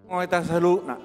Oh, kita selalu nak.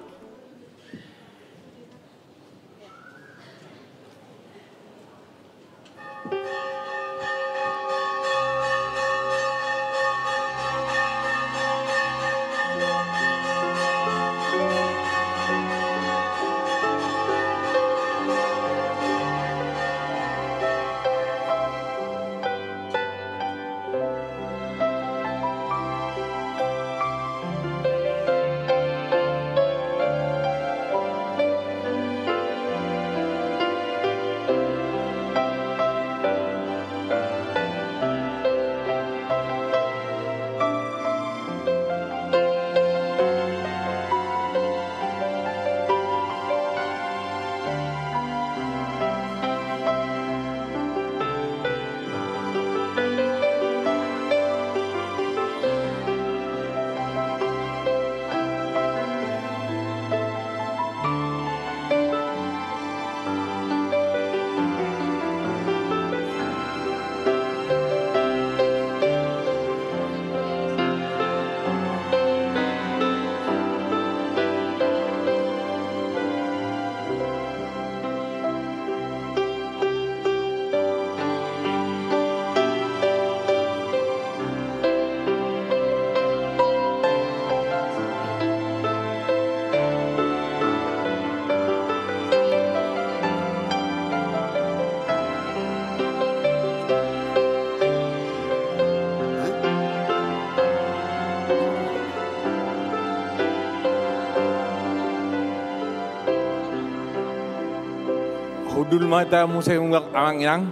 Hudul mata musai unggak awang yang.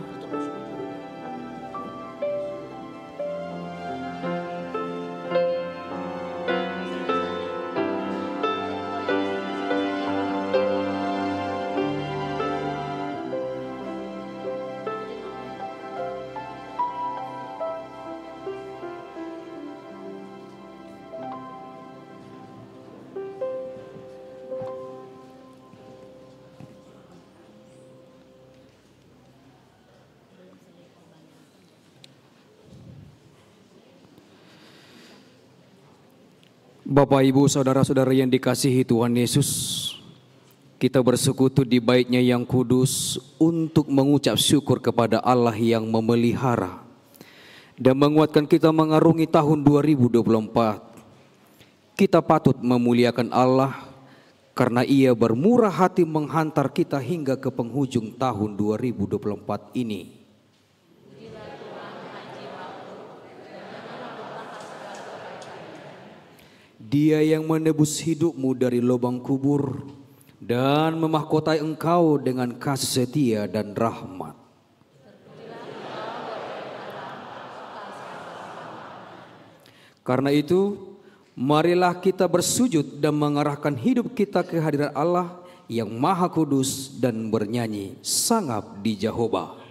Bapak, Ibu, Saudara-saudara yang dikasihi Tuhan Yesus, kita bersekutu di Bait-Nya yang kudus untuk mengucap syukur kepada Allah yang memelihara dan menguatkan kita mengarungi tahun 2024. Kita patut memuliakan Allah karena Ia bermurah hati menghantar kita hingga ke penghujung tahun 2024 ini. Dia yang menebus hidupmu dari lubang kubur dan memahkotai engkau dengan kasih setia dan rahmat. Karena itu, marilah kita bersujud dan mengarahkan hidup kita ke hadirat Allah yang Maha Kudus dan bernyanyi sangap di Jehovah.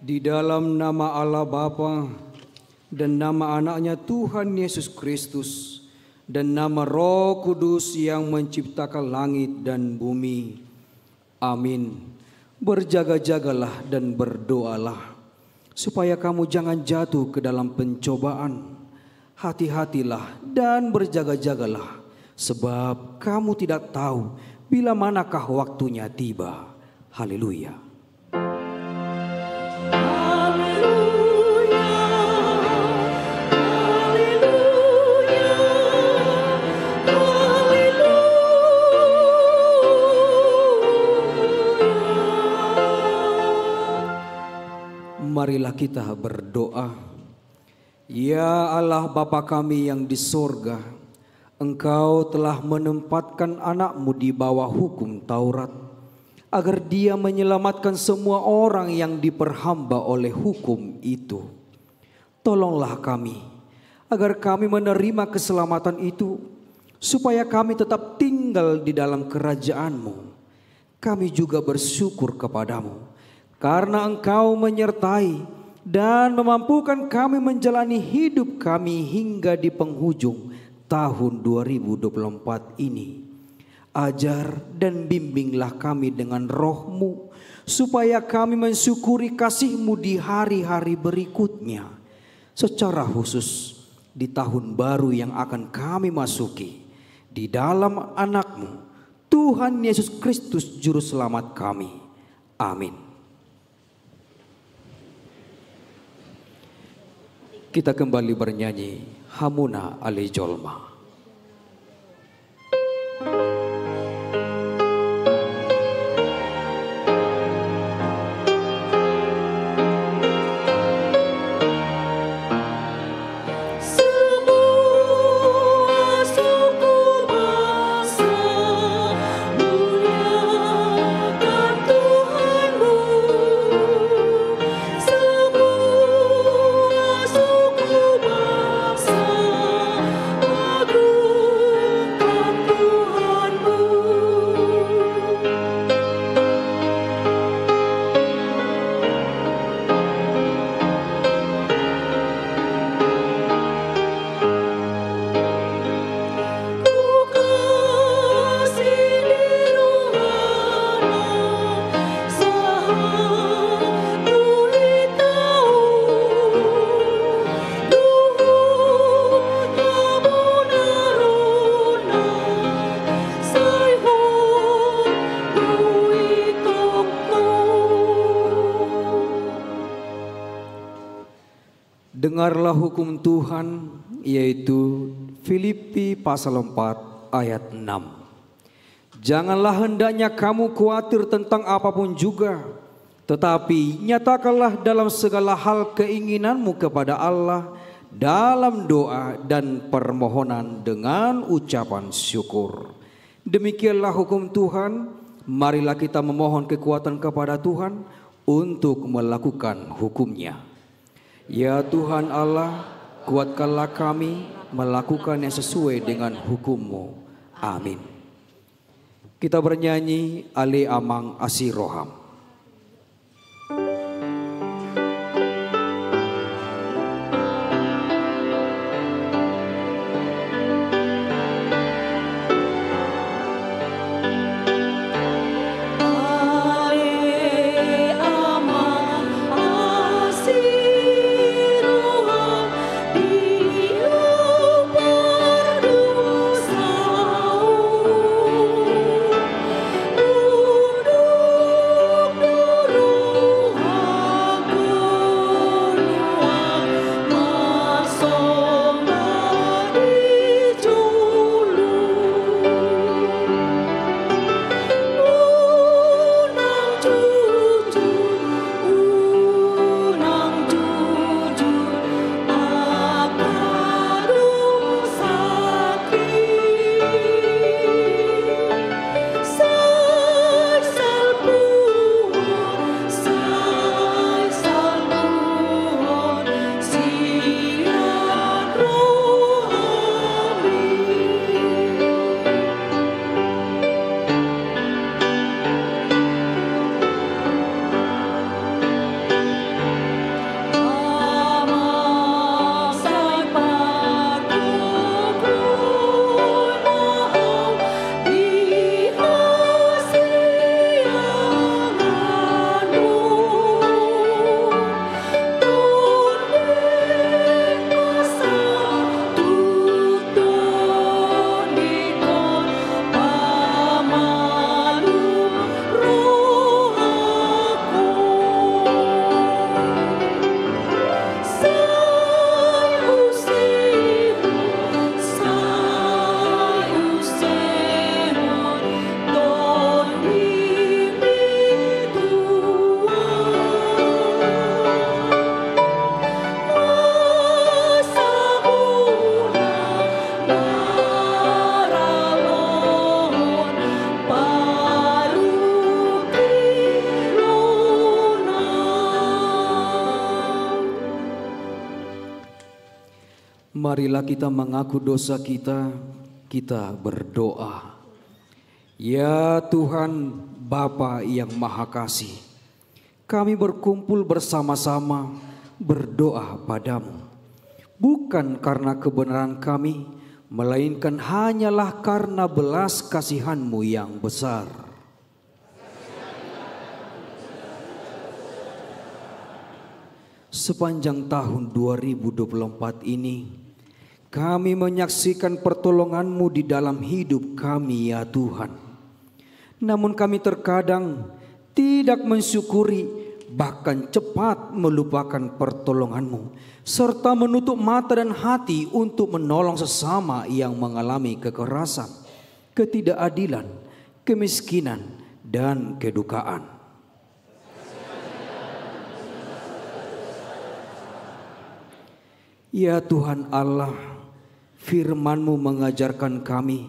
Di dalam nama Allah Bapa dan nama anaknya Tuhan Yesus Kristus dan nama Roh Kudus yang menciptakan langit dan bumi. Amin. Berjaga-jagalah dan berdoalah supaya kamu jangan jatuh ke dalam pencobaan. Hati-hatilah dan berjaga-jagalah sebab kamu tidak tahu bila manakah waktunya tiba. Haleluya. Marilah kita berdoa. Ya Allah Bapa kami yang di sorga, Engkau telah menempatkan anak-Mu di bawah hukum Taurat, agar Dia menyelamatkan semua orang yang diperhamba oleh hukum itu. Tolonglah kami, agar kami menerima keselamatan itu, supaya kami tetap tinggal di dalam kerajaan-Mu. Kami juga bersyukur kepadamu, karena Engkau menyertai dan memampukan kami menjalani hidup kami hingga di penghujung tahun 2024 ini. Ajar dan bimbinglah kami dengan roh-Mu, supaya kami mensyukuri kasih-Mu di hari-hari berikutnya, secara khusus di tahun baru yang akan kami masuki, di dalam anak-Mu, Tuhan Yesus Kristus Juru Selamat kami. Amin. Kita kembali bernyanyi Hamuna Ale Jolma. Dengarlah hukum Tuhan, yaitu Filipi pasal 4 ayat 6. Janganlah hendaknya kamu khawatir tentang apapun juga, tetapi nyatakanlah dalam segala hal keinginanmu kepada Allah dalam doa dan permohonan dengan ucapan syukur. Demikianlah hukum Tuhan. Marilah kita memohon kekuatan kepada Tuhan untuk melakukan hukum-Nya. Ya Tuhan Allah, kuatkanlah kami melakukan yang sesuai dengan hukum-Mu. Amin. Kita bernyanyi Ale Amang Asiroham. Marilah kita mengaku dosa kita, kita berdoa. Ya Tuhan Bapa yang Maha Kasih, kami berkumpul bersama-sama berdoa padamu. Bukan karena kebenaran kami, melainkan hanyalah karena belas kasihan-Mu yang besar. Sepanjang tahun 2024 ini, kami menyaksikan pertolongan-Mu di dalam hidup kami ya Tuhan. Namun kami terkadang tidak mensyukuri, bahkan cepat melupakan pertolongan-Mu, serta menutup mata dan hati untuk menolong sesama yang mengalami kekerasan, ketidakadilan, kemiskinan, dan kedukaan. Ya Tuhan Allah, firman-Mu mengajarkan kami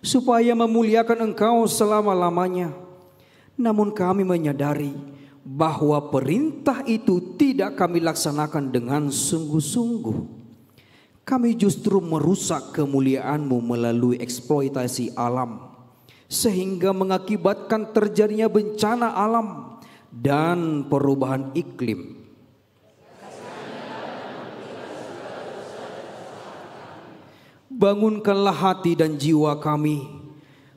supaya memuliakan Engkau selama-lamanya. Namun kami menyadari bahwa perintah itu tidak kami laksanakan dengan sungguh-sungguh. Kami justru merusak kemuliaan-Mu melalui eksploitasi alam, sehingga mengakibatkan terjadinya bencana alam dan perubahan iklim. Bangunkanlah hati dan jiwa kami,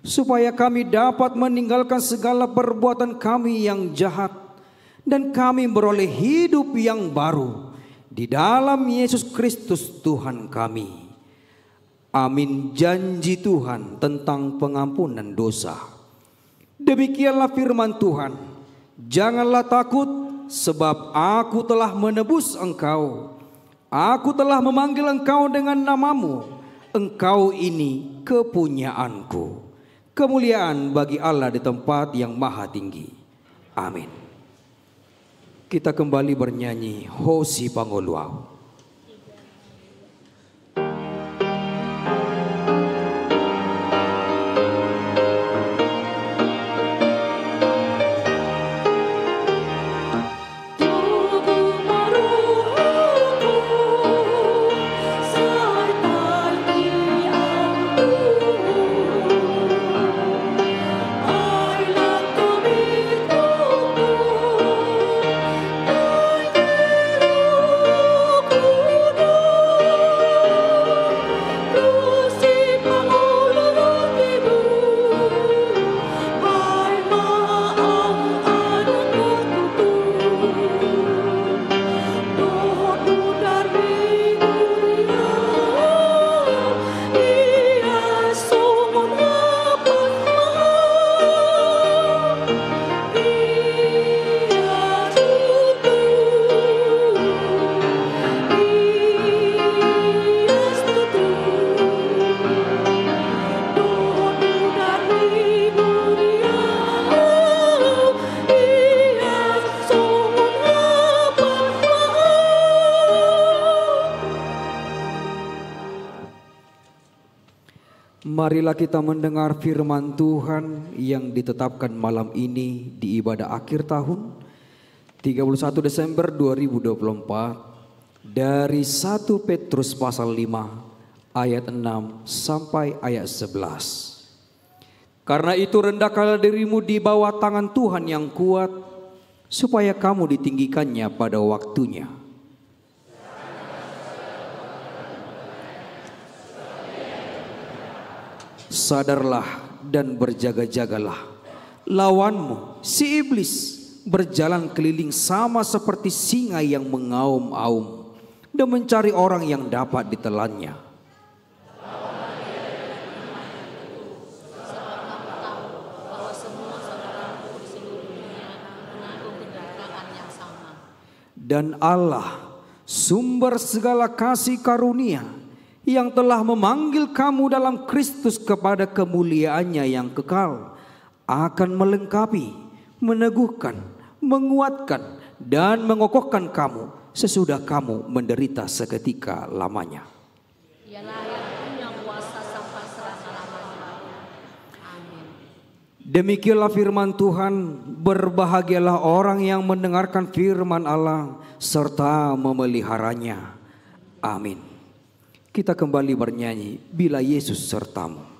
supaya kami dapat meninggalkan segala perbuatan kami yang jahat, dan kami beroleh hidup yang baru di dalam Yesus Kristus Tuhan kami. Amin. Janji Tuhan tentang pengampunan dosa. Demikianlah firman Tuhan. Janganlah takut, sebab aku telah menebus engkau. Aku telah memanggil engkau dengan namamu. Engkau ini kepunyaanku. Kemuliaan bagi Allah di tempat yang maha tinggi. Amin. Kita kembali bernyanyi Hosi Pangoluau. Marilah kita mendengar firman Tuhan yang ditetapkan malam ini di ibadah akhir tahun 31 Desember 2024 dari 1 Petrus pasal 5 ayat 6 sampai ayat 11. Karena itu rendahkanlah dirimu di bawah tangan Tuhan yang kuat, supaya kamu ditinggikannya pada waktunya. Sadarlah dan berjaga-jagalah. Lawanmu, si iblis, berjalan keliling sama seperti singa yang mengaum-aum dan mencari orang yang dapat ditelannya. Dan Allah, sumber segala kasih karunia, yang telah memanggil kamu dalam Kristus kepada kemuliaannya yang kekal, akan melengkapi, meneguhkan, menguatkan, dan mengokohkan kamu sesudah kamu menderita seketika lamanya. Ialah yang punya kuasa sampai selama-lamanya. Amin. Demikianlah firman Tuhan. Berbahagialah orang yang mendengarkan firman Allah serta memeliharanya. Amin. Kita kembali bernyanyi Bila Yesus Sertamu.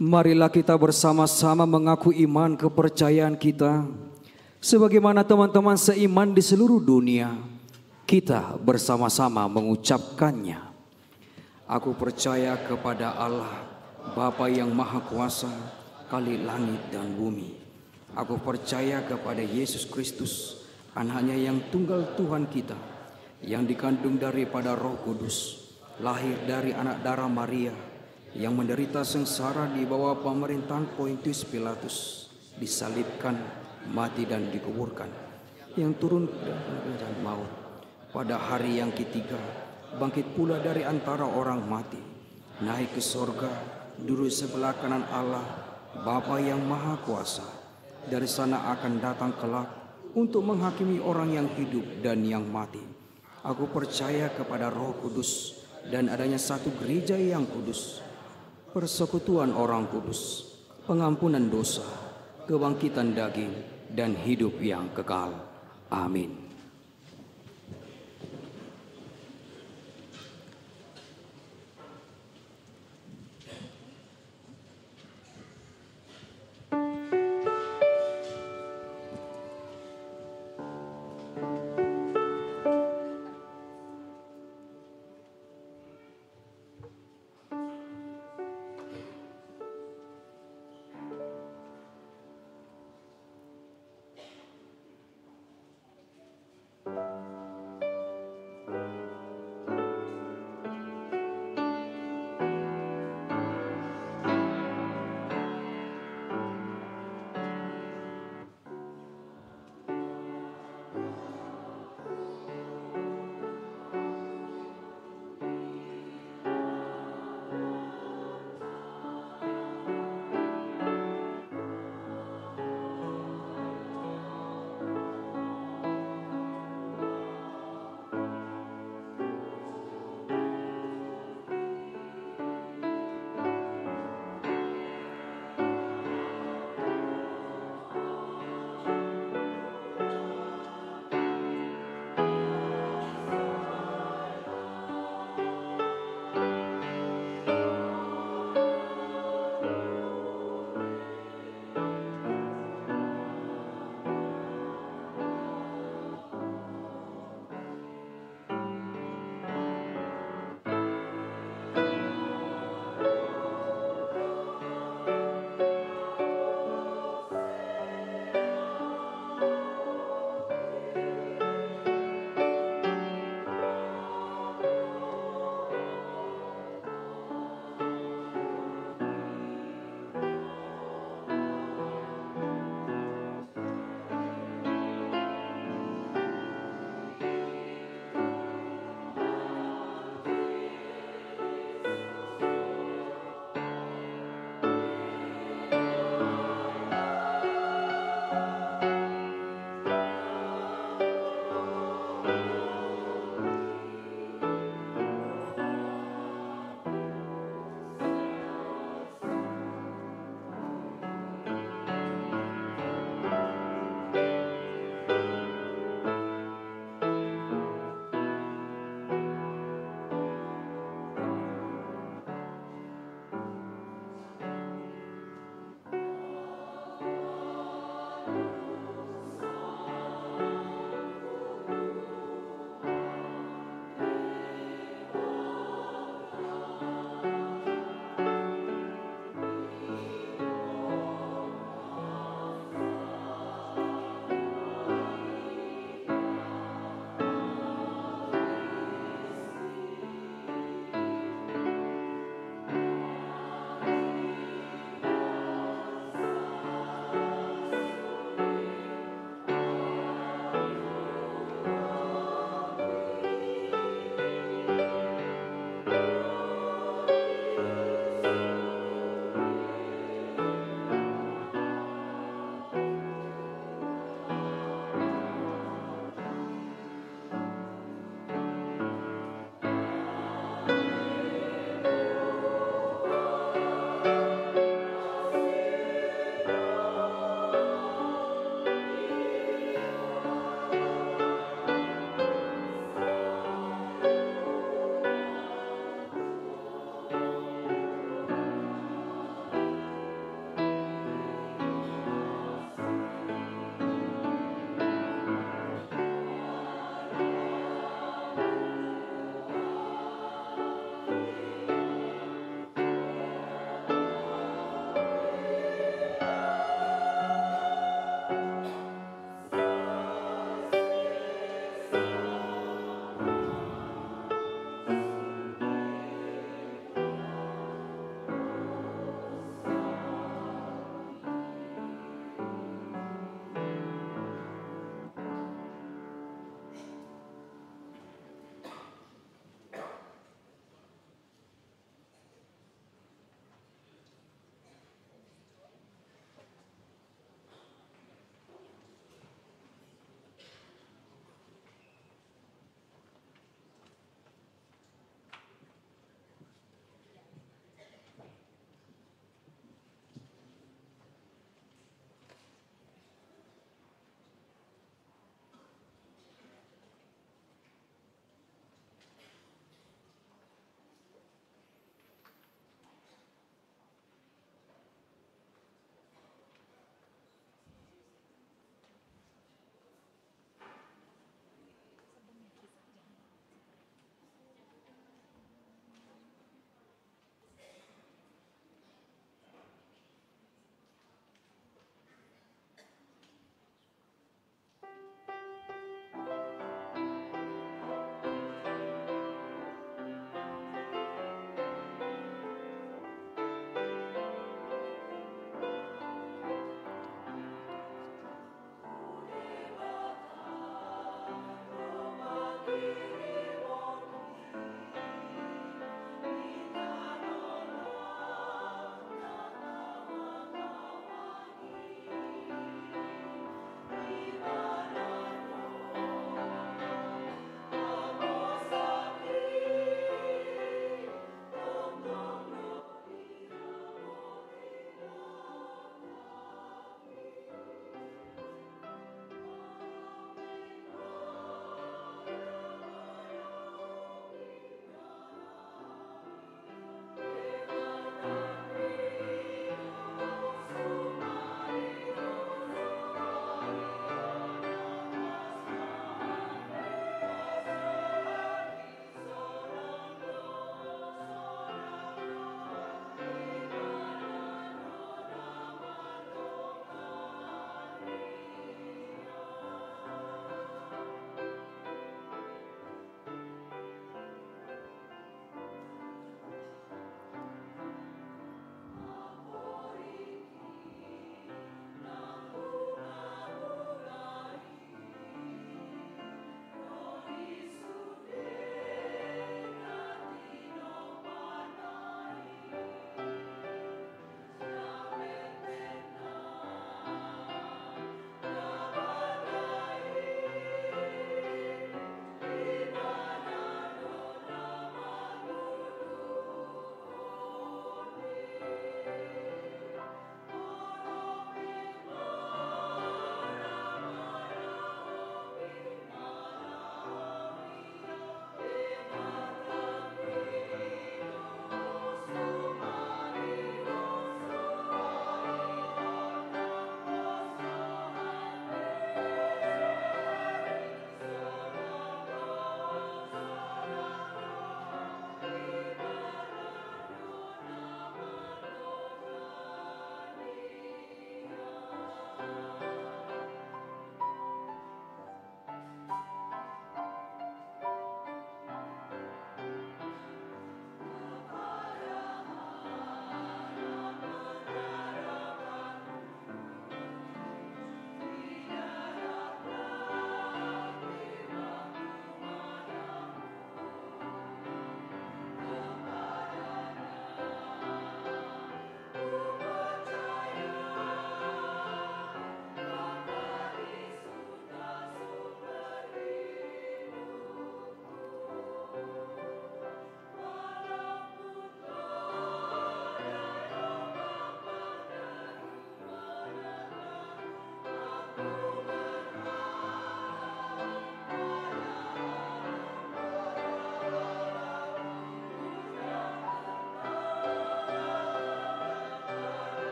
Marilah kita bersama-sama mengaku iman kepercayaan kita. Sebagaimana teman-teman seiman di seluruh dunia, kita bersama-sama mengucapkannya. Aku percaya kepada Allah, Bapa yang Maha Kuasa, Kali langit dan bumi. Aku percaya kepada Yesus Kristus, anaknya yang tunggal Tuhan kita, yang dikandung daripada Roh Kudus, lahir dari anak darah Maria, yang menderita sengsara di bawah pemerintahan Pontius Pilatus, disalibkan, mati dan dikuburkan, yang turun dari maut, pada hari yang ketiga bangkit pula dari antara orang mati, naik ke sorga, duduk sebelah kanan Allah, Bapa yang Maha Kuasa. Dari sana akan datang kelak untuk menghakimi orang yang hidup dan yang mati. Aku percaya kepada Roh Kudus dan adanya satu gereja yang kudus, persekutuan orang kudus, pengampunan dosa, kebangkitan daging, dan hidup yang kekal. Amin.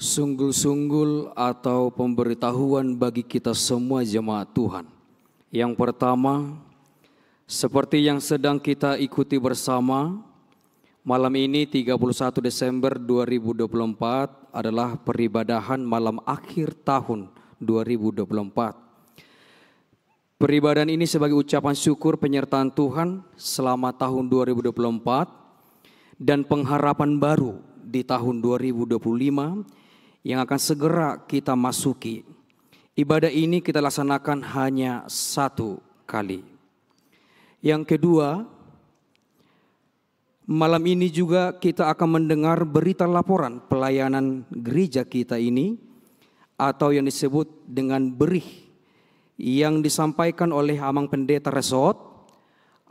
Sunggul-sunggul atau pemberitahuan bagi kita semua jemaat Tuhan. Yang pertama, seperti yang sedang kita ikuti bersama, malam ini 31 Desember 2024 adalah peribadahan malam akhir tahun 2024. Peribadahan ini sebagai ucapan syukur penyertaan Tuhan selama tahun 2024 dan pengharapan baru di tahun 2025 yang akan segera kita masuki. Ibadah ini kita laksanakan hanya satu kali. Yang kedua, malam ini juga kita akan mendengar berita laporan pelayanan gereja kita ini atau yang disebut dengan berih yang disampaikan oleh Amang Pendeta Resort,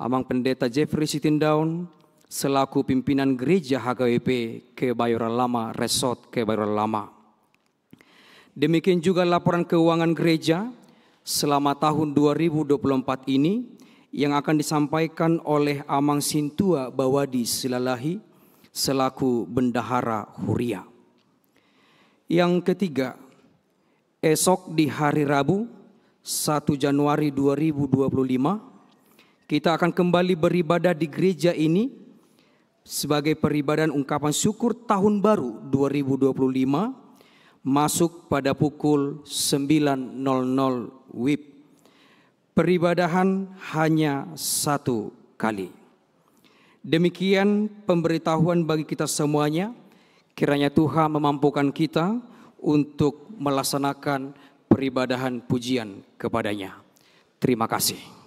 Amang Pendeta Jeffrey Sitindaun selaku pimpinan gereja HKBP Kebayoran Lama Resort Kebayoran Lama. Demikian juga laporan keuangan gereja selama tahun 2024 ini yang akan disampaikan oleh Amang Sintua Bawadi Silalahi selaku Bendahara Huria. Yang ketiga, esok di hari Rabu 1 Januari 2025 kita akan kembali beribadah di gereja ini sebagai peribadahan ungkapan syukur tahun baru 2025 masuk pada pukul 9.00 WIB. Peribadahan hanya satu kali. Demikian pemberitahuan bagi kita semuanya. Kiranya Tuhan memampukan kita untuk melaksanakan peribadahan pujian kepadanya. Terima kasih.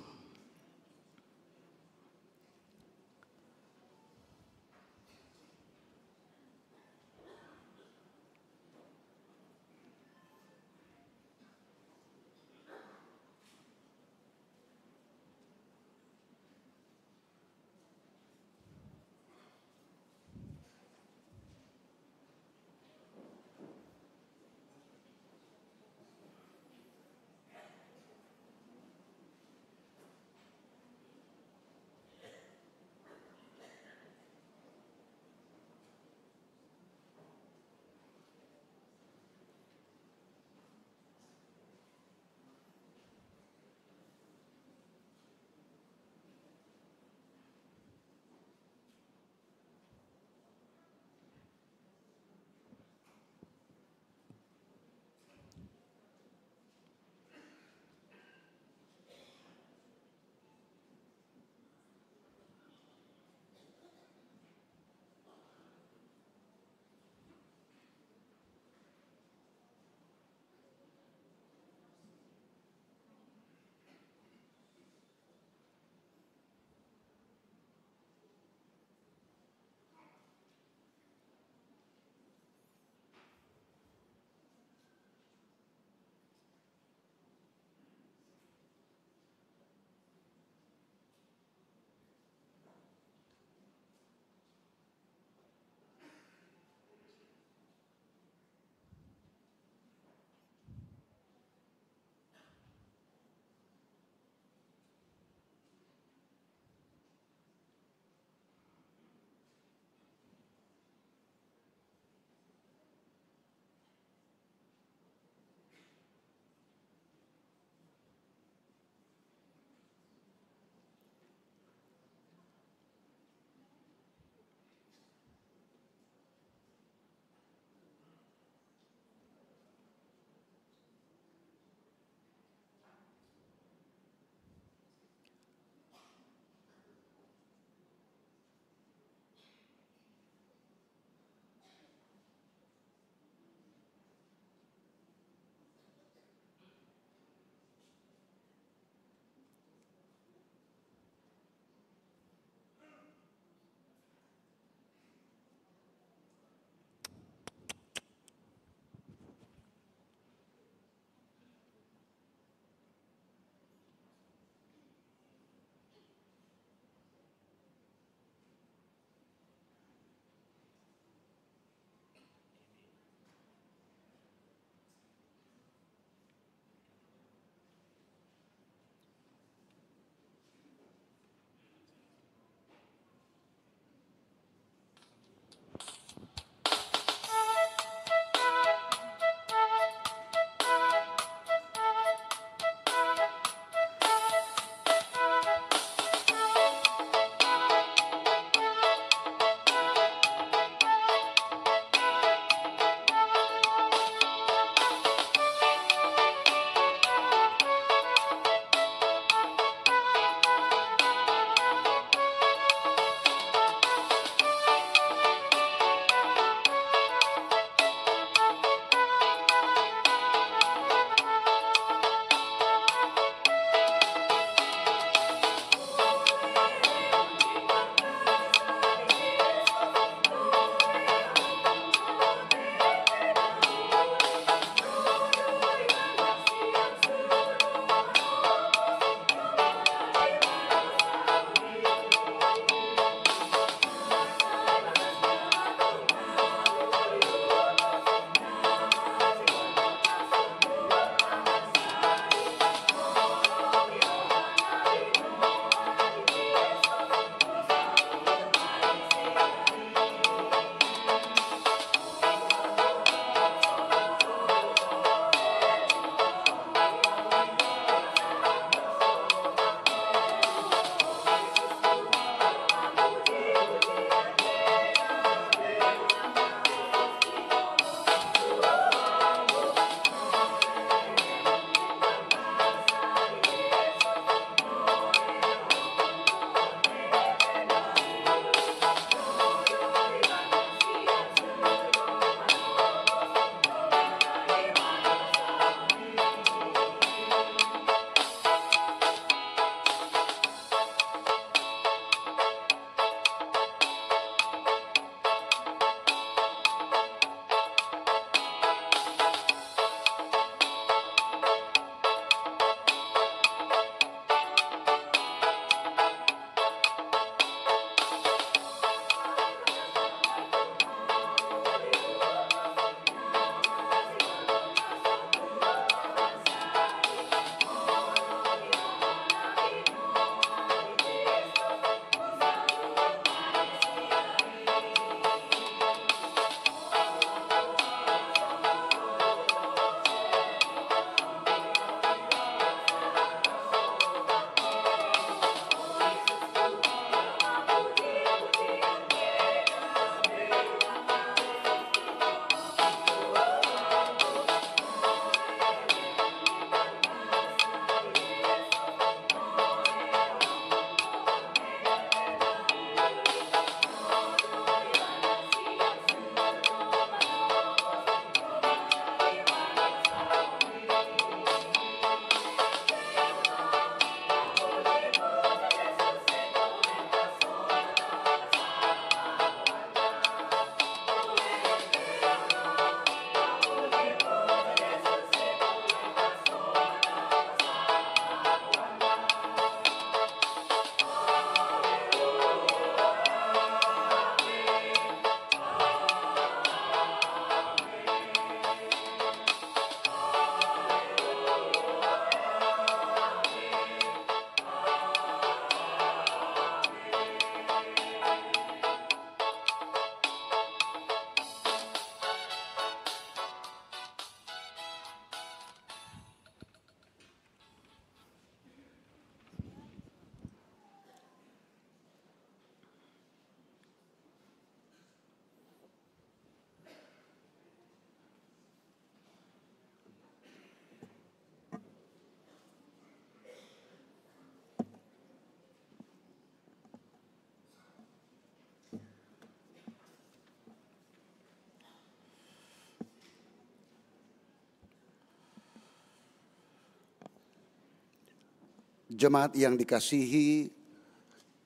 Jemaat yang dikasihi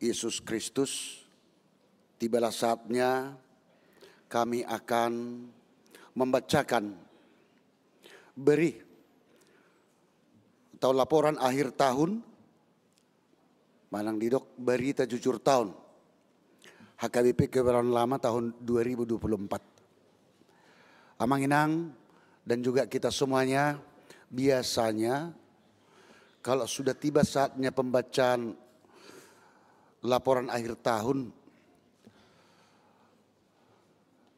Yesus Kristus, tibalah saatnya kami akan membacakan beri atau laporan akhir tahun Manang Didok berita jujur tahun HKBP Kebayoran Lama tahun 2024. Amang Inang dan juga kita semuanya biasanya kalau sudah tiba saatnya pembacaan laporan akhir tahun,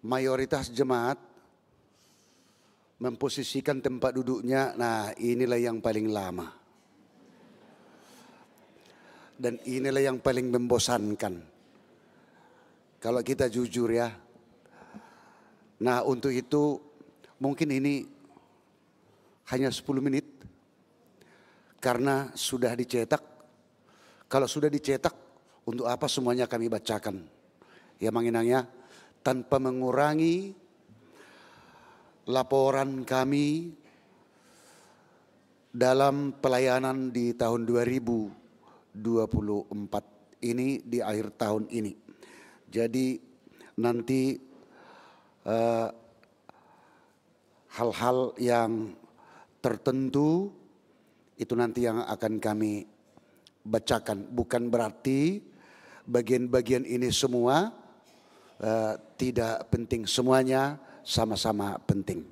mayoritas jemaat memposisikan tempat duduknya, nah inilah yang paling lama. Dan inilah yang paling membosankan. Kalau kita jujur ya. Nah untuk itu mungkin ini hanya 10 menit. Karena sudah dicetak. Kalau sudah dicetak, untuk apa semuanya kami bacakan. Ya Manginangnya, tanpa mengurangi laporan kami dalam pelayanan di tahun 2024 ini, di akhir tahun ini. Jadi nanti hal-hal yang tertentu itu nanti yang akan kami bacakan. Bukan berarti bagian-bagian ini semua tidak penting, semuanya sama-sama penting.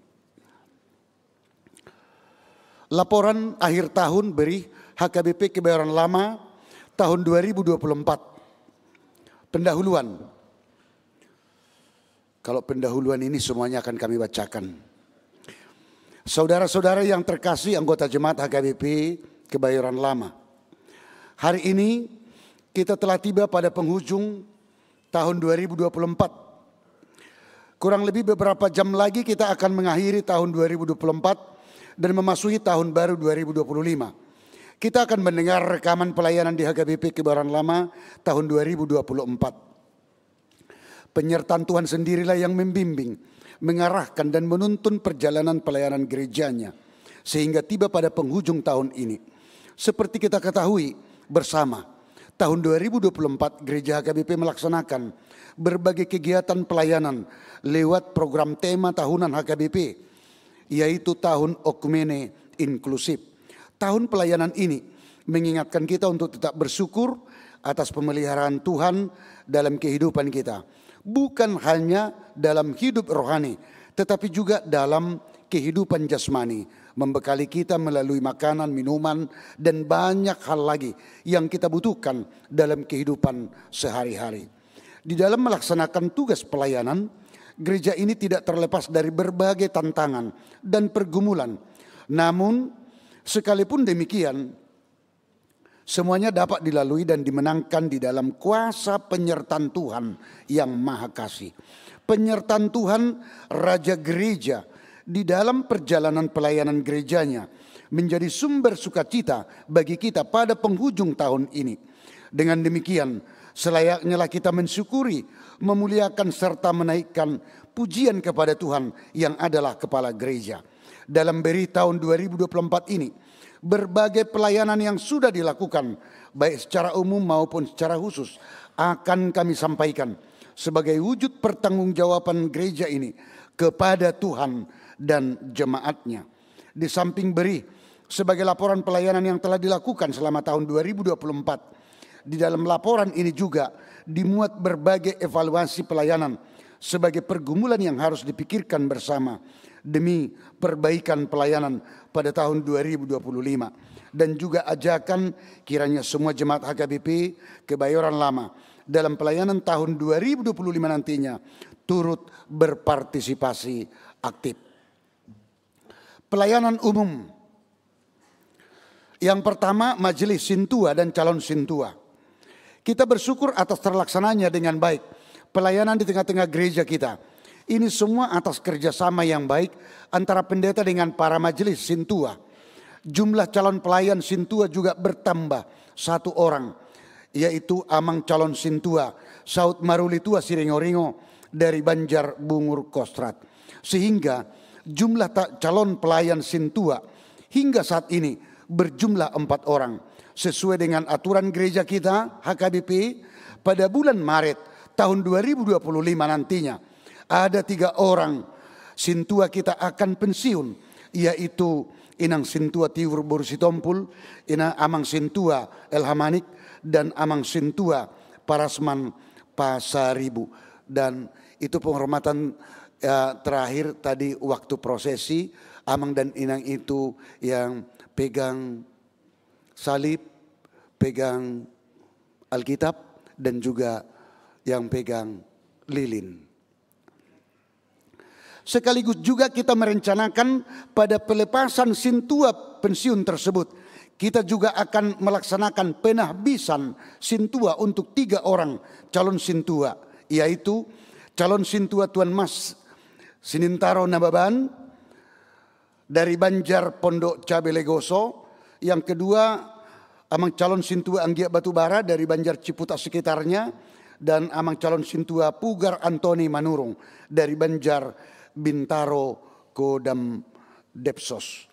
Laporan akhir tahun beri HKBP Kebayoran Lama tahun 2024. Pendahuluan. Kalau pendahuluan ini semuanya akan kami bacakan. Saudara-saudara yang terkasih anggota jemaat HKBP Kebayoran Lama. Hari ini kita telah tiba pada penghujung tahun 2024. Kurang lebih beberapa jam lagi kita akan mengakhiri tahun 2024 dan memasuki tahun baru 2025. Kita akan mendengar rekaman pelayanan di HKBP Kebayoran Lama tahun 2024. Penyertaan Tuhan sendirilah yang membimbing, mengarahkan dan menuntun perjalanan pelayanan gerejanya sehingga tiba pada penghujung tahun ini. Seperti kita ketahui bersama, tahun 2024 Gereja HKBP melaksanakan berbagai kegiatan pelayanan lewat program tema tahunan HKBP, yaitu Tahun Okumene Inklusif. Tahun pelayanan ini mengingatkan kita untuk tetap bersyukur atas pemeliharaan Tuhan dalam kehidupan kita. Bukan hanya dalam hidup rohani, tetapi juga dalam kehidupan jasmani. Membekali kita melalui makanan, minuman, dan banyak hal lagi yang kita butuhkan dalam kehidupan sehari-hari. Di dalam melaksanakan tugas pelayanan, gereja ini tidak terlepas dari berbagai tantangan dan pergumulan. Namun, sekalipun demikian, semuanya dapat dilalui dan dimenangkan di dalam kuasa penyertaan Tuhan yang Maha Kasih. Penyertaan Tuhan Raja Gereja di dalam perjalanan pelayanan gerejanya menjadi sumber sukacita bagi kita pada penghujung tahun ini. Dengan demikian, selayaknya lah kita mensyukuri, memuliakan serta menaikkan pujian kepada Tuhan yang adalah kepala gereja. Dalam beri tahun 2024 ini, berbagai pelayanan yang sudah dilakukan, baik secara umum maupun secara khusus, akan kami sampaikan sebagai wujud pertanggungjawaban gereja ini kepada Tuhan dan jemaatnya. Di samping beri sebagai laporan pelayanan yang telah dilakukan selama tahun 2024, di dalam laporan ini juga dimuat berbagai evaluasi pelayanan sebagai pergumulan yang harus dipikirkan bersama demi perbaikan pelayanan pada tahun 2025. Dan juga ajakan kiranya semua jemaat HKBP Kebayoran Lama dalam pelayanan tahun 2025 nantinya turut berpartisipasi aktif. Pelayanan umum. Yang pertama, majelis sintua dan calon sintua. Kita bersyukur atas terlaksananya dengan baik pelayanan di tengah-tengah gereja kita. Ini semua atas kerjasama yang baik antara pendeta dengan para majelis sintua. Jumlah calon pelayan sintua juga bertambah 1 orang, yaitu Amang calon sintua Saud Maruli Tua Siringo-ringo dari Banjar Bungur Kostrat. Sehingga jumlah calon pelayan sintua hingga saat ini berjumlah 4 orang. sesuai dengan aturan gereja kita HKBP pada bulan Maret tahun 2025 nantinya ada 3 orang sintua kita akan pensiun, yaitu Inang Sintua Tiur Borsitompul, Inang Amang Sintua Elhamanik, dan Amang Sintua Parasman Pasaribu. Dan itu penghormatan terakhir tadi waktu prosesi. Amang dan Inang itu yang pegang salib, pegang Alkitab, dan juga yang pegang lilin. Sekaligus juga kita merencanakan pada pelepasan sintua pensiun tersebut, kita juga akan melaksanakan penahbisan sintua untuk 3 orang calon sintua, yaitu calon sintua Tuan Mas Sinintaro Nababan dari Banjar Pondok Cabe Legoso, yang kedua amang calon sintua Anggia Batubara dari Banjar Ciputat sekitarnya, dan amang calon sintua Pugar Antoni Manurung dari Banjar Bintaro Kodam Depsos.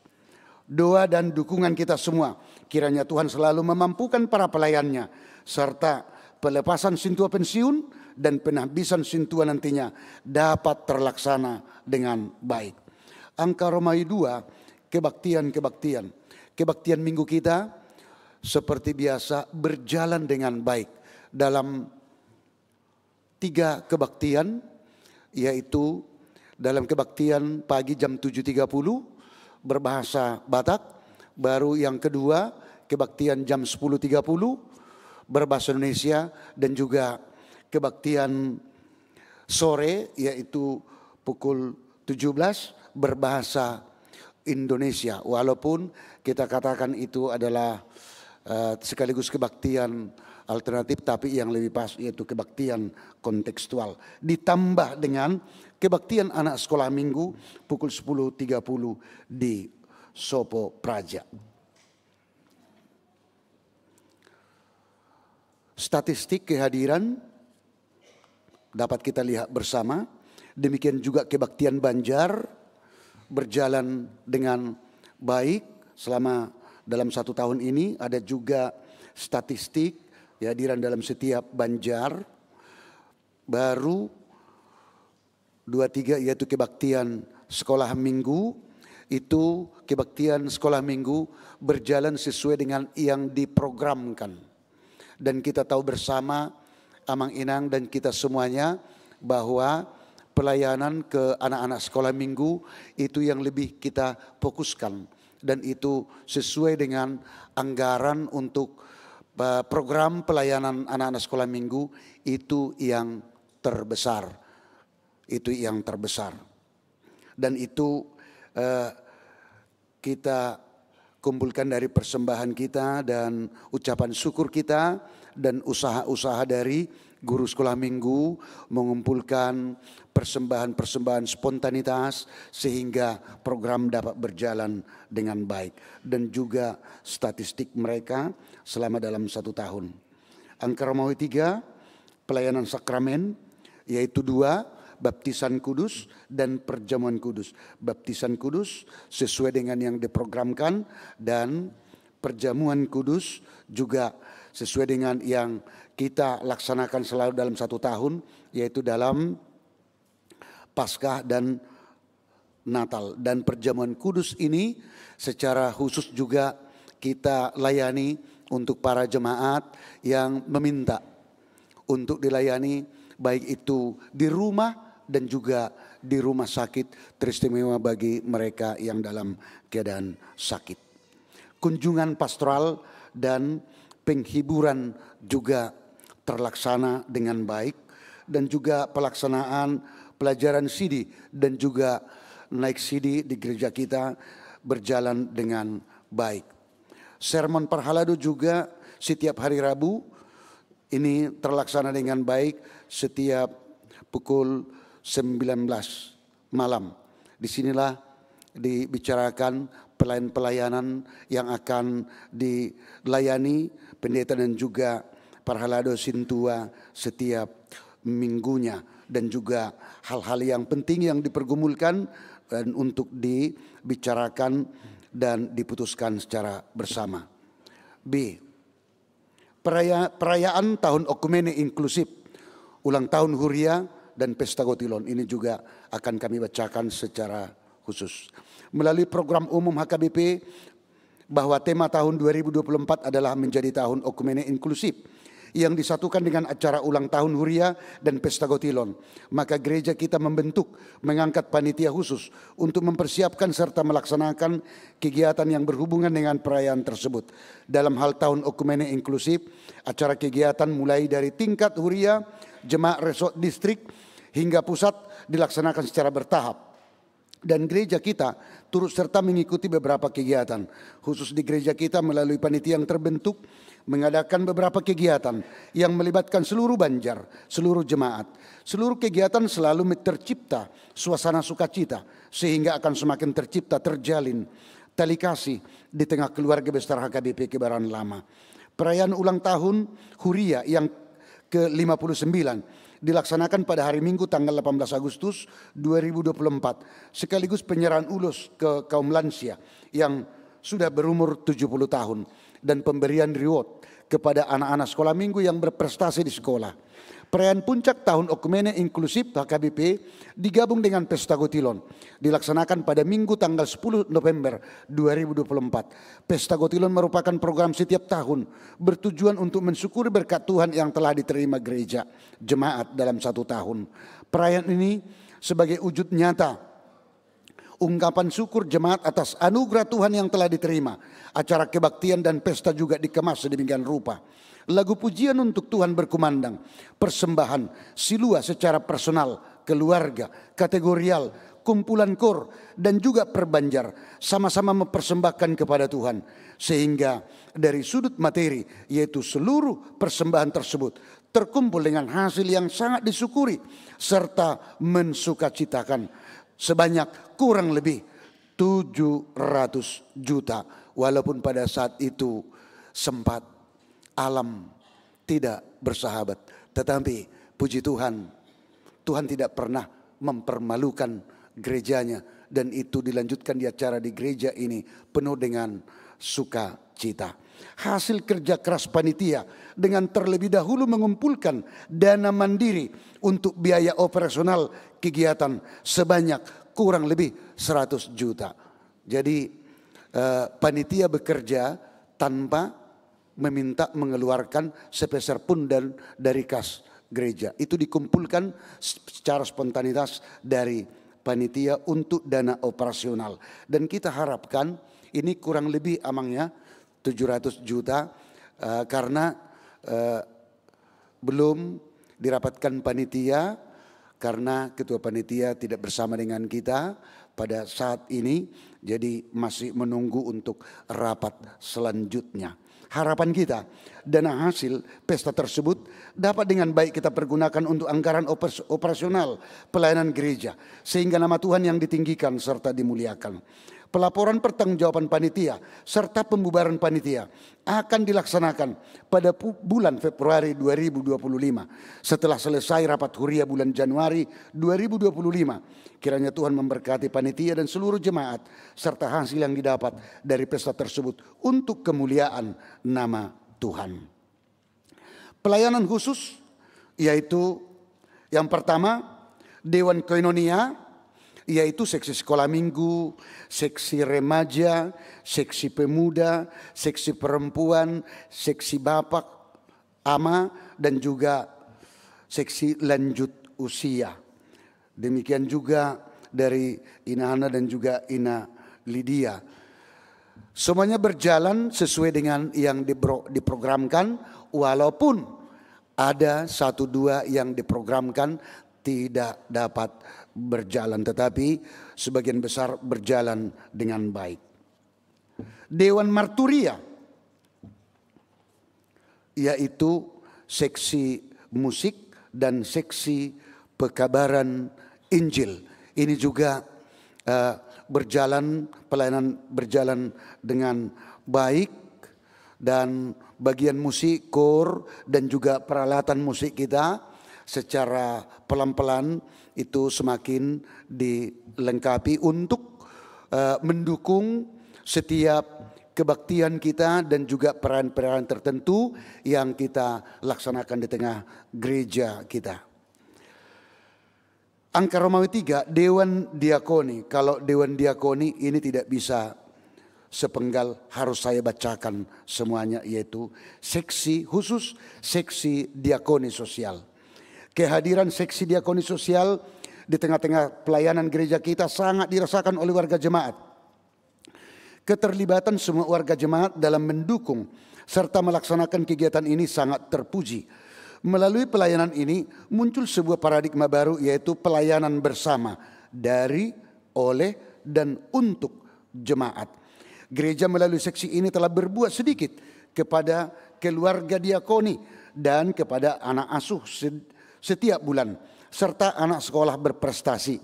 Doa dan dukungan kita semua kiranya Tuhan selalu memampukan para pelayannya, serta pelepasan sintua pensiun dan penahbisan sintua nantinya dapat terlaksana dengan baik. Angka Romawi 2, kebaktian minggu kita seperti biasa berjalan dengan baik dalam 3 kebaktian, yaitu dalam kebaktian pagi jam 7.30 berbahasa Batak, baru yang kedua kebaktian jam 10.30 berbahasa Indonesia, dan juga kebaktian sore yaitu pukul 17 berbahasa Indonesia. Walaupun kita katakan itu adalah sekaligus kebaktian alternatif, tapi yang lebih pas yaitu kebaktian kontekstual. Ditambah dengan kebaktian anak sekolah minggu pukul 10.30 di Sopo Praja. Statistik kehadiran dapat kita lihat bersama. Demikian juga kebaktian Banjar berjalan dengan baik selama dalam 1 tahun ini. Ada juga statistik kehadiran dalam setiap Banjar. Baru 23 yaitu kebaktian sekolah minggu. Itu kebaktian sekolah minggu berjalan sesuai dengan yang diprogramkan. Dan kita tahu bersama Amang Inang dan kita semuanya bahwa pelayanan ke anak-anak sekolah minggu itu yang lebih kita fokuskan. Dan itu sesuai dengan anggaran untuk program pelayanan anak-anak sekolah minggu itu yang terbesar. Itu yang terbesar. Dan itu kita kumpulkan dari persembahan kita dan ucapan syukur kita dan usaha-usaha dari guru sekolah minggu mengumpulkan persembahan-persembahan spontanitas sehingga program dapat berjalan dengan baik. Dan juga statistik mereka selama dalam 1 tahun. Angka Romawi 3, pelayanan sakramen, yaitu 2, baptisan kudus dan perjamuan kudus. Baptisan kudus sesuai dengan yang diprogramkan, dan perjamuan kudus juga sesuai dengan yang kita laksanakan selalu dalam 1 tahun, yaitu dalam Paskah dan Natal. Dan perjamuan kudus ini secara khusus juga kita layani untuk para jemaat yang meminta untuk dilayani, baik itu di rumah dan juga di rumah sakit, teristimewa bagi mereka yang dalam keadaan sakit. Kunjungan pastoral dan penghiburan juga terlaksana dengan baik, dan juga pelaksanaan pelajaran CD dan juga naik CD di gereja kita berjalan dengan baik. Sermon Parhalado juga setiap hari Rabu ini terlaksana dengan baik setiap pukul 19 malam. Disinilah dibicarakan pelayanan yang akan dilayani pendeta dan juga Parhalado Sintua setiap minggunya, dan juga hal-hal yang penting yang dipergumulkan dan untuk dibicarakan dan diputuskan secara bersama. B. perayaan Tahun Okumene Inklusif, ulang tahun Huria dan Pesta Gotilon ini juga akan kami bacakan secara khusus. Melalui program umum HKBP bahwa tema tahun 2024 adalah menjadi tahun Okumene Inklusif yang disatukan dengan acara ulang tahun Huria dan Pesta Gotilon. Maka gereja kita mengangkat panitia khusus untuk mempersiapkan serta melaksanakan kegiatan yang berhubungan dengan perayaan tersebut. Dalam hal tahun Okumene Inklusif, acara kegiatan mulai dari tingkat Huria, jemaat resort distrik hingga pusat dilaksanakan secara bertahap. Dan gereja kita turut serta mengikuti beberapa kegiatan. Khusus di gereja kita melalui panitia yang terbentuk mengadakan beberapa kegiatan yang melibatkan seluruh Banjar, seluruh jemaat. Seluruh kegiatan selalu tercipta suasana sukacita sehingga akan semakin terjalin tali kasih di tengah keluarga besar HKBP Kebayoran Lama. Perayaan ulang tahun Huria yang ke-59 dilaksanakan pada hari Minggu tanggal 18 Agustus 2024 sekaligus penyerahan ulus ke kaum lansia yang sudah berumur 70 tahun dan pemberian reward kepada anak-anak sekolah minggu yang berprestasi di sekolah. Perayaan puncak tahun Okumene Inklusif HKBP digabung dengan Pesta Gotilon dilaksanakan pada Minggu tanggal 10 November 2024. Pesta Gotilon merupakan program setiap tahun bertujuan untuk mensyukuri berkat Tuhan yang telah diterima gereja jemaat dalam satu tahun. Perayaan ini sebagai wujud nyata ungkapan syukur jemaat atas anugerah Tuhan yang telah diterima. Acara kebaktian dan pesta juga dikemas sedemikian rupa. Lagu pujian untuk Tuhan berkumandang, persembahan, silua secara personal, keluarga, kategorial, kumpulan kor, dan juga perbanjar sama-sama mempersembahkan kepada Tuhan. Sehingga dari sudut materi, yaitu seluruh persembahan tersebut, terkumpul dengan hasil yang sangat disyukuri, serta mensukacitakan sebanyak kurang lebih 700 juta. Walaupun pada saat itu sempat alam tidak bersahabat, tetapi puji Tuhan, Tuhan tidak pernah mempermalukan gerejanya, dan itu dilanjutkan di acara di gereja ini penuh dengan sukacita. Hasil kerja keras panitia dengan terlebih dahulu mengumpulkan dana mandiri untuk biaya operasional kegiatan sebanyak kurang lebih 100 juta. Jadi panitia bekerja tanpa meminta mengeluarkan sepeser pun dari kas gereja. Itu dikumpulkan secara spontanitas dari panitia untuk dana operasional. Dan kita harapkan ini kurang lebih amangnya 700 juta karena belum dirapatkan panitia karena ketua panitia tidak bersama dengan kita pada saat ini. Jadi masih menunggu untuk rapat selanjutnya. Harapan kita, dana hasil pesta tersebut dapat dengan baik kita pergunakan untuk anggaran operasional pelayanan gereja, sehingga nama Tuhan yang ditinggikan serta dimuliakan. Pelaporan pertanggungjawaban panitia serta pembubaran panitia akan dilaksanakan pada bulan Februari 2025. Setelah selesai rapat Huria bulan Januari 2025, kiranya Tuhan memberkati panitia dan seluruh jemaat serta hasil yang didapat dari pesta tersebut untuk kemuliaan nama Tuhan. Pelayanan khusus yaitu yang pertama Dewan Koinonia, yaitu seksi sekolah minggu, seksi remaja, seksi pemuda, seksi perempuan, seksi bapak, ama, dan juga seksi lanjut usia. Demikian juga dari Ina Hana dan juga Ina Lydia. Semuanya berjalan sesuai dengan yang diprogramkan, walaupun ada 1-2 yang diprogramkan tidak dapat berjalan, tetapi sebagian besar berjalan dengan baik. Dewan Marturia, yaitu seksi musik dan seksi pekabaran Injil. Ini juga pelayanan berjalan dengan baik, dan bagian musik, kor, dan juga peralatan musik kita secara pelan-pelan itu semakin dilengkapi untuk mendukung setiap kebaktian kita dan juga peran-peran tertentu yang kita laksanakan di tengah gereja kita. Angka Romawi 3, Dewan Diakoni. Kalau Dewan Diakoni ini tidak bisa sepenggal, harus saya bacakan semuanya, yaitu seksi khusus, seksi diakoni sosial. Kehadiran seksi diakoni sosial di tengah-tengah pelayanan gereja kita sangat dirasakan oleh warga jemaat. Keterlibatan semua warga jemaat dalam mendukung serta melaksanakan kegiatan ini sangat terpuji. Melalui pelayanan ini muncul sebuah paradigma baru, yaitu pelayanan bersama dari, oleh, dan untuk jemaat. Gereja melalui seksi ini telah berbuat sedikit kepada keluarga diakoni dan kepada anak asuh setiap bulan, serta anak sekolah berprestasi.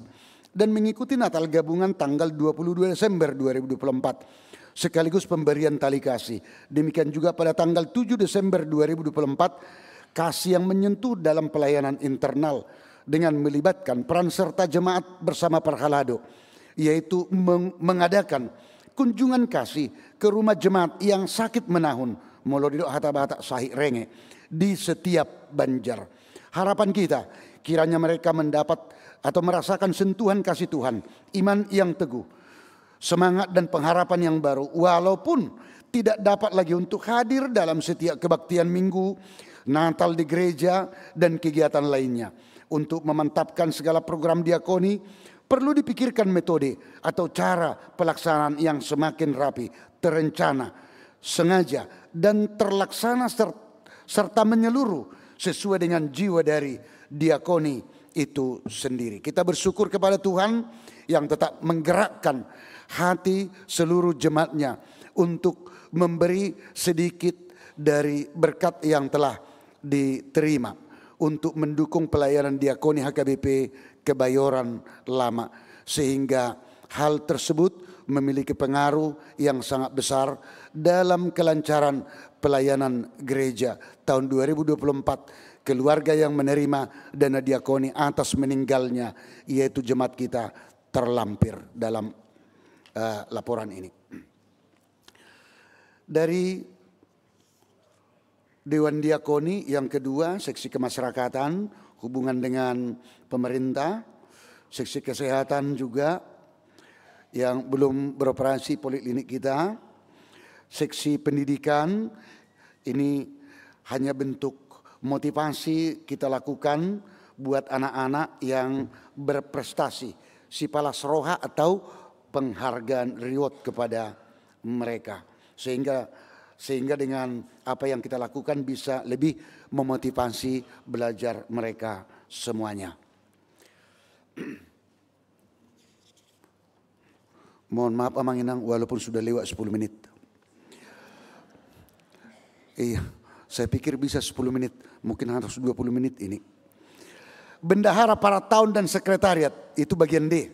Dan mengikuti Natal gabungan tanggal 22 Desember 2024 sekaligus pemberian tali kasih. Demikian juga pada tanggal 7 Desember 2024 kasih yang menyentuh dalam pelayanan internal dengan melibatkan peran serta jemaat bersama Parhalado, yaitu mengadakan kunjungan kasih ke rumah jemaat yang sakit menahun molodidok hata-bata sahih renge di setiap Banjar. Harapan kita kiranya mereka mendapat atau merasakan sentuhan kasih Tuhan, iman yang teguh, semangat dan pengharapan yang baru, walaupun tidak dapat lagi untuk hadir dalam setiap kebaktian minggu, Natal di gereja, dan kegiatan lainnya. Untuk memantapkan segala program diakoni, perlu dipikirkan metode atau cara pelaksanaan yang semakin rapi, terencana, sengaja, dan terlaksana serta menyeluruh sesuai dengan jiwa dari diakoni itu sendiri. Kita bersyukur kepada Tuhan yang tetap menggerakkan hati seluruh jemaatnya untuk memberi sedikit dari berkat yang telah diterima untuk mendukung pelayanan diakoni HKBP Kebayoran Lama, sehingga hal tersebut memiliki pengaruh yang sangat besar dalam kelancaran pelayanan gereja. Tahun 2024 keluarga yang menerima dana diakoni atas meninggalnya, yaitu jemaat kita, terlampir dalam laporan ini. Dari Dewan Diakoni yang kedua, seksi kemasyarakatan, hubungan dengan pemerintah, seksi kesehatan juga yang belum beroperasi poliklinik kita, seksi pendidikan, ini hanya bentuk motivasi kita lakukan buat anak-anak yang berprestasi, sipalas roha atau penghargaan reward kepada mereka, sehingga dengan apa yang kita lakukan bisa lebih memotivasi belajar mereka semuanya. Mohon maaf Amang Inang, walaupun sudah lewat 10 menit. Iya, saya pikir bisa 10 menit, mungkin harus 20 menit ini. Bendahara para tahun dan sekretariat, itu bagian D.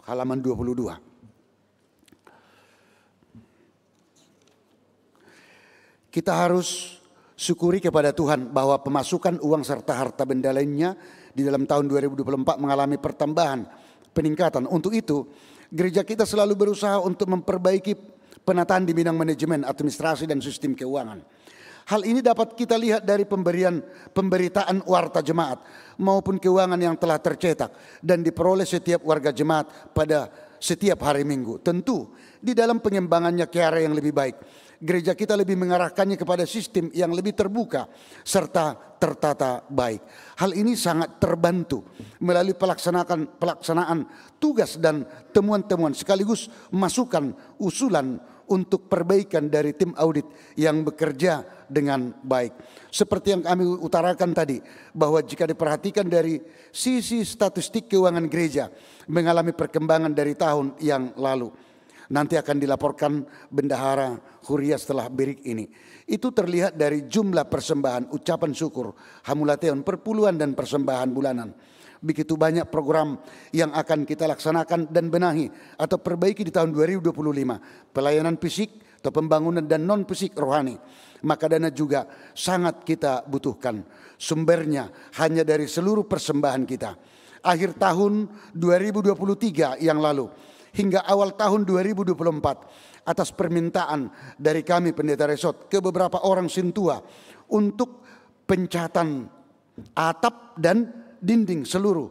Halaman 22. Kita harus syukuri kepada Tuhan bahwa pemasukan uang serta harta benda lainnya di dalam tahun 2024 mengalami pertambahan, peningkatan. Untuk itu, gereja kita selalu berusaha untuk memperbaiki penataan di bidang manajemen, administrasi, dan sistem keuangan. Hal ini dapat kita lihat dari pemberitaan warta jemaat maupun keuangan yang telah tercetak dan diperoleh setiap warga jemaat pada setiap hari Minggu. Tentu di dalam pengembangannya ke arah yang lebih baik, gereja kita lebih mengarahkannya kepada sistem yang lebih terbuka serta tertata baik. Hal ini sangat terbantu melalui pelaksanaan tugas dan temuan-temuan sekaligus masukan usulan untuk perbaikan dari tim audit yang bekerja dengan baik. Seperti yang kami utarakan tadi, bahwa jika diperhatikan dari sisi statistik keuangan gereja mengalami perkembangan dari tahun yang lalu. Nanti akan dilaporkan Bendahara Huria setelah break ini. Itu terlihat dari jumlah persembahan, ucapan syukur, hamulateon, perpuluhan, dan persembahan bulanan. Begitu banyak program yang akan kita laksanakan dan benahi atau perbaiki di tahun 2025. Pelayanan fisik atau pembangunan dan non fisik rohani. Maka dana juga sangat kita butuhkan. Sumbernya hanya dari seluruh persembahan kita. Akhir tahun 2023 yang lalu, hingga awal tahun 2024 atas permintaan dari kami Pendeta Resort ke beberapa orang Sintua untuk pencatan atap dan dinding seluruh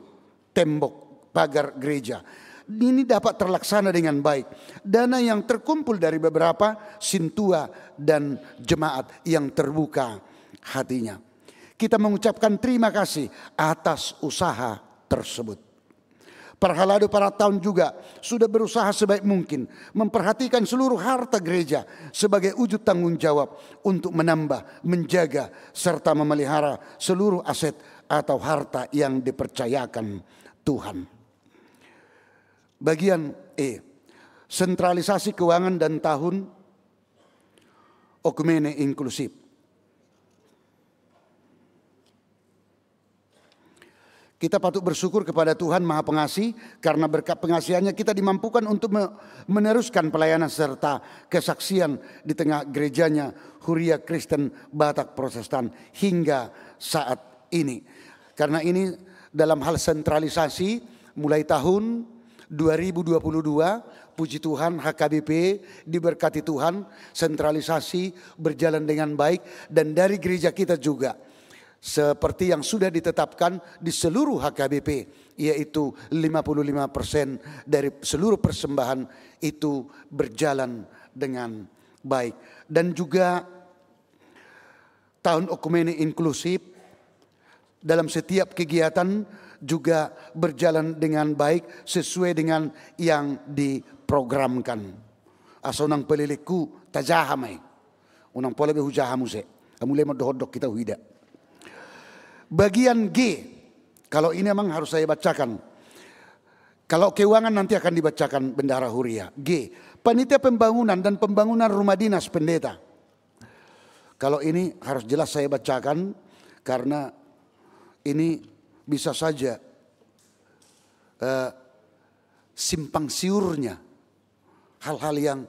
tembok pagar gereja. Ini dapat terlaksana dengan baik. Dana yang terkumpul dari beberapa Sintua dan jemaat yang terbuka hatinya. Kita mengucapkan terima kasih atas usaha tersebut. Parhalado para tahun juga sudah berusaha sebaik mungkin memperhatikan seluruh harta gereja sebagai wujud tanggung jawab untuk menambah, menjaga, serta memelihara seluruh aset atau harta yang dipercayakan Tuhan. Bagian E, sentralisasi keuangan dan tahun Okumene inklusif. Kita patut bersyukur kepada Tuhan Maha Pengasih karena berkat pengasihannya kita dimampukan untuk meneruskan pelayanan serta kesaksian di tengah gerejanya Huria Kristen Batak Protestan hingga saat ini. Karena ini dalam hal sentralisasi mulai tahun 2022, puji Tuhan HKBP diberkati Tuhan, sentralisasi berjalan dengan baik dan dari gereja kita juga. Seperti yang sudah ditetapkan di seluruh HKBP, yaitu 55% dari seluruh persembahan itu berjalan dengan baik. Dan juga tahun Okumene inklusif dalam setiap kegiatan juga berjalan dengan baik sesuai dengan yang diprogramkan. Asonang peliliku tajahamai, unang pole behujahamuse, amule modohodok kita huida. Bagian G, kalau ini memang harus saya bacakan. Kalau keuangan nanti akan dibacakan Bendahara Huria. G, panitia pembangunan dan pembangunan rumah dinas pendeta. Kalau ini harus jelas saya bacakan karena ini bisa saja simpang siurnya hal-hal yang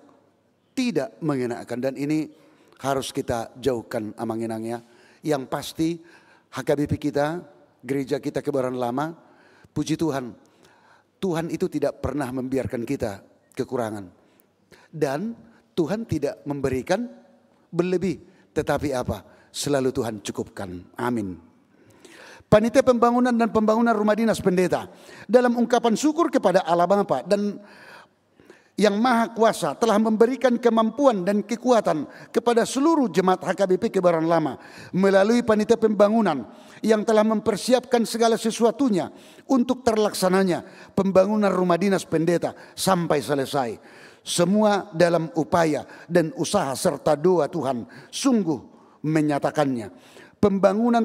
tidak mengenakan dan ini harus kita jauhkan amanginangnya. Yang pasti HKBP kita, gereja kita Kebayoran Lama, puji Tuhan, Tuhan itu tidak pernah membiarkan kita kekurangan. Dan Tuhan tidak memberikan berlebih, tetapi apa? Selalu Tuhan cukupkan. Amin. Panitia pembangunan dan pembangunan rumah dinas pendeta, dalam ungkapan syukur kepada Allah Bapa dan yang Maha Kuasa telah memberikan kemampuan dan kekuatan kepada seluruh jemaat HKBP Kebayoran Lama melalui panitia pembangunan yang telah mempersiapkan segala sesuatunya untuk terlaksananya pembangunan rumah dinas pendeta sampai selesai. Semua dalam upaya dan usaha serta doa Tuhan sungguh menyatakannya. Pembangunan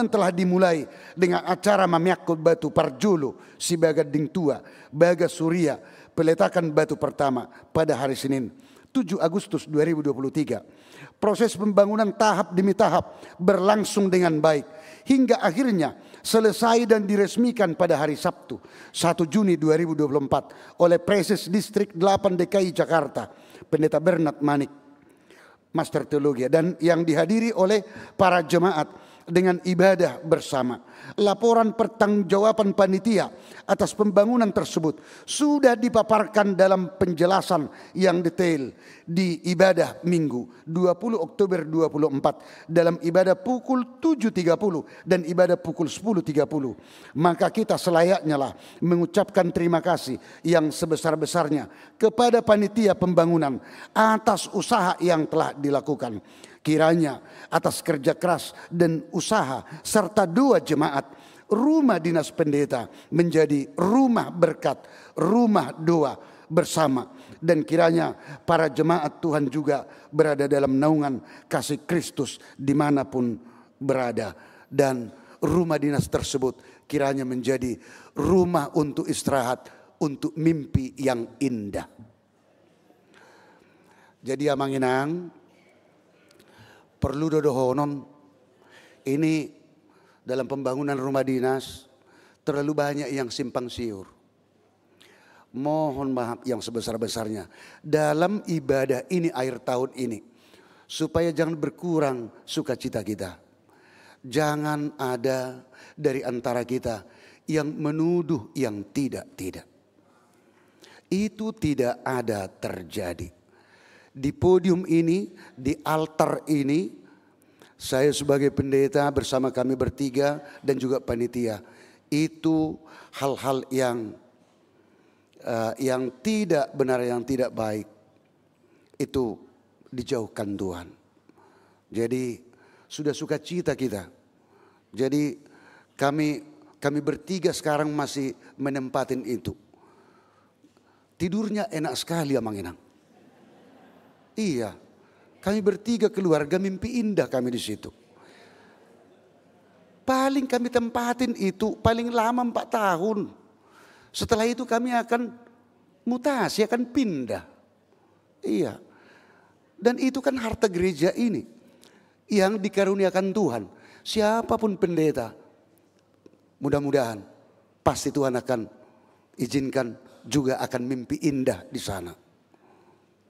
telah dimulai dengan acara mamiakut batu parjulu si bagading tua baga surya peletakan batu pertama pada hari Senin 7 Agustus 2023. Proses pembangunan tahap demi tahap berlangsung dengan baik hingga akhirnya selesai dan diresmikan pada hari Sabtu 1 Juni 2024 oleh Preses Distrik 8 DKI Jakarta Pendeta Bernard Manik, Master Teologi, dan yang dihadiri oleh para jemaat dengan ibadah bersama. Laporan pertanggungjawaban panitia atas pembangunan tersebut sudah dipaparkan dalam penjelasan yang detail di ibadah Minggu 20 Oktober 2024 dalam ibadah pukul 7.30 dan ibadah pukul 10.30. Maka kita selayaknya lah mengucapkan terima kasih yang sebesar-besarnya kepada panitia pembangunan atas usaha yang telah dilakukan. Kiranya atas kerja keras dan usaha serta doa jemaat, rumah dinas pendeta menjadi rumah berkat, rumah doa bersama. Dan kiranya para jemaat Tuhan juga berada dalam naungan kasih Kristus dimanapun berada. Dan rumah dinas tersebut kiranya menjadi rumah untuk istirahat, untuk mimpi yang indah. Jadi amanginang, perlu dodohonon ini dalam pembangunan rumah dinas terlalu banyak yang simpang siur. Mohon maaf yang sebesar-besarnya dalam ibadah ini akhir tahun ini supaya jangan berkurang sukacita kita. Jangan ada dari antara kita yang menuduh yang tidak-tidak. Itu tidak ada terjadi. Di podium ini, di altar ini, saya sebagai pendeta bersama kami bertiga dan juga panitia, itu hal-hal yang tidak benar, yang tidak baik, itu dijauhkan Tuhan. Jadi sudah sukacita kita. Jadi kami bertiga sekarang masih menempatin itu. Tidurnya enak sekali ya Mang Inang. Iya, kami bertiga keluarga mimpi indah kami di situ. Paling kami tempatin itu paling lama 4 tahun. Setelah itu kami akan mutasi, akan pindah. Iya. Dan itu kan harta gereja ini yang dikaruniakan Tuhan. Siapapun pendeta, mudah-mudahan pasti Tuhan akan izinkan juga akan mimpi indah di sana.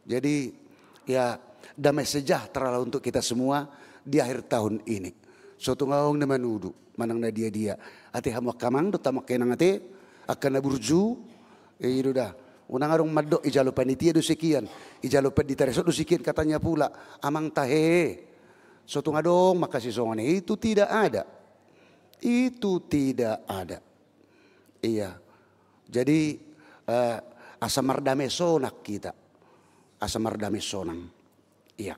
Jadi ya damai sejahtera lah untuk kita semua di akhir tahun ini. Suatu ngawang na manudu manang na dia ate hamak kamang do tamak kenang ate akan na burju itu dah unang arong maddo ijalo panitia do sekian ijalo peditaresot do sekian katanya pula amang tahe suatu ngadong makasih songan itu tidak ada. Itu tidak ada. Iya. Jadi asa mardame sonak kita. Asa mardame sonang. Iya.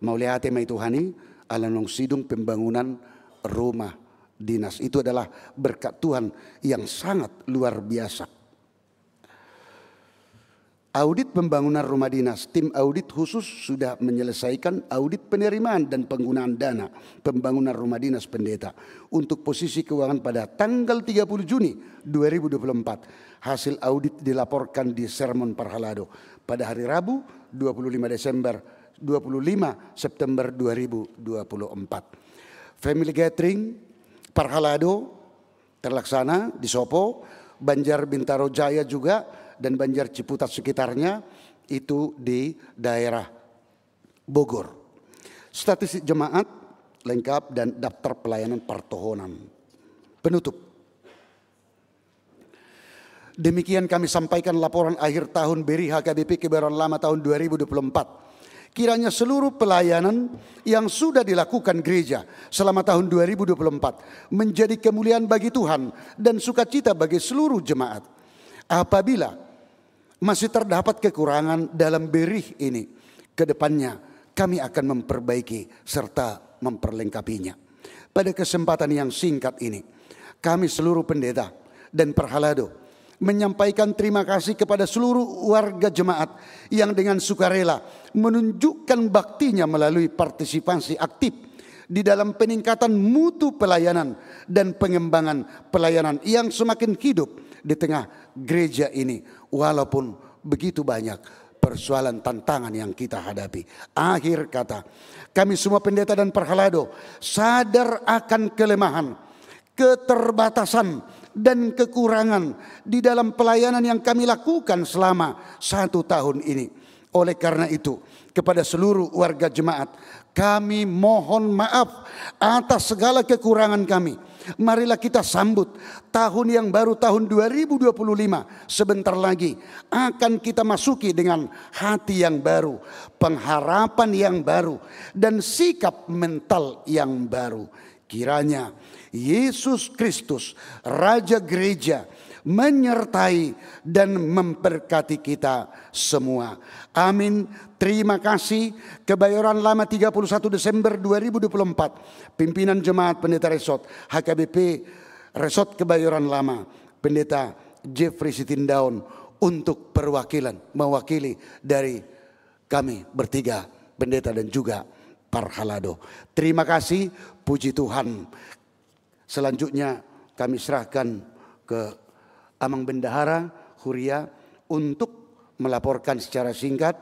Maulihate mai Tuhani alanong sidung pembangunan rumah dinas. Itu adalah berkat Tuhan yang sangat luar biasa. Audit pembangunan rumah dinas, tim audit khusus sudah menyelesaikan audit penerimaan dan penggunaan dana pembangunan rumah dinas pendeta untuk posisi keuangan pada tanggal 30 Juni 2024. Hasil audit dilaporkan di Sermon Parhalado pada hari Rabu 25 September 2024. Family gathering Parhalado terlaksana di Sopo, Banjar Bintaro Jaya juga, dan Banjar Ciputat sekitarnya itu di daerah Bogor. Statistik jemaat lengkap dan daftar pelayanan pertohonan penutup. Demikian kami sampaikan laporan akhir tahun BRI HKBP Kebayoran Lama tahun 2024. Kiranya seluruh pelayanan yang sudah dilakukan gereja selama tahun 2024 menjadi kemuliaan bagi Tuhan dan sukacita bagi seluruh jemaat. Apabila masih terdapat kekurangan dalam BRI ini, kedepannya kami akan memperbaiki serta memperlengkapinya. Pada kesempatan yang singkat ini, kami seluruh pendeta dan Parhalado menyampaikan terima kasih kepada seluruh warga jemaat yang dengan sukarela menunjukkan baktinya melalui partisipasi aktif di dalam peningkatan mutu pelayanan dan pengembangan pelayanan yang semakin hidup di tengah gereja ini, walaupun begitu banyak persoalan tantangan yang kita hadapi. Akhir kata, kami semua pendeta dan Parhalado sadar akan kelemahan, keterbatasan dan kekurangan di dalam pelayanan yang kami lakukan selama 1 tahun ini. Oleh karena itu, kepada seluruh warga jemaat, kami mohon maaf atas segala kekurangan kami. Marilah kita sambut tahun yang baru, tahun 2025. Sebentar lagi akan kita masuki dengan hati yang baru, pengharapan yang baru, dan sikap mental yang baru. Kiranya Yesus Kristus, Raja Gereja, menyertai dan memberkati kita semua. Amin. Terima kasih. Kebayoran Lama 31 Desember 2024. Pimpinan Jemaat Pendeta Resort HKBP Resort Kebayoran Lama, Pendeta Jeffrey Sitindaun, untuk perwakilan, mewakili dari kami bertiga, pendeta dan juga Parhalado. Terima kasih, puji Tuhan. Selanjutnya kami serahkan ke Amang Bendahara Huria untuk melaporkan secara singkat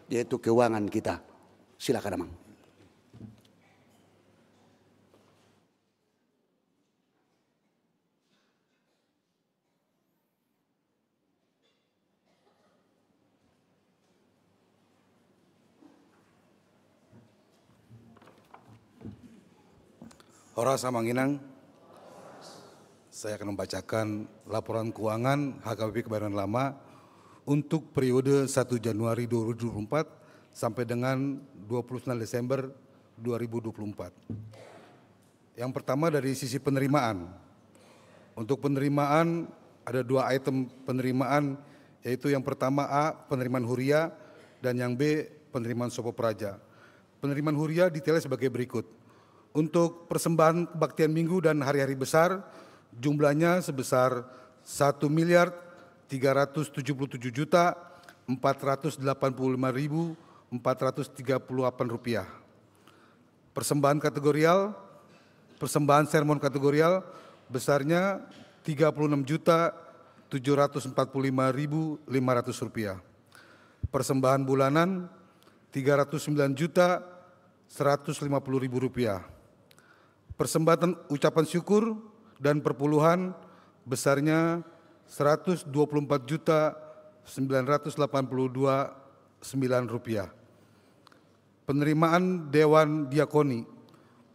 yaitu keuangan kita. Silakan Amang. Ora Samanginang, Saya akan membacakan laporan keuangan HKBP Kebayoran Lama untuk periode 1 Januari 2024 sampai dengan 29 Desember 2024. Yang pertama dari sisi penerimaan. Untuk penerimaan ada 2 item penerimaan, yaitu yang pertama A, penerimaan huria, dan yang B, penerimaan Sopo Praja. Penerimaan huria detailnya sebagai berikut. Untuk persembahan kebaktian minggu dan hari-hari besar, jumlahnya sebesar 1.377.485.438 rupiah. Persembahan kategorial, persembahan sermon kategorial besarnya 36.745.500 rupiah. Persembahan bulanan 309.150.000 rupiah. Persembahan ucapan syukur dan perpuluhan besarnya 124.982.900 rupiah. Penerimaan Dewan Diakoni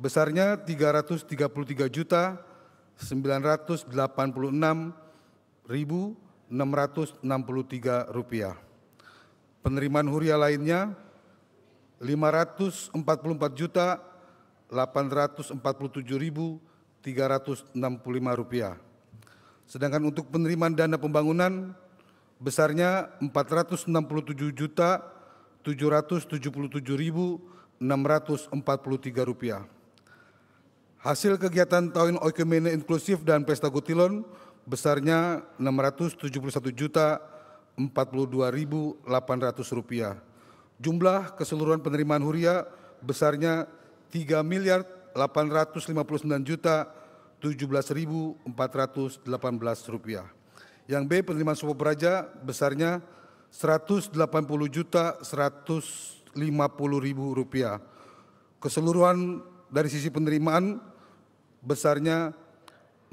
besarnya 333.986.663 rupiah. Penerimaan huria lainnya 544.847.365 rupiah. Sedangkan untuk penerimaan dana pembangunan besarnya 467.777.643 rupiah. Hasil kegiatan tahun Oikumene Inklusif dan Pesta Gutilon besarnya 671.042.800 rupiah. Jumlah keseluruhan penerimaan huria besarnya 3.859.017.418 rupiah. Yang B, penerimaan Sopo Praja besarnya 180.150.000 rupiah. Keseluruhan dari sisi penerimaan besarnya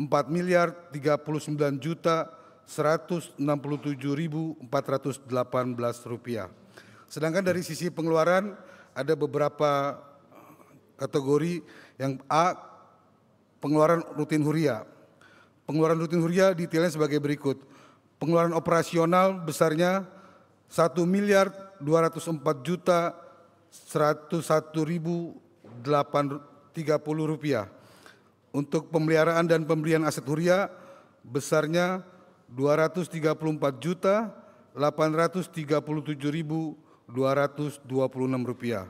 4.369.167.418 rupiah. Sedangkan dari sisi pengeluaran ada beberapa kategori. Yang A, pengeluaran rutin huria. Pengeluaran rutin huria detailnya sebagai berikut. Pengeluaran operasional besarnya 1.204.101.830 rupiah. Untuk pemeliharaan dan pemberian aset huria besarnya 234.837.226 rupiah.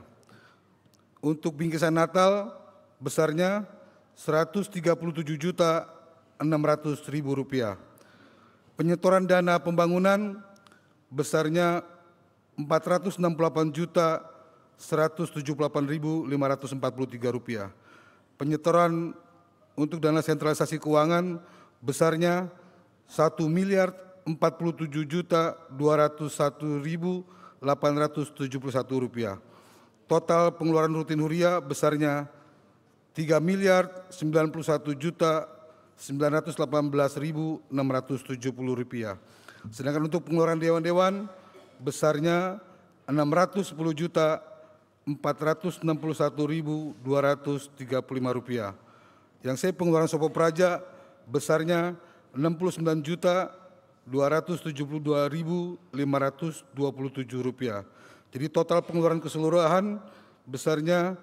Untuk bingkisan Natal besarnya 137.600.000 rupiah. Penyetoran dana pembangunan besarnya 468.178.543 rupiah. Penyetoran untuk dana sentralisasi keuangan besarnya 1.041.201.871 rupiah. Total pengeluaran rutin huria besarnya 3.091.918.670 rupiah. Sedangkan untuk pengeluaran dewan-dewan besarnya 610.461.235 rupiah. Yang C, pengeluaran Sopo Praja besarnya 69.272.527 rupiah. Jadi total pengeluaran keseluruhan besarnya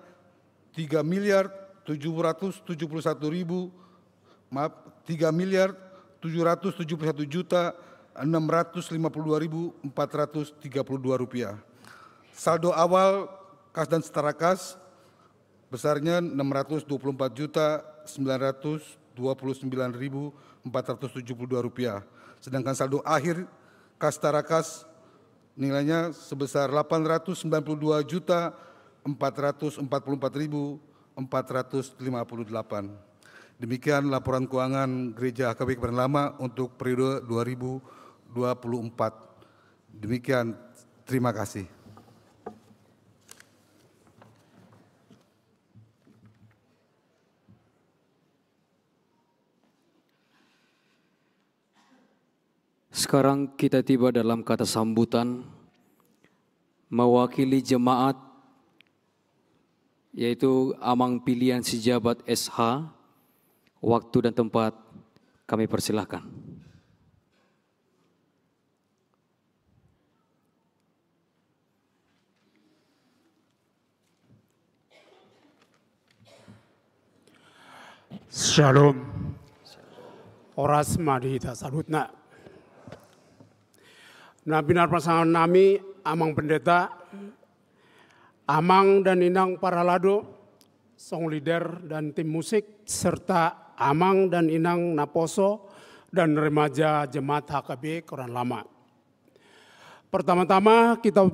3.771.652.432 rupiah. Saldo awal kas dan setara kas besarnya 624.929.472 rupiah. Sedangkan saldo akhir kas setara kas nilainya sebesar 894.444.458. Demikian laporan keuangan Gereja HKBP Kebayoran Lama untuk periode 2024. Demikian, terima kasih. Sekarang kita tiba dalam kata sambutan mewakili jemaat, yaitu Amang Pilihan Sejabat SH, waktu dan tempat Kami persilahkan. Shalom. Oras mari kita salutna. Nah, binar pasangan nami amang pendeta, amang dan inang para lado, song leader dan tim musik, serta amang dan inang naposo dan remaja jemaat HKB Koran Lama. Pertama-tama kita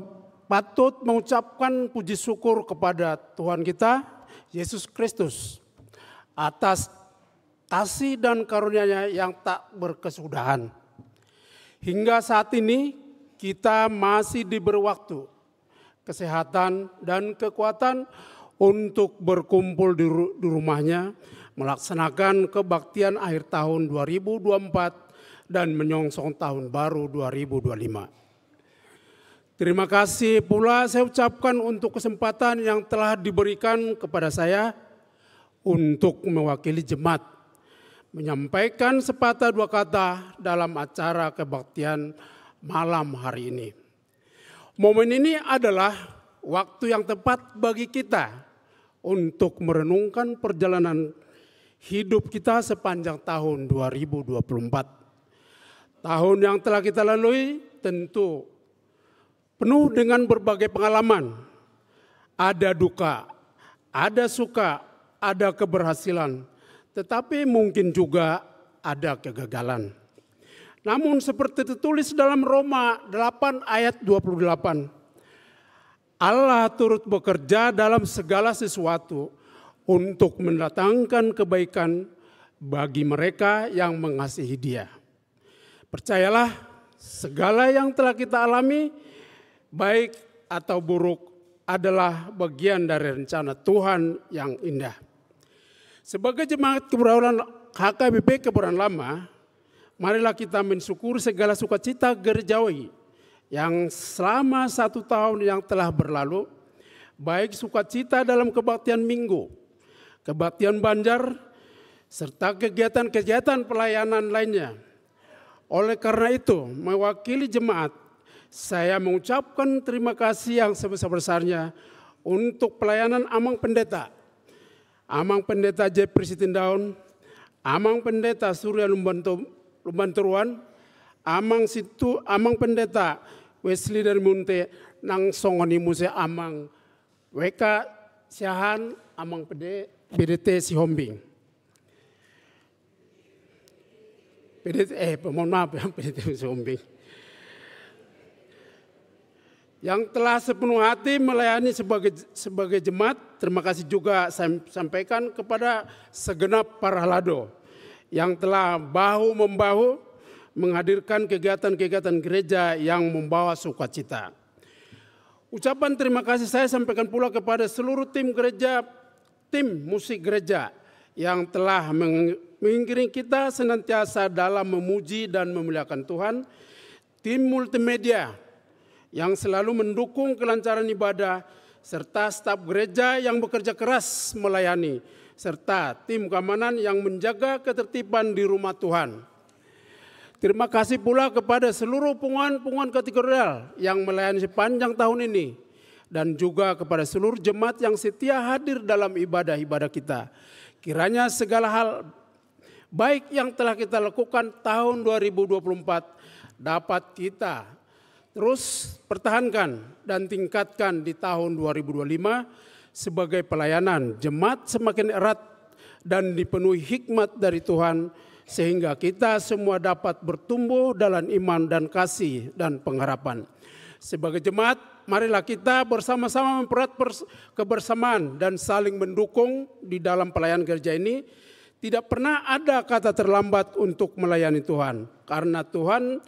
patut mengucapkan puji syukur kepada Tuhan kita, Yesus Kristus, atas kasih dan karunia-Nya yang tak berkesudahan. Hingga saat ini kita masih diberi waktu, kesehatan dan kekuatan untuk berkumpul di rumahnya, melaksanakan kebaktian akhir tahun 2024 dan menyongsong tahun baru 2025. Terima kasih pula saya ucapkan untuk kesempatan yang telah diberikan kepada saya untuk mewakili jemaat, menyampaikan sepatah dua kata dalam acara kebaktian malam hari ini. Momen ini adalah waktu yang tepat bagi kita untuk merenungkan perjalanan hidup kita sepanjang tahun 2024. Tahun yang telah kita lalui tentu penuh dengan berbagai pengalaman. Ada duka, ada suka, ada keberhasilan, tetapi mungkin juga ada kegagalan. Namun seperti tertulis dalam Roma 8 ayat 28, Allah turut bekerja dalam segala sesuatu untuk mendatangkan kebaikan bagi mereka yang mengasihi Dia. Percayalah, segala yang telah kita alami, baik atau buruk, adalah bagian dari rencana Tuhan yang indah. Sebagai jemaat keberadaan HKBP Kebayoran Lama, marilah kita mensyukuri segala sukacita gerejawi yang selama 1 tahun yang telah berlalu, baik sukacita dalam kebaktian minggu, kebaktian Banjar, serta kegiatan-kegiatan pelayanan lainnya. Oleh karena itu, mewakili jemaat, saya mengucapkan terima kasih yang sebesar-besarnya untuk pelayanan Amang Pendeta, Amang Pendeta Jeffrey Sitindaun, Amang Pendeta Surya Lumbanturuan, Amang Pendeta Wesley dari Munte, nang songoni muse Amang WK Siahan, Amang PDT Sihombing. Mohon maaf ya, PDT Sihombing. Yang telah sepenuh hati melayani sebagai jemaat. Terima kasih juga saya sampaikan kepada segenap para lado yang telah bahu-membahu menghadirkan kegiatan-kegiatan gereja yang membawa sukacita. Ucapan terima kasih saya sampaikan pula kepada seluruh tim gereja, tim musik gereja yang telah mengiringi kita senantiasa dalam memuji dan memuliakan Tuhan, tim multimedia yang selalu mendukung kelancaran ibadah, serta staf gereja yang bekerja keras melayani, serta tim keamanan yang menjaga ketertiban di rumah Tuhan. Terima kasih pula kepada seluruh punguan-punguan kategorial yang melayani sepanjang tahun ini, dan juga kepada seluruh jemaat yang setia hadir dalam ibadah-ibadah kita. Kiranya segala hal baik yang telah kita lakukan tahun 2024 dapat kita terus pertahankan dan tingkatkan di tahun 2025 sebagai pelayanan jemaat semakin erat dan dipenuhi hikmat dari Tuhan, sehingga kita semua dapat bertumbuh dalam iman dan kasih dan pengharapan. Sebagai jemaat, marilah kita bersama-sama mempererat kebersamaan dan saling mendukung di dalam pelayanan gereja ini. Tidak pernah ada kata terlambat untuk melayani Tuhan, karena Tuhan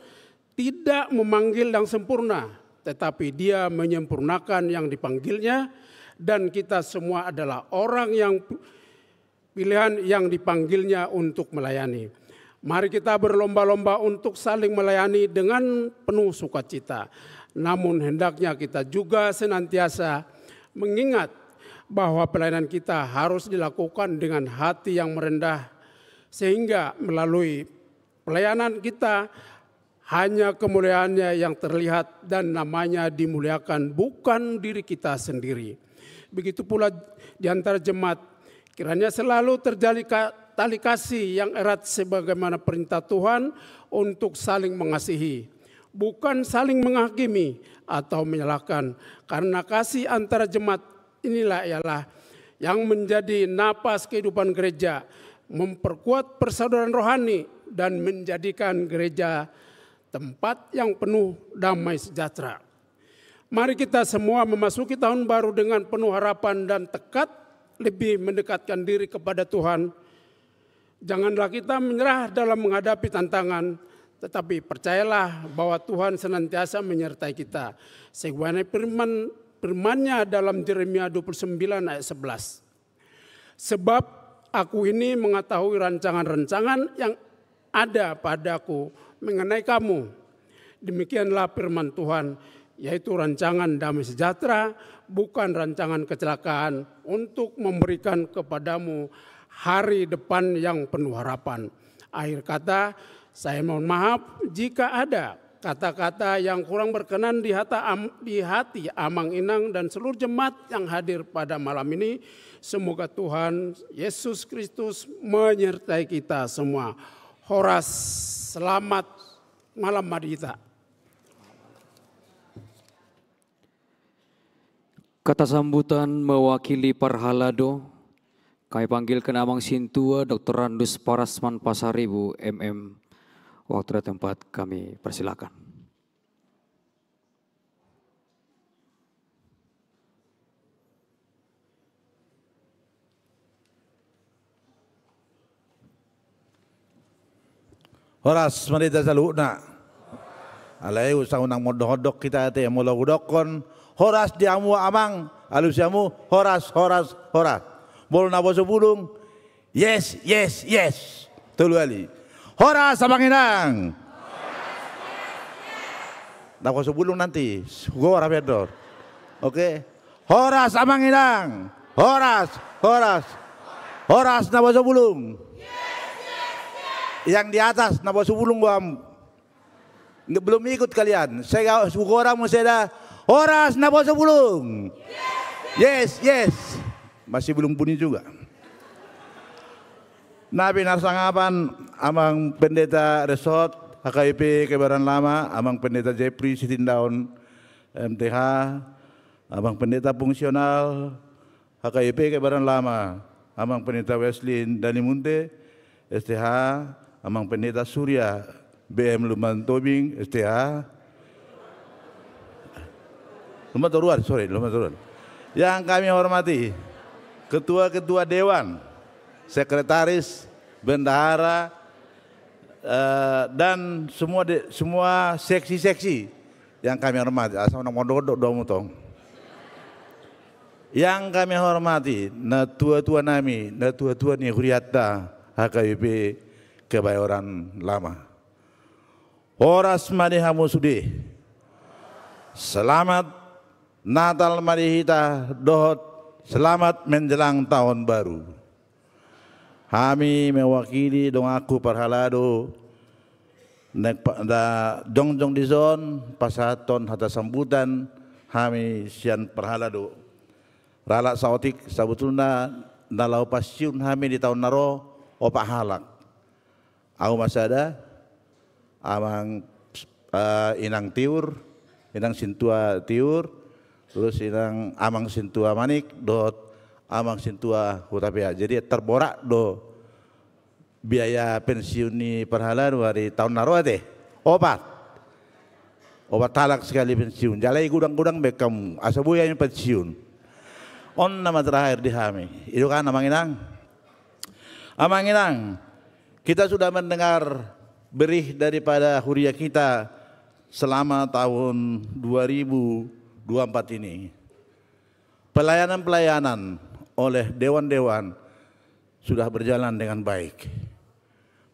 tidak memanggil yang sempurna, tetapi Dia menyempurnakan yang dipanggilnya, dan kita semua adalah orang yang pilihan yang dipanggilnya untuk melayani. Mari kita berlomba-lomba untuk saling melayani dengan penuh sukacita. Namun hendaknya kita juga senantiasa mengingat bahwa pelayanan kita harus dilakukan dengan hati yang merendah, Sehingga melalui pelayanan kita hanya kemuliaannya yang terlihat dan namanya dimuliakan, bukan diri kita sendiri. Begitu pula di antara jemaat, kiranya selalu terjadi tali kasih yang erat sebagaimana perintah Tuhan untuk saling mengasihi. Bukan saling menghakimi atau menyalahkan. Karena kasih antara jemaat inilah ialah yang menjadi napas kehidupan gereja, memperkuat persaudaraan rohani dan menjadikan gereja tempat yang penuh damai sejahtera. Mari kita semua memasuki tahun baru dengan penuh harapan dan tekad lebih mendekatkan diri kepada Tuhan. Janganlah kita menyerah dalam menghadapi tantangan, tetapi percayalah bahwa Tuhan senantiasa menyertai kita. Sebagaimana firman-Nya dalam Yeremia 29 ayat 11. Sebab aku ini mengetahui rancangan-rancangan yang ada padaku mengenai kamu. Demikianlah firman Tuhan, yaitu rancangan damai sejahtera, bukan rancangan kecelakaan, untuk memberikan kepadamu hari depan yang penuh harapan. Akhir kata, saya mohon maaf jika ada kata-kata yang kurang berkenan di hati Amang Inang dan seluruh jemaat yang hadir pada malam ini. Semoga Tuhan Yesus Kristus menyertai kita semua. Horas, selamat malam mari kita. Kata sambutan mewakili Parhalado, kami panggilkan Amang Sintua Dr. Randus Parasman Pasaribu MM. Waktu dan tempat kami persilakan. Horas manita saluna. Alai usang unang modok kita ate mula udokon. Horas diamu amang alusiamu horas. Bol na boso bulung. Yes. Tulu ali. Horas Amang Inang. Nah boso bulung nanti. Gua rapedor. Oke. Horas Amang Inang. Horas. Horas na boso bulung. Yang di atas na boso bulung gua belum ikut kalian. Saya orang museda. Horas na boso bulung. Yes. Masih belum bunyi juga. Nabi narsangapan Amang Pendeta Resort HKIP Kebayoran Lama, Amang Pendeta Jepri Sitindaun MTH, Amang Pendeta Fungsional HKIP Kebayoran Lama, Amang Pendeta Weslin Danimunte STH, Amang Pendeta Surya BM Luman Tobing STH, Luman Toruan. Yang kami hormati ketua-ketua dewan, sekretaris, bendahara, dan semua seksi-seksi yang kami hormati. Asal nama dodok domutong. Yang kami hormati, na tua-tua nami, na tua-tua ni huriatta HKIP Kebayoran Lama. Horas manihamu sudi. Selamat Natal marihita dohot. Selamat menjelang tahun baru. Kami mewakili dong aku Parhalado nek jongjong di zon pasaton hata sambutan kami sian Parhalado. Ralak saotik sabutulna nalau pasiun kami di tahun naro opak halak. Aku masada Amang Inang Tiur, Inang Sintua Tiur. Terus inang Amang Sintua Manik dot Amang Sintua Hutapia. Jadi terborak do biaya pensiun ni Parhalado hari tahun naro teh. Obat talak sekali pensiun. Jalai gudang-gudang bekam asabuya yang pensiun. On nama terakhir di kami. Itu kan Amang Inang. Amang Inang, kita sudah mendengar berih daripada huria kita selama tahun 2024 ini. Pelayanan-pelayanan oleh dewan-dewan sudah berjalan dengan baik.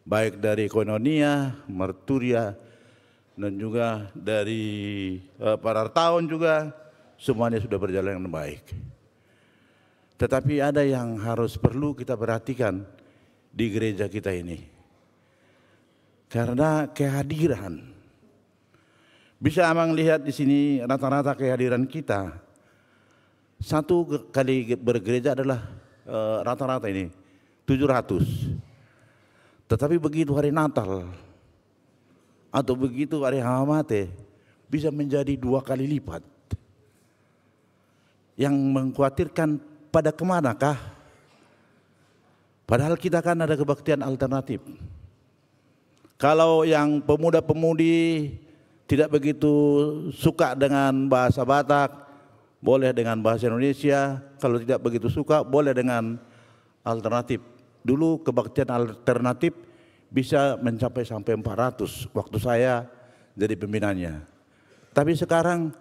Baik dari Koinonia, Marturia, dan juga dari para tahun juga semuanya sudah berjalan dengan baik. Tetapi ada yang harus perlu kita perhatikan, di gereja kita ini. Karena kehadiran. Bisa Amang lihat di sini rata-rata kehadiran kita. Satu kali bergereja adalah rata-rata ini 700. Tetapi begitu hari Natal atau begitu hari Hamamate bisa menjadi 2 kali lipat. Yang mengkhawatirkan pada kemanakah? Padahal kita kan ada kebaktian alternatif. Kalau yang pemuda-pemudi tidak begitu suka dengan bahasa Batak, boleh dengan bahasa Indonesia. Kalau tidak begitu suka, boleh dengan alternatif. Dulu kebaktian alternatif bisa mencapai sampai 400 waktu saya jadi pembinanya. Tapi sekarang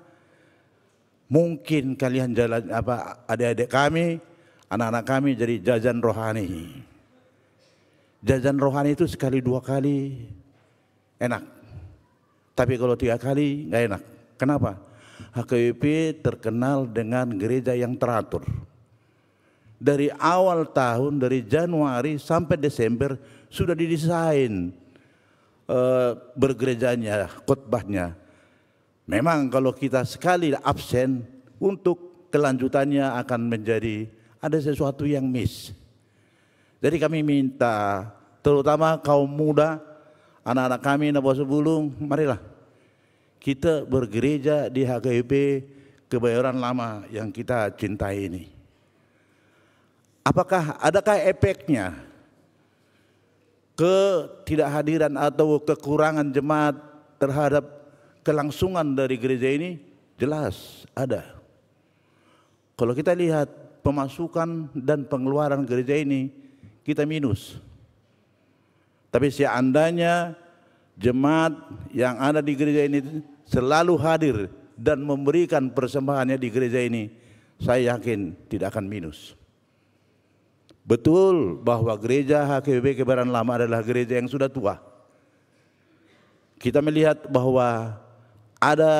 mungkin kalian jalan adik-adik kami, anak-anak kami jadi jajan rohani. Jajan rohani itu sekali 2 kali enak. Tapi kalau 3 kali nggak enak. Kenapa? HKBP terkenal dengan gereja yang teratur. Dari awal tahun, dari Januari sampai Desember sudah didesain bergerejanya, khotbahnya. Memang kalau kita sekali absen, untuk kelanjutannya akan menjadi ada sesuatu yang miss. Jadi kami minta, terutama kaum muda, anak-anak kami Nabos Bulung, marilah kita bergereja di HKBP Kebayoran Lama yang kita cintai ini. Adakah efeknya ketidakhadiran atau kekurangan jemaat terhadap kelangsungan dari gereja ini? Jelas ada. Kalau kita lihat pemasukan dan pengeluaran gereja ini, kita minus. Tapi seandainya jemaat yang ada di gereja ini selalu hadir dan memberikan persembahannya di gereja ini, saya yakin tidak akan minus. Betul bahwa gereja HKBP Kebayoran Lama adalah gereja yang sudah tua. Kita melihat bahwa ada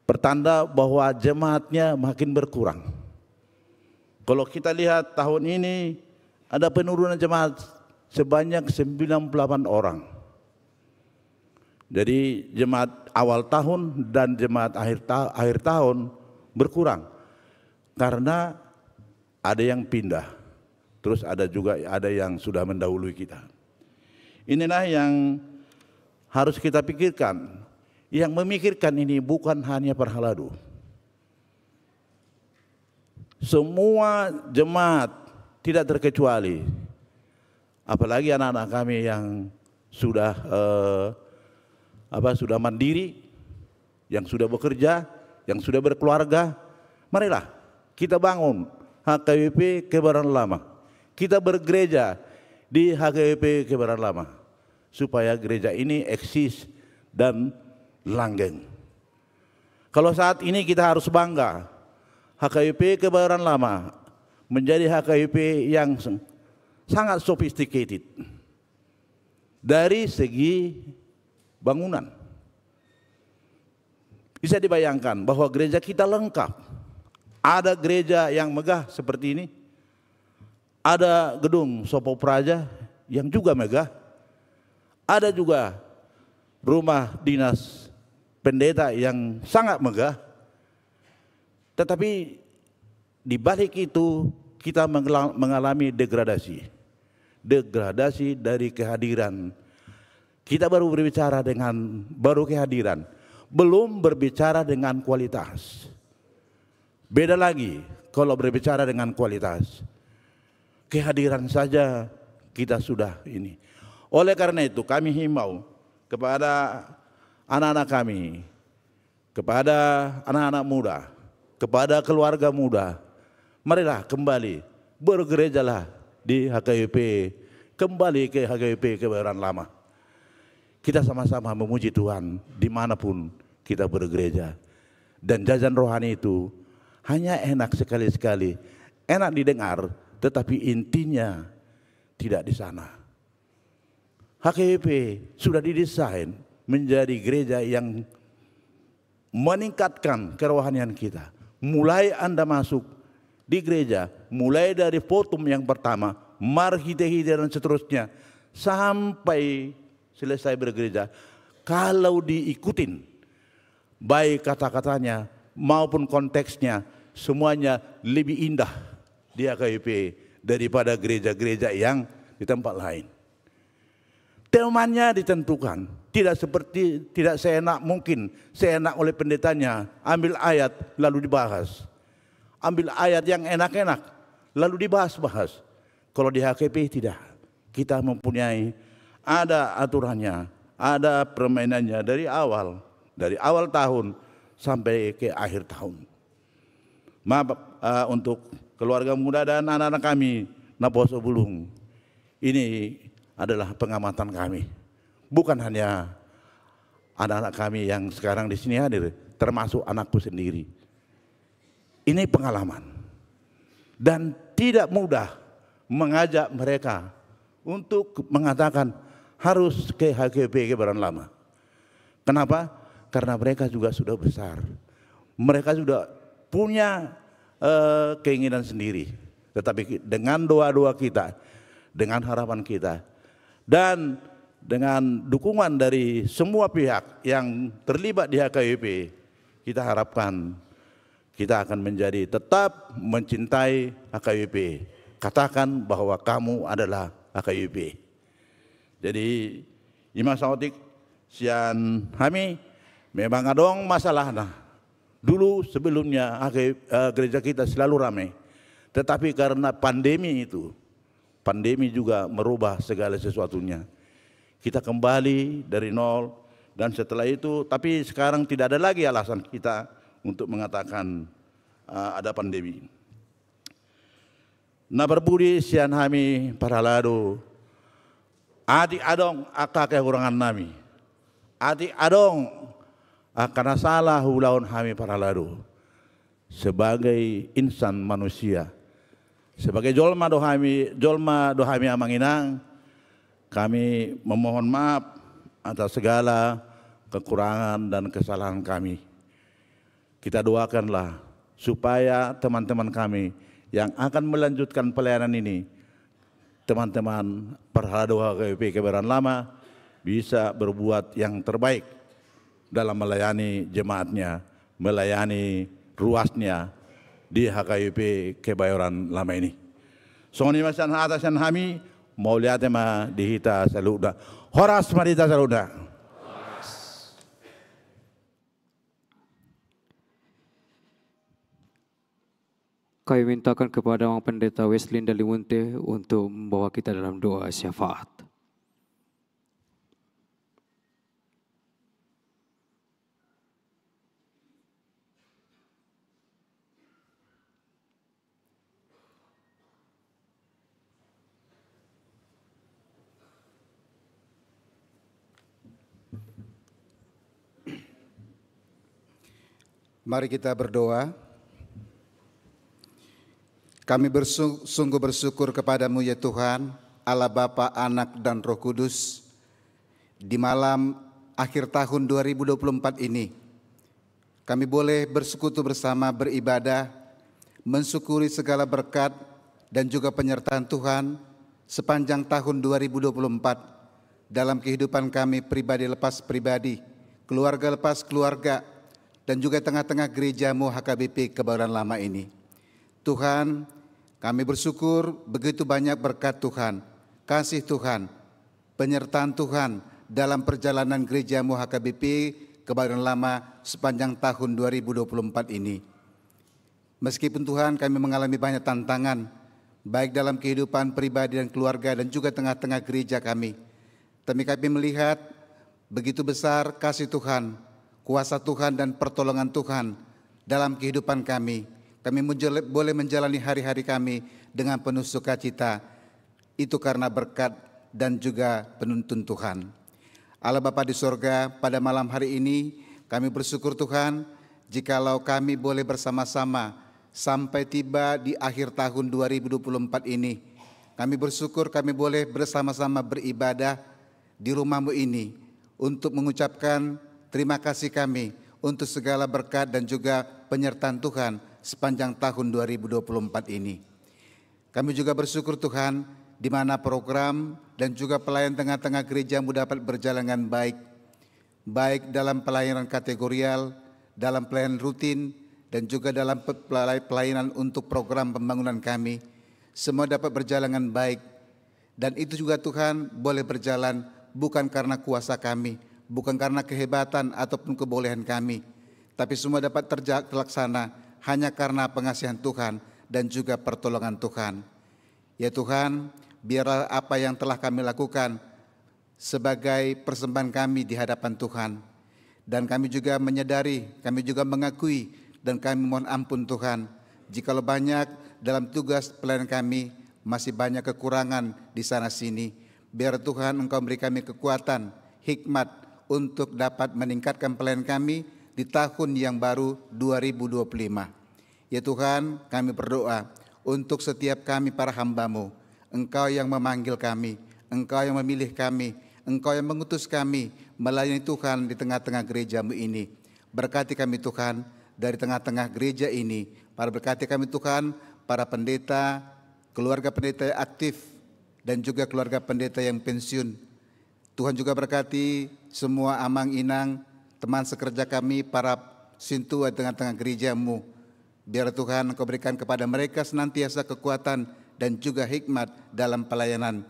pertanda bahwa jemaatnya makin berkurang. Kalau kita lihat tahun ini ada penurunan jemaat sebanyak 98 orang. Jadi jemaat awal tahun dan jemaat akhir tahun berkurang. Karena ada yang pindah. Terus ada yang sudah mendahului kita. Inilah yang harus kita pikirkan. Yang memikirkan ini bukan hanya Parhaladu. Semua jemaat tidak terkecuali, apalagi anak-anak kami yang sudah sudah mandiri, yang sudah bekerja, yang sudah berkeluarga. Marilah kita bangun HKBP Kebayoran Lama. Kita bergereja di HKBP Kebayoran Lama supaya gereja ini eksis dan langgeng. Kalau saat ini kita harus bangga, HKBP Kebayoran Lama menjadi HKBP yang sangat sophisticated dari segi bangunan. Bisa dibayangkan bahwa gereja kita lengkap. Ada gereja yang megah seperti ini, ada gedung Sopo Praja yang juga megah, ada juga rumah dinas pendeta yang sangat megah. Tetapi di balik itu kita mengalami degradasi. Degradasi dari kehadiran. Kita baru berbicara baru kehadiran. Belum berbicara dengan kualitas. Beda lagi kalau berbicara dengan kualitas. Kehadiran saja kita sudah ini. Oleh karena itu kami himbau kepada anak-anak kami, kepada anak-anak muda, kepada keluarga muda, marilah kembali bergerejalah di HKBP, kembali ke HKBP Kebayoran Lama. Kita sama-sama memuji Tuhan dimanapun kita bergereja. Dan jajan rohani itu hanya enak sekali-sekali, enak didengar, tetapi intinya tidak di sana. HKBP sudah didesain menjadi gereja yang meningkatkan kerohanian kita. Mulai Anda masuk di gereja, mulai dari fotum yang pertama, marhite-hite dan seterusnya, sampai selesai bergereja, kalau diikutin, baik kata-katanya maupun konteksnya, semuanya lebih indah di HKBP daripada gereja-gereja yang di tempat lain. Temanya ditentukan, tidak seenak mungkin, seenak oleh pendetanya, ambil ayat lalu dibahas. Ambil ayat yang enak-enak, lalu dibahas-bahas. Kalau di HKP tidak. Kita mempunyai, ada aturannya, ada permainannya dari awal tahun sampai ke akhir tahun. Maaf untuk keluarga muda dan anak-anak kami, Naposo Bulung. Ini adalah pengamatan kami. Bukan hanya anak-anak kami yang sekarang di sini hadir, termasuk anakku sendiri. Ini pengalaman dan tidak mudah mengajak mereka untuk mengatakan harus ke HKBP Kebayoran Lama. Kenapa? Karena mereka juga sudah besar. Mereka sudah punya keinginan sendiri. Tetapi dengan doa-doa kita, dengan harapan kita, dan dengan dukungan dari semua pihak yang terlibat di HKBP, kita harapkan kita akan menjadi tetap mencintai HKBP. Katakan bahwa kamu adalah HKBP. Jadi Imam Sautik sian kami memang adong masalah. Nah, dulu sebelumnya gereja kita selalu ramai. Tetapi karena pandemi itu, pandemi juga merubah segala sesuatunya. Kita kembali dari nol dan setelah itu, tapi sekarang tidak ada lagi alasan kita untuk mengatakan ada pandemi. Na berbudi sian kami para lado, adik adong aka kekurangan nami, adik adong karena salah ulaun kami para lado, sebagai insan manusia, sebagai jolma dohami amanginang, kami memohon maaf atas segala kekurangan dan kesalahan kami. Kita doakanlah supaya teman-teman kami yang akan melanjutkan pelayanan ini, teman-teman Perhalado HKBP Kebayoran Lama bisa berbuat yang terbaik dalam melayani jemaatnya, melayani ruasnya di HKBP Kebayoran Lama ini. Songoni masan atasan kami mau lihat ma dihita saluda. Horas marita saluda. Kami mintakan kepada Mang Pendeta Weslin Dalimunte untuk membawa kita dalam doa syafaat. Mari kita berdoa. Kami sungguh bersyukur kepadamu ya Tuhan, Allah Bapa, Anak dan Roh Kudus. Di malam akhir tahun 2024 ini, kami boleh bersekutu bersama beribadah, mensyukuri segala berkat dan juga penyertaan Tuhan sepanjang tahun 2024 dalam kehidupan kami pribadi lepas pribadi, keluarga lepas keluarga, dan juga tengah-tengah gerejamu HKBP Kebayoran Lama ini. Tuhan, kami bersyukur begitu banyak berkat Tuhan, kasih Tuhan, penyertaan Tuhan dalam perjalanan gerejamu HKBP Kebayoran Lama sepanjang tahun 2024 ini. Meskipun Tuhan kami mengalami banyak tantangan, baik dalam kehidupan pribadi dan keluarga dan juga tengah-tengah gereja kami. Tapi kami melihat begitu besar kasih Tuhan, kuasa Tuhan dan pertolongan Tuhan dalam kehidupan kami. Kami boleh menjalani hari-hari kami dengan penuh sukacita. Itu karena berkat dan juga penuntun Tuhan. Allah Bapa di sorga, pada malam hari ini kami bersyukur Tuhan, jikalau kami boleh bersama-sama sampai tiba di akhir tahun 2024 ini. Kami bersyukur kami boleh bersama-sama beribadah di rumah-Mu ini untuk mengucapkan terima kasih kami untuk segala berkat dan juga penyertaan Tuhan sepanjang tahun 2024 ini. Kami juga bersyukur Tuhan di mana program dan juga pelayanan tengah-tengah gerejamu dapat berjalan dengan baik, baik dalam pelayanan kategorial, dalam pelayanan rutin, dan juga dalam pelayanan untuk program pembangunan kami. Semua dapat berjalan dengan baik, dan itu juga Tuhan boleh berjalan bukan karena kuasa kami, bukan karena kehebatan ataupun kebolehan kami, tapi semua dapat terlaksana hanya karena pengasihan Tuhan dan juga pertolongan Tuhan. Ya Tuhan, biarlah apa yang telah kami lakukan sebagai persembahan kami di hadapan Tuhan. Dan kami juga menyadari, kami juga mengakui, dan kami mohon ampun Tuhan, jikalau banyak dalam tugas pelayanan kami masih banyak kekurangan di sana sini. Biar Tuhan Engkau beri kami kekuatan, hikmat untuk dapat meningkatkan pelayanan kami di tahun yang baru 2025. Ya Tuhan, kami berdoa untuk setiap kami para hamba-Mu. Engkau yang memanggil kami, Engkau yang memilih kami, Engkau yang mengutus kami melayani Tuhan di tengah-tengah gereja-Mu ini. Berkati kami Tuhan dari tengah-tengah gereja ini. Berkati kami Tuhan, para pendeta, keluarga pendeta yang aktif, dan juga keluarga pendeta yang pensiun. Tuhan juga berkati semua amang inang, teman sekerja kami, para sintua di tengah-tengah gereja-Mu. Biar Tuhan Engkau berikan kepada mereka senantiasa kekuatan dan juga hikmat dalam pelayanan.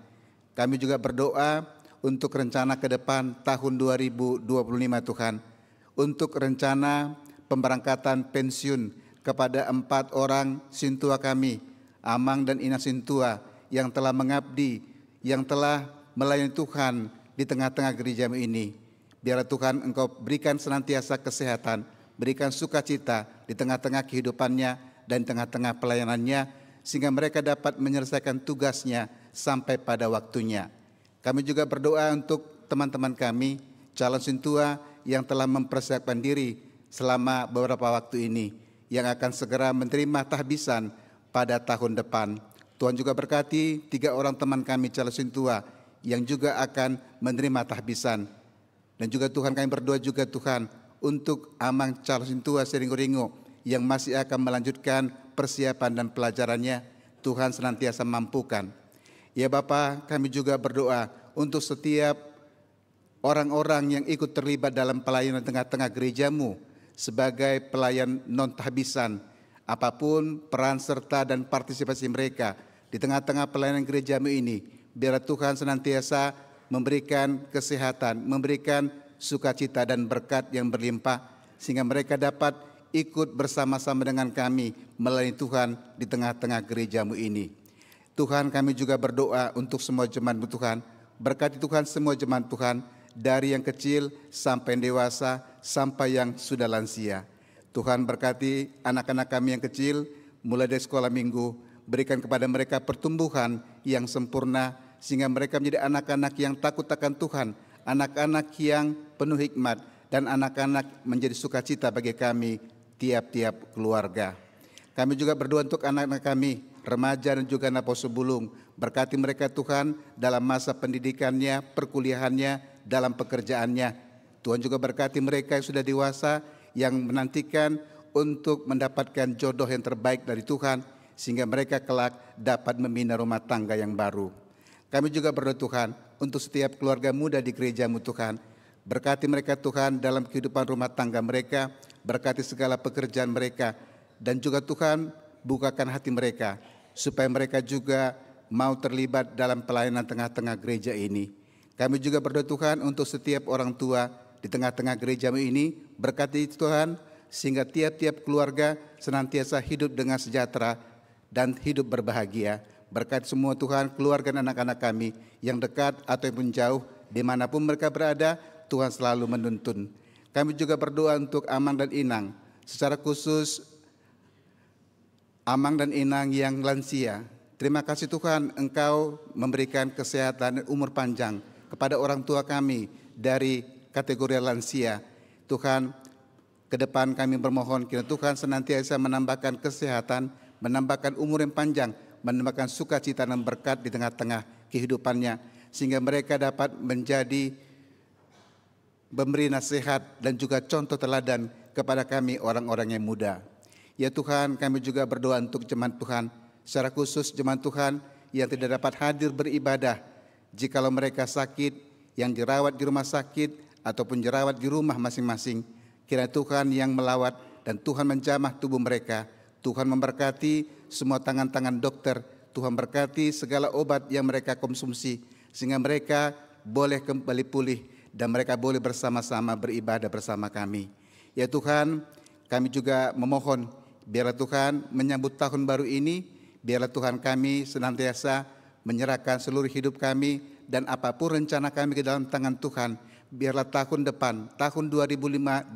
Kami juga berdoa untuk rencana ke depan tahun 2025 Tuhan. Untuk rencana pemberangkatan pensiun kepada 4 orang sintua kami, amang dan ina sintua yang telah mengabdi, yang telah melayani Tuhan di tengah-tengah gereja-Mu ini. Biar Tuhan Engkau berikan senantiasa kesehatan, berikan sukacita di tengah-tengah kehidupannya dan tengah-tengah pelayanannya, sehingga mereka dapat menyelesaikan tugasnya sampai pada waktunya. Kami juga berdoa untuk teman-teman kami, calon sintua yang telah mempersiapkan diri selama beberapa waktu ini, yang akan segera menerima tahbisan pada tahun depan. Tuhan juga berkati 3 orang teman kami calon sintua yang juga akan menerima tahbisan. Dan juga Tuhan kami berdoa juga Tuhan untuk amang calon sintua Seringo-Ringo yang masih akan melanjutkan persiapan dan pelajarannya. Tuhan senantiasa mampukan. Ya Bapa, kami juga berdoa untuk setiap orang-orang yang ikut terlibat dalam pelayanan tengah-tengah gereja-Mu sebagai pelayan non-tahbisan. Apapun peran serta dan partisipasi mereka di tengah-tengah pelayanan gereja-Mu ini, biar Tuhan senantiasa memberikan kesehatan, memberikan sukacita dan berkat yang berlimpah, sehingga mereka dapat ikut bersama-sama dengan kami melayani Tuhan di tengah-tengah gereja-Mu ini. Tuhan, kami juga berdoa untuk semua jemaat-Mu Tuhan. Berkati Tuhan semua jemaat Tuhan, dari yang kecil sampai yang dewasa, sampai yang sudah lansia. Tuhan berkati anak-anak kami yang kecil, mulai dari sekolah minggu, berikan kepada mereka pertumbuhan yang sempurna, sehingga mereka menjadi anak-anak yang takut akan Tuhan, anak-anak yang penuh hikmat, dan anak-anak menjadi sukacita bagi kami tiap-tiap keluarga. Kami juga berdoa untuk anak-anak kami, remaja dan juga anak posubulung. Berkati mereka Tuhan dalam masa pendidikannya, perkuliahannya, dalam pekerjaannya. Tuhan juga berkati mereka yang sudah dewasa, yang menantikan untuk mendapatkan jodoh yang terbaik dari Tuhan, sehingga mereka kelak dapat membina rumah tangga yang baru. Kami juga berdoa Tuhan untuk setiap keluarga muda di gereja-Mu Tuhan. Berkati mereka Tuhan dalam kehidupan rumah tangga mereka, berkati segala pekerjaan mereka, dan juga Tuhan bukakan hati mereka supaya mereka juga mau terlibat dalam pelayanan tengah-tengah gereja ini. Kami juga berdoa Tuhan untuk setiap orang tua di tengah-tengah gereja-Mu ini, berkati Tuhan sehingga tiap-tiap keluarga senantiasa hidup dengan sejahtera dan hidup berbahagia. Berkati semua Tuhan keluarga dan anak-anak kami yang dekat ataupun jauh, dimanapun mereka berada, Tuhan selalu menuntun. Kami juga berdoa untuk Amang dan Inang, secara khusus Amang dan Inang yang lansia. Terima kasih Tuhan, Engkau memberikan kesehatan dan umur panjang kepada orang tua kami dari kategori lansia. Tuhan, ke depan kami bermohon kiranya Tuhan senantiasa menambahkan kesehatan, menambahkan umur yang panjang, menambahkan sukacita dan berkat di tengah-tengah kehidupannya, sehingga mereka dapat menjadi memberi nasihat dan juga contoh teladan kepada kami orang-orang yang muda. Ya Tuhan, kami juga berdoa untuk jemaat Tuhan, secara khusus jemaat Tuhan yang tidak dapat hadir beribadah. Jikalau mereka sakit, yang dirawat di rumah sakit ataupun dirawat di rumah masing-masing, kiranya Tuhan yang melawat dan Tuhan menjamah tubuh mereka. Tuhan memberkati semua tangan-tangan dokter, Tuhan berkati segala obat yang mereka konsumsi, sehingga mereka boleh kembali pulih dan mereka boleh bersama-sama beribadah bersama kami. Ya Tuhan, kami juga memohon, biarlah Tuhan menyambut tahun baru ini, biarlah Tuhan kami senantiasa menyerahkan seluruh hidup kami dan apapun rencana kami ke dalam tangan Tuhan. Biarlah tahun depan, tahun 2025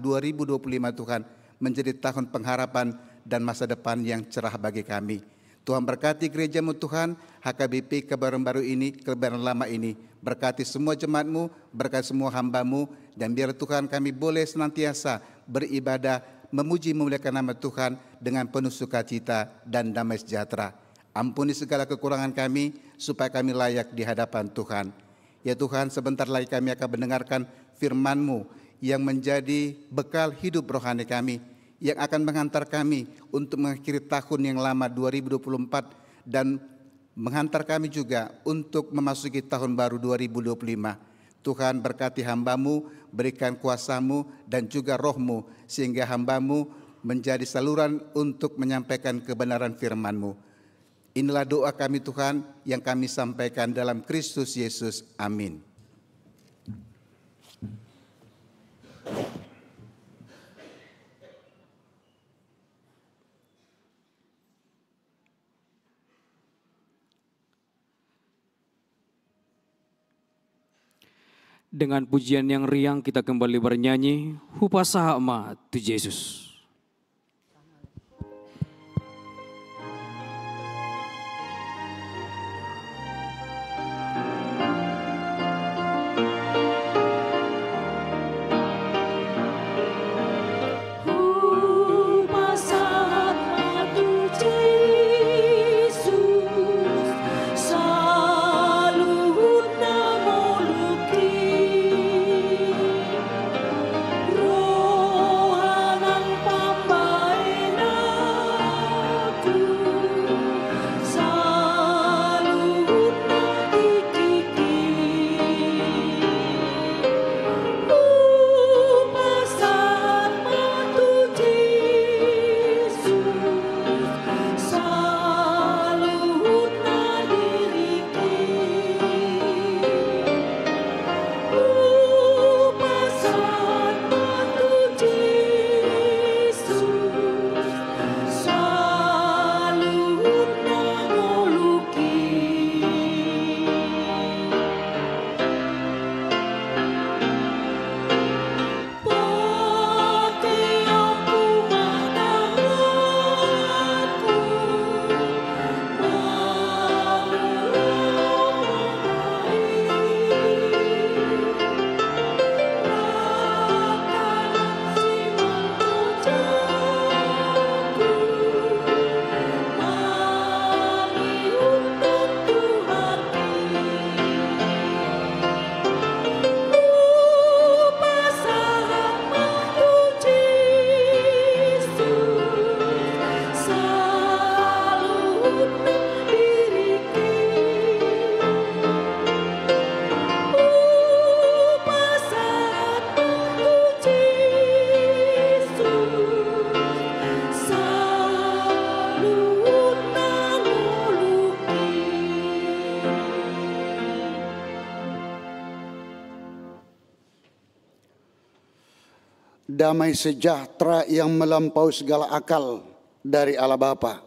Tuhan, menjadi tahun pengharapan dan masa depan yang cerah bagi kami. Tuhan berkati gereja-Mu Tuhan, HKBP Kebaruan Baru ini, Kebaruan Lama ini. Berkati semua jemaat-Mu, berkati semua hamba-Mu, dan biar Tuhan kami boleh senantiasa beribadah, memuji memuliakan nama Tuhan dengan penuh sukacita dan damai sejahtera. Ampuni segala kekurangan kami, supaya kami layak di hadapan Tuhan. Ya Tuhan, sebentar lagi kami akan mendengarkan firman-Mu yang menjadi bekal hidup rohani kami, yang akan menghantar kami untuk mengakhiri tahun yang lama 2024 dan menghantar kami juga untuk memasuki tahun baru 2025. Tuhan berkati hamba-Mu, berikan kuasa-Mu dan juga roh-Mu, sehingga hamba-Mu menjadi saluran untuk menyampaikan kebenaran firman-Mu. Inilah doa kami Tuhan yang kami sampaikan dalam Kristus Yesus. Amin. Dengan pujian yang riang kita kembali bernyanyi Hupasahama tu Yesus. Damai sejahtera yang melampaui segala akal dari Allah Bapa,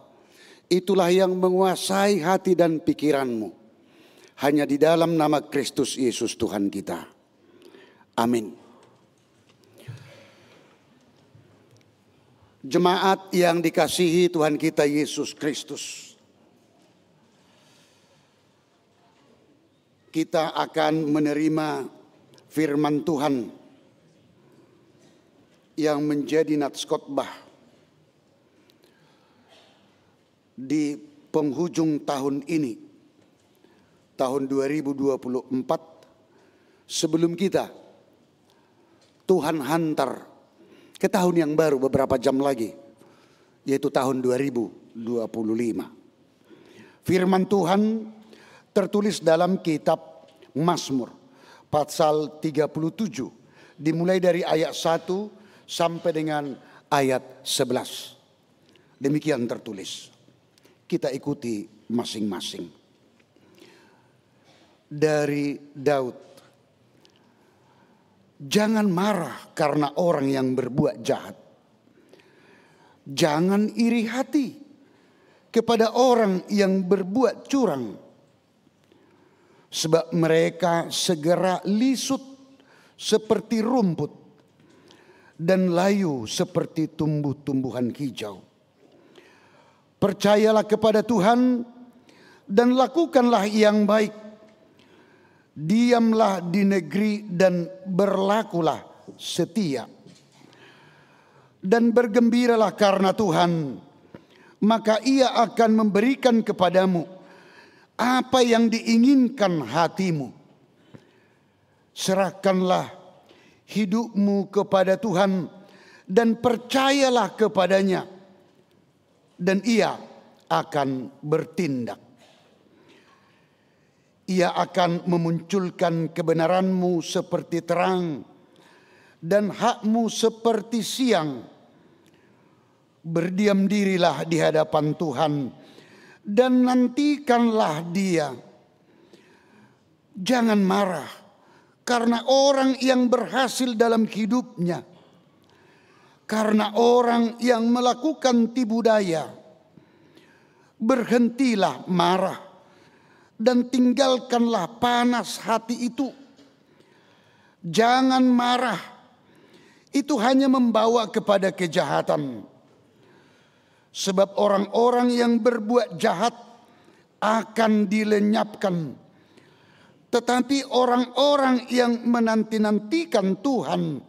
itulah yang menguasai hati dan pikiranmu. Hanya di dalam nama Kristus Yesus Tuhan kita. Amin. Jemaat yang dikasihi Tuhan kita Yesus Kristus, kita akan menerima firman Tuhan yang menjadi nats khotbah di penghujung tahun ini, tahun 2024, sebelum kita Tuhan hantar ke tahun yang baru beberapa jam lagi, yaitu tahun 2025. Firman Tuhan tertulis dalam kitab Mazmur pasal 37 dimulai dari ayat 1 sampai dengan ayat 11. Demikian tertulis. Kita ikuti masing-masing. Dari Daud. Jangan marah karena orang yang berbuat jahat. Jangan iri hati kepada orang yang berbuat curang. Sebab mereka segera lisut seperti rumput dan layu seperti tumbuh-tumbuhan hijau. Percayalah kepada Tuhan dan lakukanlah yang baik. Diamlah di negeri dan berlakulah setia. Dan bergembiralah karena Tuhan, maka Ia akan memberikan kepadamu apa yang diinginkan hatimu. Serahkanlah hidupmu kepada Tuhan dan percayalah kepadanya, dan Ia akan bertindak. Ia akan memunculkan kebenaranmu seperti terang dan hakmu seperti siang. Berdiam dirilah di hadapan Tuhan dan nantikanlah Dia. Jangan marah karena orang yang berhasil dalam hidupnya, karena orang yang melakukan tipu daya. Berhentilah marah dan tinggalkanlah panas hati itu. Jangan marah, itu hanya membawa kepada kejahatan. Sebab orang-orang yang berbuat jahat akan dilenyapkan. Tetapi orang-orang yang menanti-nantikan Tuhan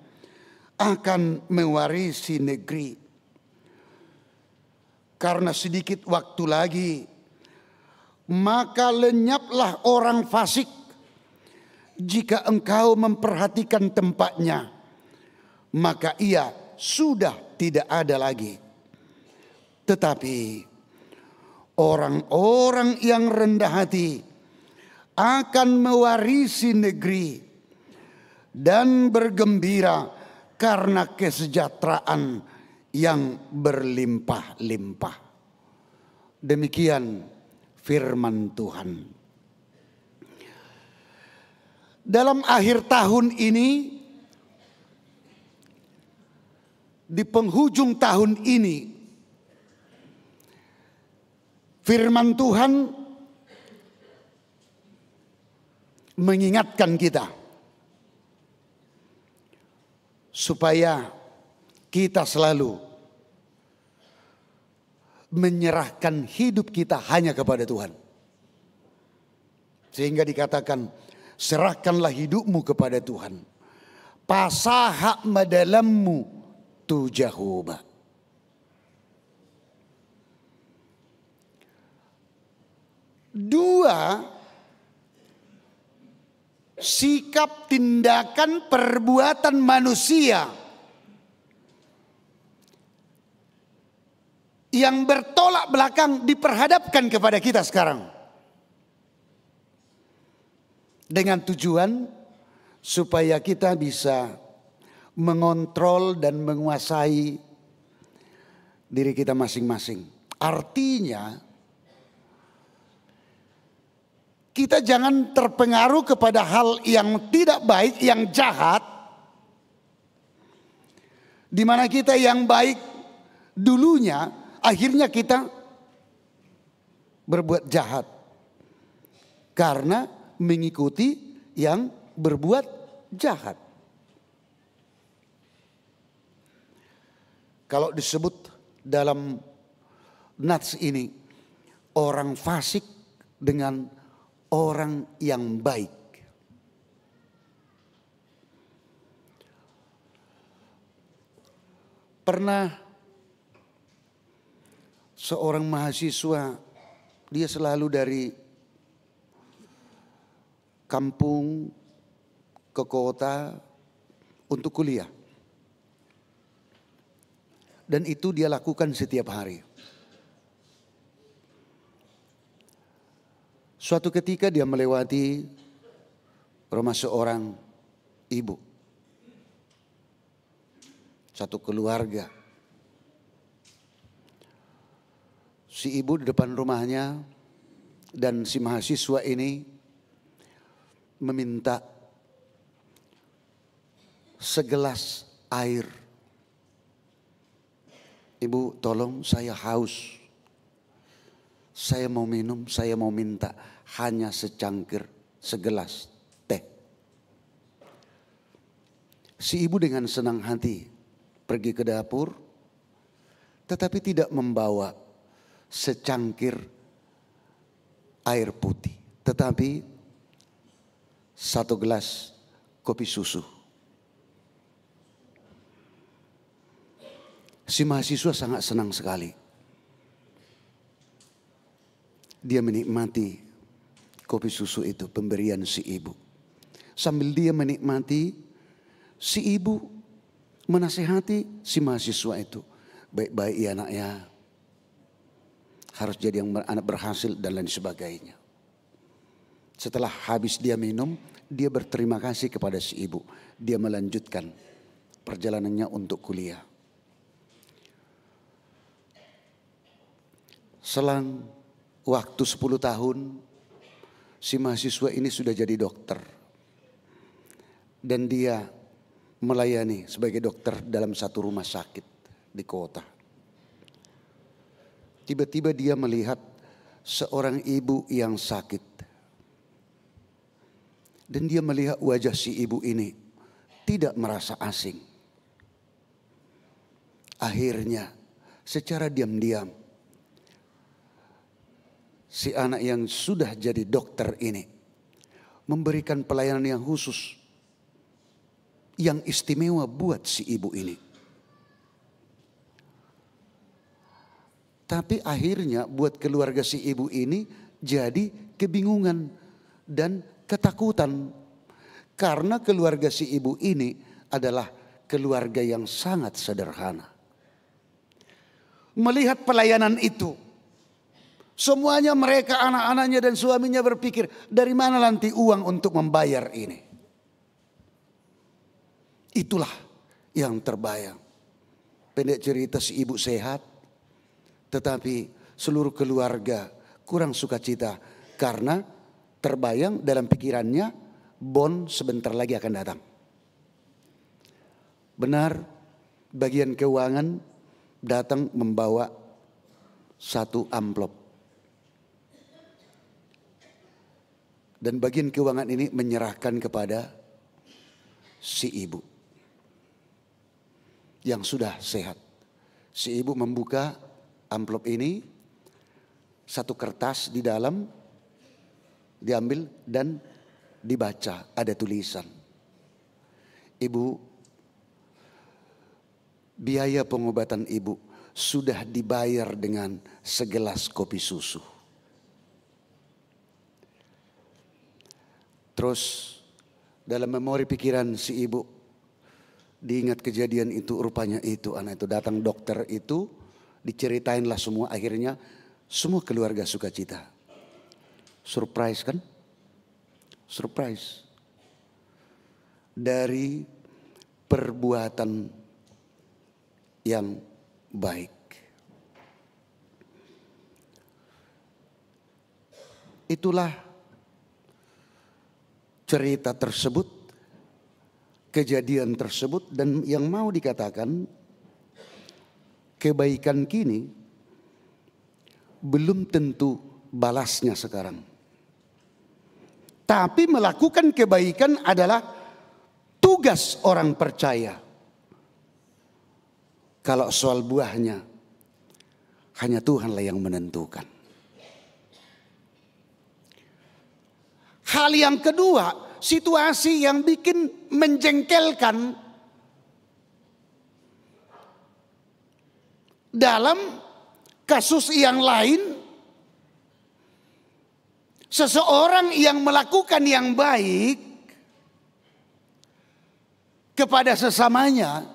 akan mewarisi negeri. Karena sedikit waktu lagi, maka lenyaplah orang fasik. Jika engkau memperhatikan tempatnya, maka ia sudah tidak ada lagi. Tetapi orang-orang yang rendah hati akan mewarisi negeri dan bergembira karena kesejahteraan yang berlimpah-limpah. Demikian firman Tuhan. Dalam akhir tahun ini, di penghujung tahun ini, firman Tuhan mengingatkan kita supaya kita selalu menyerahkan hidup kita hanya kepada Tuhan. Sehingga dikatakan, serahkanlah hidupmu kepada Tuhan. Pasaha madalammu tu Jehovah. Dua, sikap, tindakan, perbuatan manusia yang bertolak belakang diperhadapkan kepada kita sekarang. Dengan tujuan supaya kita bisa mengontrol dan menguasai diri kita masing-masing. Artinya, kita jangan terpengaruh kepada hal yang tidak baik, yang jahat. Di mana kita yang baik dulunya, akhirnya kita berbuat jahat. Karena mengikuti yang berbuat jahat. Kalau disebut dalam nats ini, orang fasik dengan orang yang baik. Pernah seorang mahasiswa, dia selalu dari kampung ke kota untuk kuliah. Dan itu dia lakukan setiap hari. Suatu ketika dia melewati rumah seorang ibu. Satu keluarga. Si ibu di depan rumahnya dan si mahasiswa ini meminta segelas air. Ibu, tolong, saya haus. Saya mau minum, saya mau minta hanya secangkir, segelas teh. Si ibu dengan senang hati pergi ke dapur, tetapi tidak membawa secangkir air putih, tetapi satu gelas kopi susu. Si mahasiswa sangat senang sekali. Dia menikmati kopi susu itu, pemberian si ibu. Sambil dia menikmati, si ibu menasihati si mahasiswa itu. Baik-baik ya nak ya. Harus jadi yang anak berhasil dan lain sebagainya. Setelah habis dia minum, dia berterima kasih kepada si ibu. Dia melanjutkan perjalanannya untuk kuliah. Selang waktu 10 tahun, si mahasiswa ini sudah jadi dokter. Dan dia melayani sebagai dokter dalam satu rumah sakit di kota. Tiba-tiba dia melihat seorang ibu yang sakit. Dan dia melihat wajah si ibu ini tidak merasa asing. Akhirnya secara diam-diam, si anak yang sudah jadi dokter ini memberikan pelayanan yang khusus, yang istimewa buat si ibu ini. Tapi akhirnya buat keluarga si ibu ini jadi kebingungan dan ketakutan. Karena keluarga si ibu ini adalah keluarga yang sangat sederhana. Melihat pelayanan itu, semuanya mereka, anak-anaknya dan suaminya berpikir, dari mana nanti uang untuk membayar ini? Itulah yang terbayang. Pendek cerita, si ibu sehat, tetapi seluruh keluarga kurang sukacita karena terbayang dalam pikirannya bon sebentar lagi akan datang. Benar, bagian keuangan datang membawa satu amplop. Dan bagian keuangan ini menyerahkan kepada si ibu yang sudah sehat. Si ibu membuka amplop ini, satu kertas di dalam diambil dan dibaca, ada tulisan. Ibu, biaya pengobatan ibu sudah dibayar dengan segelas kopi susu. Terus dalam memori pikiran si ibu diingat kejadian itu, rupanya itu anak itu datang dokter itu, diceritainlah semua, akhirnya semua keluarga sukacita. Surprise kan? Surprise. Dari perbuatan yang baik. Itulah cerita tersebut, kejadian tersebut, dan yang mau dikatakan kebaikan kini belum tentu balasnya sekarang. Tapi melakukan kebaikan adalah tugas orang percaya. Kalau soal buahnya hanya Tuhanlah yang menentukan. Hal yang kedua, situasi yang bikin menjengkelkan dalam kasus yang lain, seseorang yang melakukan yang baik kepada sesamanya,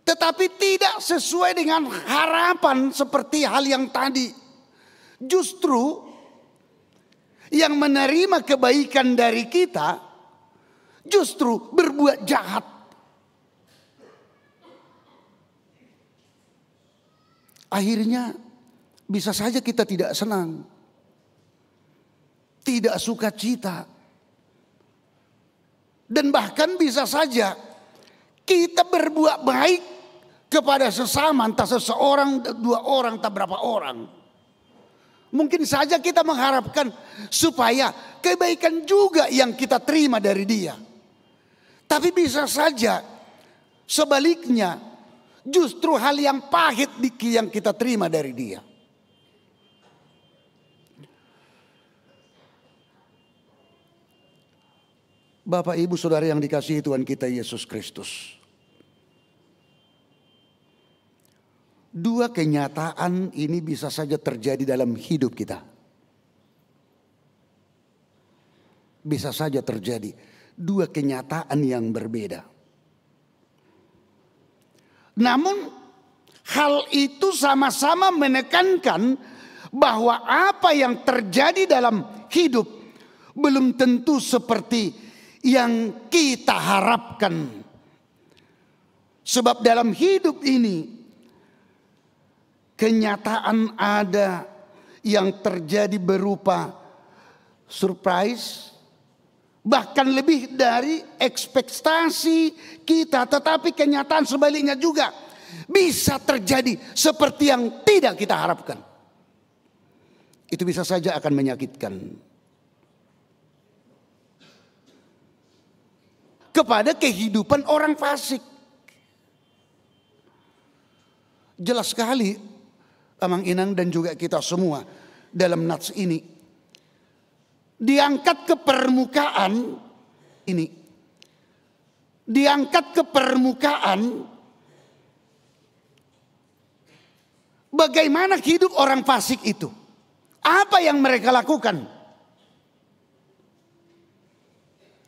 tetapi tidak sesuai dengan harapan seperti hal yang tadi. Justru yang menerima kebaikan dari kita justru berbuat jahat. Akhirnya bisa saja kita tidak senang, tidak suka cita, dan bahkan bisa saja kita berbuat baik kepada sesama, entah seseorang, dua orang, entah berapa orang. Mungkin saja kita mengharapkan supaya kebaikan juga yang kita terima dari dia. Tapi bisa saja sebaliknya, justru hal yang pahit yang kita terima dari dia. Bapak, Ibu, Saudara yang dikasihi Tuhan kita Yesus Kristus. Dua kenyataan ini bisa saja terjadi dalam hidup kita. Bisa saja terjadi dua kenyataan yang berbeda. Namun hal itu sama-sama menekankan bahwa apa yang terjadi dalam hidup belum tentu seperti yang kita harapkan. Sebab dalam hidup ini kenyataan ada yang terjadi berupa surprise, bahkan lebih dari ekspektasi kita. Tetapi kenyataan sebaliknya juga bisa terjadi seperti yang tidak kita harapkan. Itu bisa saja akan menyakitkan. Kepada kehidupan orang fasik. Jelas sekali Amang Inang dan juga kita semua dalam nats ini diangkat ke permukaan ini. Diangkat ke permukaan bagaimana hidup orang fasik itu. Apa yang mereka lakukan?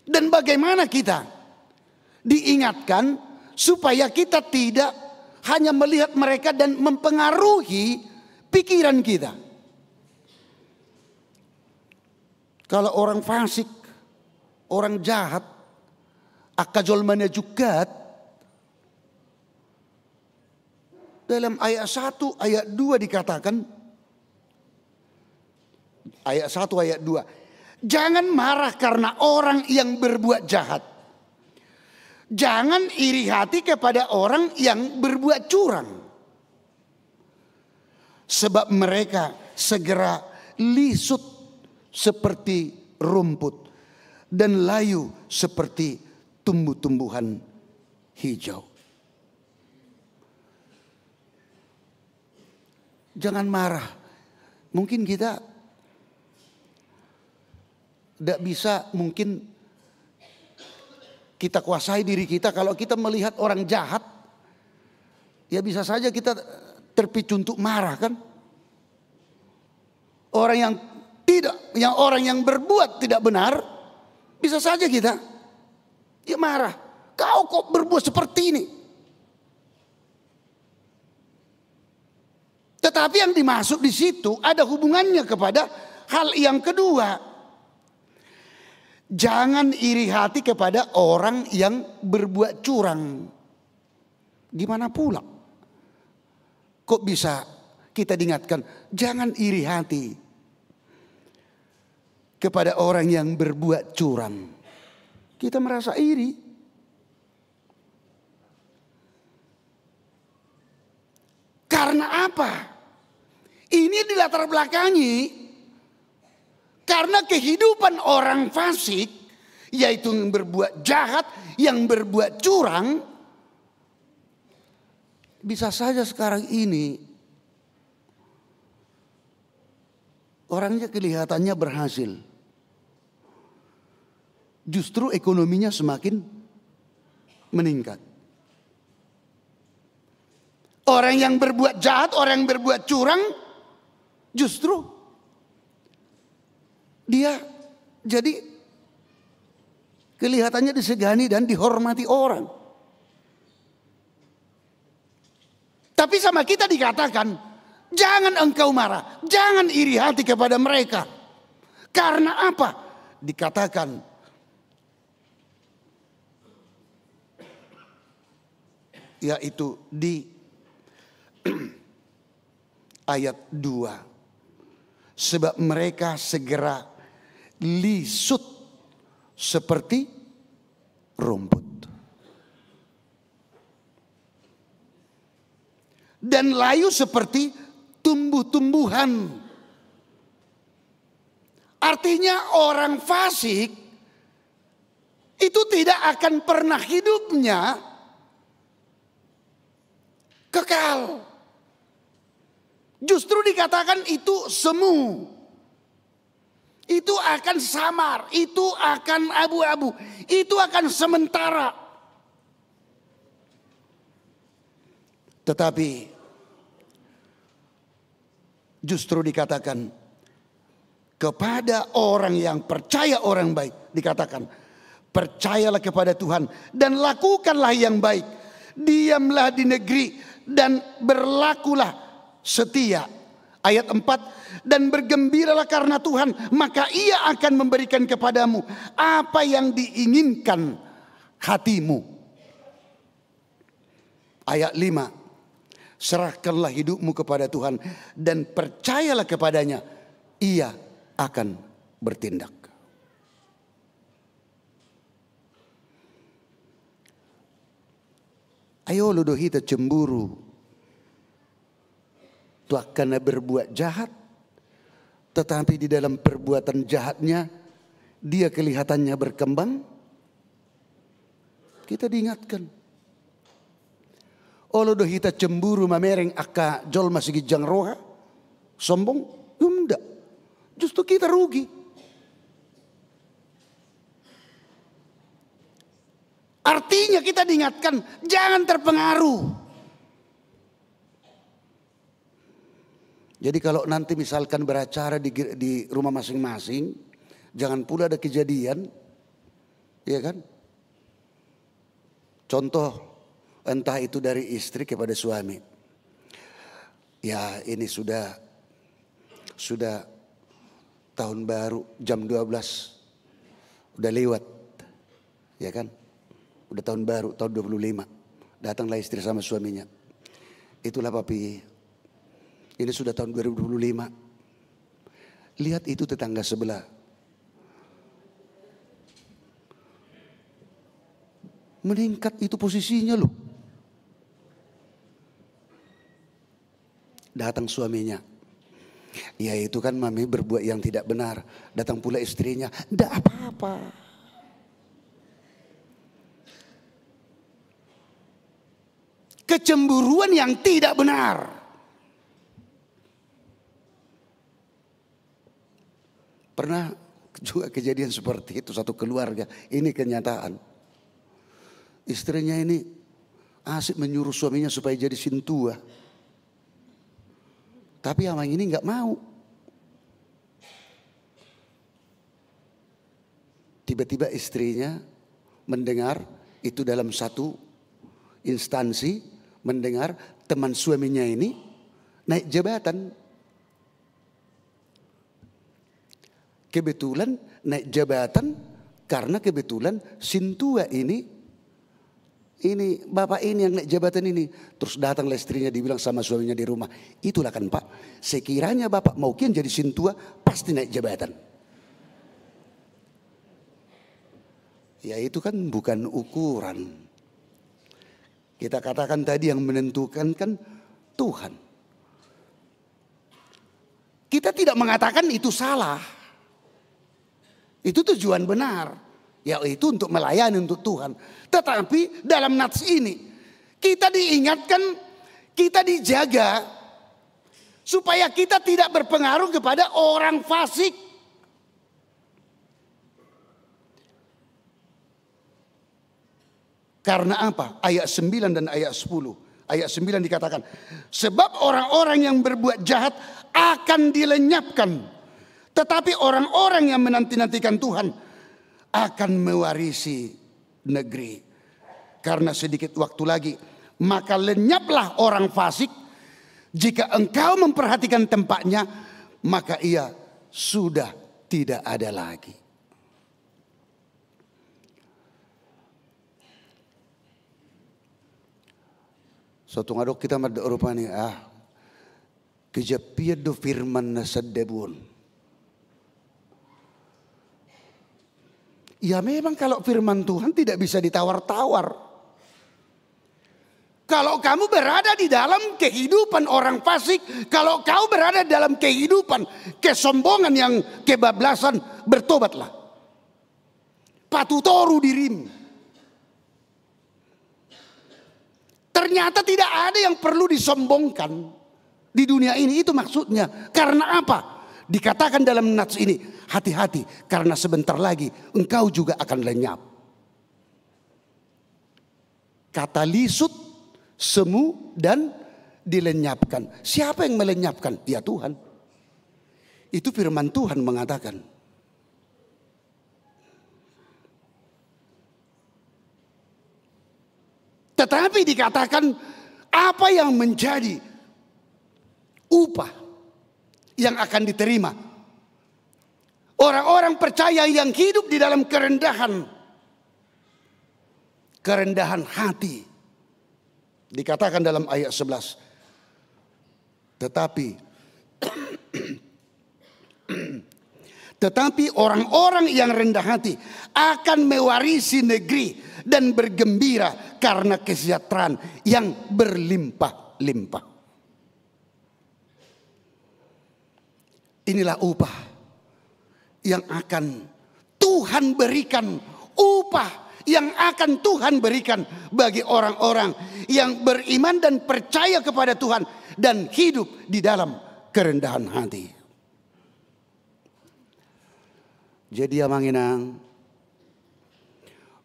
Dan bagaimana kita diingatkan supaya kita tidak hanya melihat mereka dan mempengaruhi pikiran kita. Kalau orang fasik, orang jahat, akajolmanya juga dalam ayat 1, ayat 2 dikatakan, ayat 1, ayat 2, jangan marah karena orang yang berbuat jahat. Jangan iri hati kepada orang yang berbuat curang. Sebab mereka segera lisut seperti rumput dan layu seperti tumbuh-tumbuhan hijau. Jangan marah. Mungkin kita tidak bisa mungkin kita kuasai diri kita. Kalau kita melihat orang jahat, ya bisa saja kita terpicu untuk marah kan. Orang yang tidak, orang yang berbuat tidak benar, bisa saja kita ya marah. Kau kok berbuat seperti ini? Tetapi yang dimaksud di situ ada hubungannya kepada hal yang kedua. Jangan iri hati kepada orang yang berbuat curang. Gimana pula? Kok bisa kita diingatkan, jangan iri hati kepada orang yang berbuat curang. Kita merasa iri. Karena apa? Ini dilatar belakangi karena kehidupan orang fasik, yaitu yang berbuat jahat, yang berbuat curang, bisa saja sekarang ini orangnya kelihatannya berhasil. Justru ekonominya semakin meningkat. Orang yang berbuat jahat, orang yang berbuat curang, justru dia jadi kelihatannya disegani dan dihormati orang. Tapi sama kita dikatakan, jangan engkau marah, jangan iri hati kepada mereka. Karena apa? Dikatakan, yaitu di ayat 2. Sebab mereka segera lisut seperti rumput. Dan layu seperti tumbuh-tumbuhan. Artinya orang fasik itu tidak akan pernah hidupnya kekal. Justru dikatakan itu semu. Itu akan samar, itu akan abu-abu, itu akan sementara. Tetapi justru dikatakan kepada orang yang percaya orang baik, dikatakan percayalah kepada Tuhan dan lakukanlah yang baik. Diamlah di negeri dan berlakulah setia. Ayat 4, dan bergembiralah karena Tuhan, maka Ia akan memberikan kepadamu apa yang diinginkan hatimu. Ayat 5, serahkanlah hidupmu kepada Tuhan dan percayalah kepadanya, Ia akan bertindak. Ayo lu dohita cemburu, tu akan berbuat jahat, tetapi di dalam perbuatan jahatnya dia kelihatannya berkembang. Kita diingatkan. Olo dohita cemburu mamereng aka jol masih gijang roha sombong, enggak. Justru kita rugi. Artinya kita diingatkan jangan terpengaruh. Jadi kalau nanti misalkan beracara di rumah masing-masing, jangan pula ada kejadian, ya kan? Contoh, entah itu dari istri kepada suami. Ya ini sudah tahun baru, jam 12 udah lewat, ya kan? Udah tahun baru, tahun 25. Datanglah istri sama suaminya. Itulah papi, ini sudah tahun 2025. Lihat itu tetangga sebelah. Meningkat itu posisinya loh. Datang suaminya. Ya itu kan mami berbuat yang tidak benar. Datang pula istrinya. Tidak apa-apa. Kecemburuan yang tidak benar. Pernah juga kejadian seperti itu satu keluarga. Ini kenyataan. Istrinya ini asik menyuruh suaminya supaya jadi sintua. Tapi yang ini nggak mau. Tiba-tiba istrinya mendengar itu dalam satu instansi, mendengar teman suaminya ini naik jabatan. Kebetulan naik jabatan karena kebetulan sintua ini bapak ini yang naik jabatan ini. Terus datanglah istrinya dibilang sama suaminya di rumah, itulah kan Pak, sekiranya bapak mau kian jadi sintua pasti naik jabatan. Ya itu kan bukan ukuran. Kita katakan tadi yang menentukan kan Tuhan. Kita tidak mengatakan itu salah. Itu tujuan benar. Yaitu untuk melayani untuk Tuhan. Tetapi dalam nats ini kita diingatkan, kita dijaga supaya kita tidak berpengaruh kepada orang fasik. Karena apa? Ayat 9 dan ayat 10. Ayat 9 dikatakan, sebab orang-orang yang berbuat jahat akan dilenyapkan. Tetapi orang-orang yang menanti-nantikan Tuhan akan mewarisi negeri. Karena sedikit waktu lagi maka lenyaplah orang fasik. Jika engkau memperhatikan tempatnya, maka ia sudah tidak ada lagi. Suatu ngadok kita rupanya kejapian do firman nasadebun. Ya memang kalau firman Tuhan tidak bisa ditawar-tawar. Kalau kamu berada di dalam kehidupan orang fasik, kalau kau berada dalam kehidupan kesombongan yang kebablasan, bertobatlah. Patutoru dirimu. Ternyata tidak ada yang perlu disombongkan di dunia ini, itu maksudnya. Karena apa? Dikatakan dalam nats ini, hati-hati karena sebentar lagi engkau juga akan lenyap. Kata lisut, semu dan dilenyapkan. Siapa yang melenyapkan? Ya Tuhan. Itu firman Tuhan mengatakan. Tetapi dikatakan apa yang menjadi upah yang akan diterima orang-orang percaya yang hidup di dalam kerendahan hati. Dikatakan dalam ayat 11. Tetapi orang-orang yang rendah hati akan mewarisi negeri dan bergembira karena kesejahteraan yang berlimpah-limpah. Inilah upah yang akan Tuhan berikan, upah yang akan Tuhan berikan bagi orang-orang yang beriman dan percaya kepada Tuhan dan hidup di dalam kerendahan hati. Jadi amanginang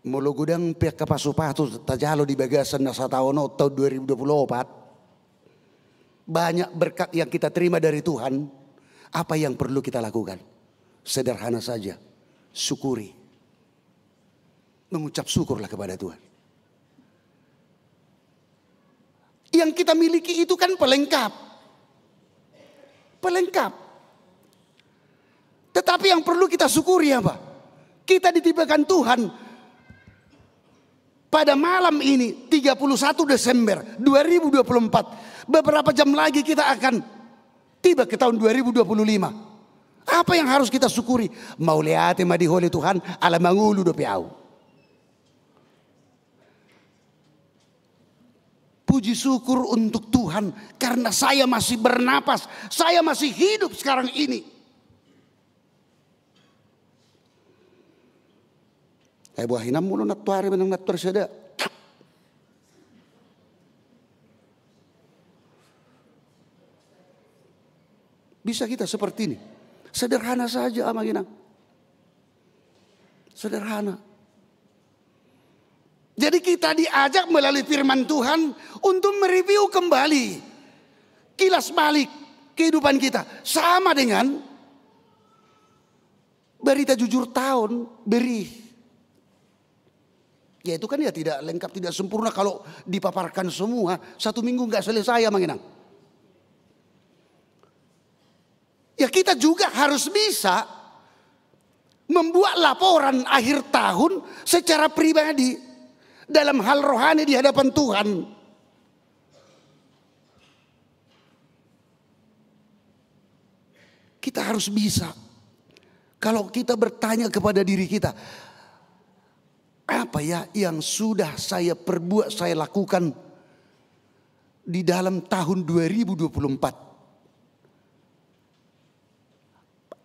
mulu gudang pihak kapasupatu tajalo di bagasan nasa tahun 2024. Banyak berkat yang kita terima dari Tuhan. Apa yang perlu kita lakukan? Sederhana saja, syukuri. Mengucap syukurlah kepada Tuhan. Yang kita miliki itu kan pelengkap. Pelengkap. Tetapi yang perlu kita syukuri apa? Kita ditibakan Tuhan pada malam ini 31 Desember 2024. Beberapa jam lagi kita akan tiba ke tahun 2025. Apa yang harus kita syukuri? Mauliate madihole Tuhan ala mangulu do piau. Puji syukur untuk Tuhan karena saya masih bernapas, saya masih hidup sekarang ini. Buah hinam mulu natuari menang natur sada. Bisa kita seperti ini. Sederhana saja amanginang. Sederhana. Jadi kita diajak melalui firman Tuhan untuk mereview kembali kilas balik kehidupan kita. Sama dengan berita jujur tahun beri. Ya itu kan ya tidak lengkap, tidak sempurna kalau dipaparkan semua. 1 minggu nggak selesai amanginang. Ya kita juga harus bisa membuat laporan akhir tahun secara pribadi dalam hal rohani di hadapan Tuhan. Kita harus bisa. Kalau kita bertanya kepada diri kita, apa ya yang sudah saya perbuat, saya lakukan di dalam tahun 2024?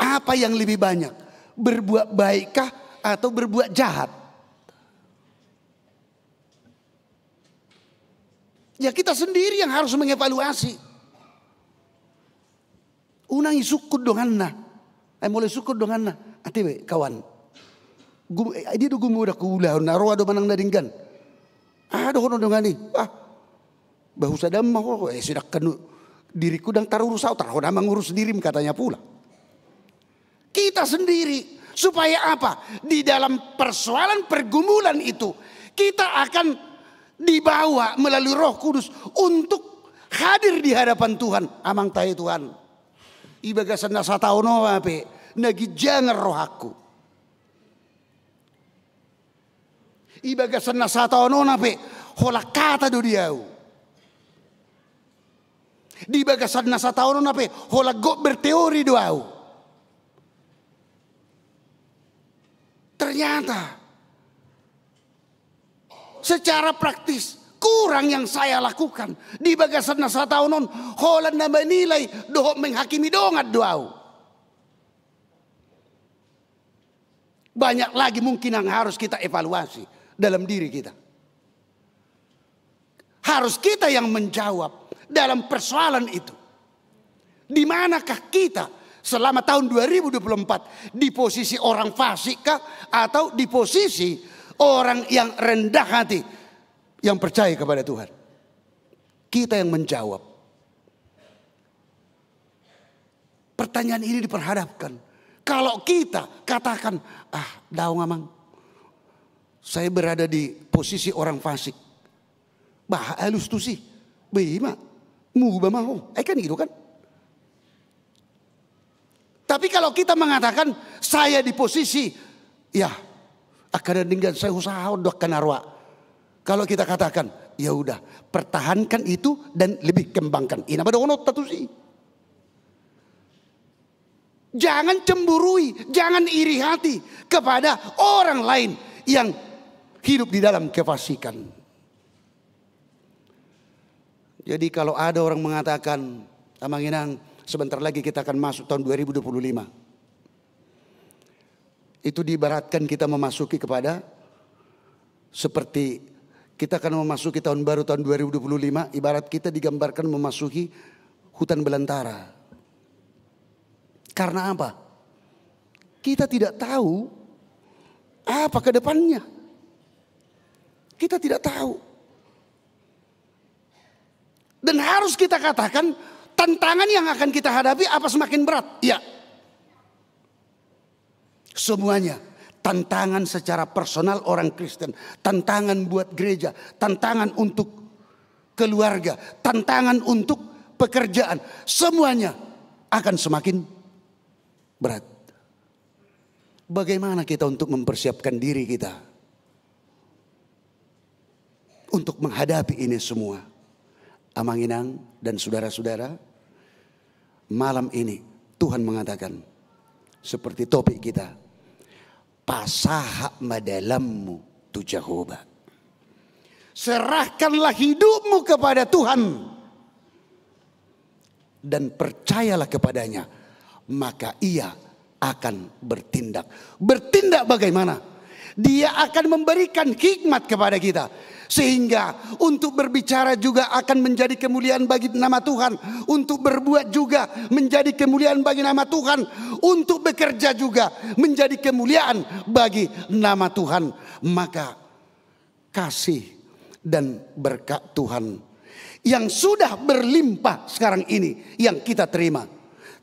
Apa yang lebih banyak? Berbuat baikkah atau berbuat jahat? Ya kita sendiri yang harus mengevaluasi. Unangi syukur donganna. Mulai syukur donganna. Ati kawan. Dia do gumuda kula naroa do manang nadinggan. Ada hono dongani. Bahu sadam mah sidak kanu diriku dang tarurus au tarho namang ngurus dirim katanya pula. Kita sendiri supaya apa? Di dalam persoalan pergumulan itu kita akan dibawa melalui Roh Kudus untuk hadir di hadapan Tuhan. Amang tayo Tuhan. Ibagasan na sa tao no ape nagijangan roh aku. Ibagasan na sa tao no ape hola kata do diau. Dibagasan na sa tao no ape hola go berteori doau. Ternyata secara praktis kurang yang saya lakukan. Di bagasan nasa tahunon holan na menilai dohok menghakimi dongat doau. Banyak lagi mungkin yang harus kita evaluasi dalam diri kita. Harus kita yang menjawab dalam persoalan itu. Di manakah kita selama tahun 2024 di posisi orang fasik kah atau di posisi orang yang rendah hati yang percaya kepada Tuhan? Kita yang menjawab. Pertanyaan ini diperhadapkan. Kalau kita katakan, daung amang, saya berada di posisi orang fasik. Bah halus tu sih, bima, mubah mau, kan gitu kan? Tapi kalau kita mengatakan saya di posisi, ya akan dengan saya usaha untuk kenarwa. Kalau kita katakan, ya udah pertahankan itu dan lebih kembangkan. Ini pada onot tatu sih. Jangan cemburui, jangan iri hati kepada orang lain yang hidup di dalam kefasikan. Jadi kalau ada orang mengatakan, Amanginang, sebentar lagi kita akan masuk tahun 2025. Itu diibaratkan kita memasuki kepada seperti kita akan memasuki tahun baru tahun 2025. Ibarat kita digambarkan memasuki hutan belantara. Karena apa? Kita tidak tahu apa ke depannya. Kita tidak tahu. Dan harus kita katakan tantangan yang akan kita hadapi apa semakin berat? Ya. Semuanya. Tantangan secara personal orang Kristen. Tantangan buat gereja. Tantangan untuk keluarga. Tantangan untuk pekerjaan. Semuanya akan semakin berat. Bagaimana kita untuk mempersiapkan diri kita untuk menghadapi ini semua? Amanginang dan saudara-saudara, malam ini Tuhan mengatakan seperti topik kita, pasaha madalammu tu Jehovah. Serahkanlah hidupmu kepada Tuhan dan percayalah kepadanya, maka ia akan bertindak. Bertindak bagaimana? Dia akan memberikan hikmat kepada kita. Sehingga untuk berbicara juga akan menjadi kemuliaan bagi nama Tuhan. Untuk berbuat juga menjadi kemuliaan bagi nama Tuhan. Untuk bekerja juga menjadi kemuliaan bagi nama Tuhan. Maka kasih dan berkat Tuhan yang sudah berlimpah sekarang ini yang kita terima,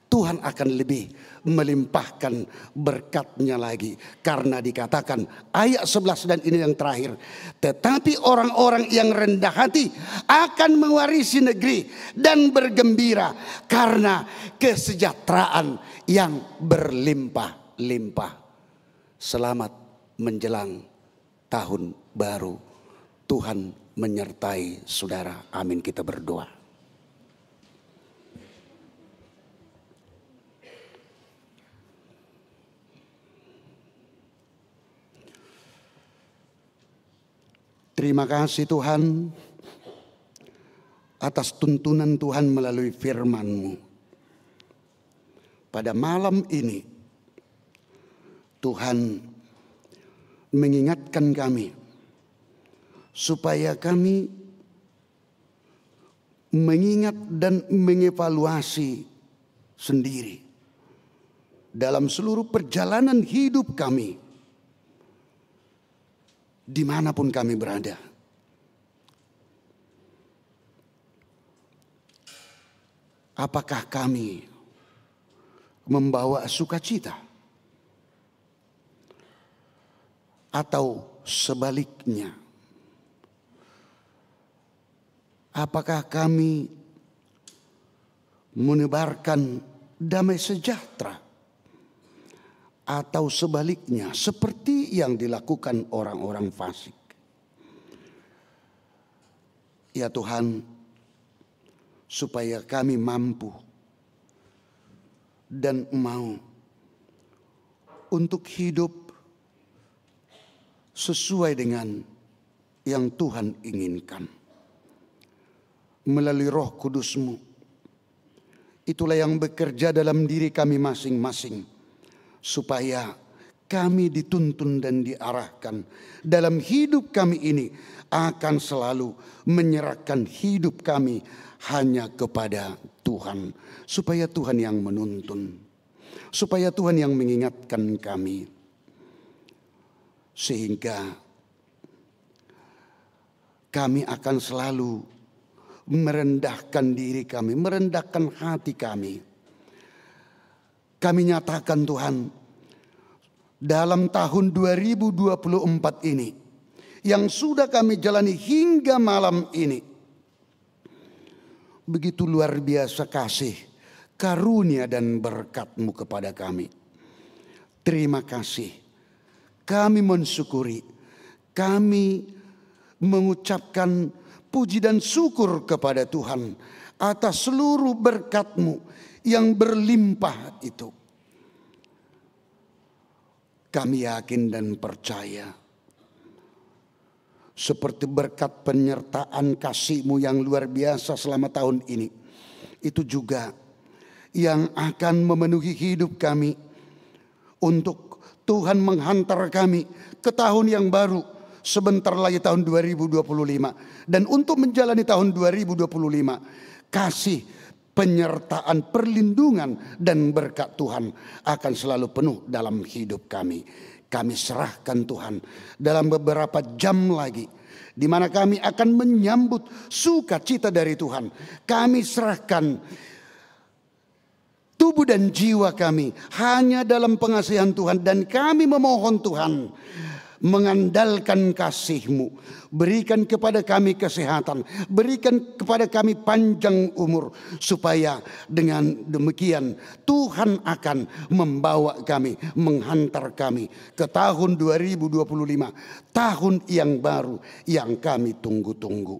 Tuhan akan lebih melimpahkan berkatnya lagi. Karena dikatakan ayat 11 dan ini yang terakhir, tetapi orang-orang yang rendah hati akan mewarisi negeri dan bergembira karena kesejahteraan yang berlimpah-limpah. Selamat menjelang tahun baru. Tuhan menyertai saudara. Amin, kita berdoa. Terima kasih Tuhan atas tuntunan Tuhan melalui firman-Mu. Pada malam ini Tuhan mengingatkan kami supaya kami mengingat dan mengevaluasi sendiri dalam seluruh perjalanan hidup kami. Dimanapun kami berada. Apakah kami membawa sukacita? Atau sebaliknya? Apakah kami menebarkan damai sejahtera atau sebaliknya seperti yang dilakukan orang-orang fasik? Ya Tuhan, supaya kami mampu dan mau untuk hidup sesuai dengan yang Tuhan inginkan melalui Roh Kudus-Mu. Itulah yang bekerja dalam diri kami masing-masing, supaya kami dituntun dan diarahkan dalam hidup kami ini akan selalu menyerahkan hidup kami hanya kepada Tuhan, supaya Tuhan yang menuntun, supaya Tuhan yang mengingatkan kami, sehingga kami akan selalu merendahkan diri kami, merendahkan hati kami. Kami nyatakan Tuhan, dalam tahun 2024 ini yang sudah kami jalani hingga malam ini, begitu luar biasa kasih, karunia dan berkat-Mu kepada kami. Terima kasih. Kami mensyukuri, kami mengucapkan puji dan syukur kepada Tuhan atas seluruh berkat-Mu yang berlimpah itu. Kami yakin dan percaya, seperti berkat penyertaan kasih-Mu yang luar biasa selama tahun ini, itu juga yang akan memenuhi hidup kami untuk Tuhan menghantar kami ke tahun yang baru, sebentar lagi tahun 2025. Dan untuk menjalani tahun 2025, kasih, penyertaan, perlindungan dan berkat Tuhan akan selalu penuh dalam hidup kami. Kami serahkan Tuhan dalam beberapa jam lagi, di mana kami akan menyambut sukacita dari Tuhan. Kami serahkan tubuh dan jiwa kami hanya dalam pengasihan Tuhan, dan kami memohon Tuhan mengandalkan kasih-Mu, berikan kepada kami kesehatan, berikan kepada kami panjang umur, supaya dengan demikian Tuhan akan membawa kami, menghantar kami ke tahun 2025, tahun yang baru yang kami tunggu-tunggu.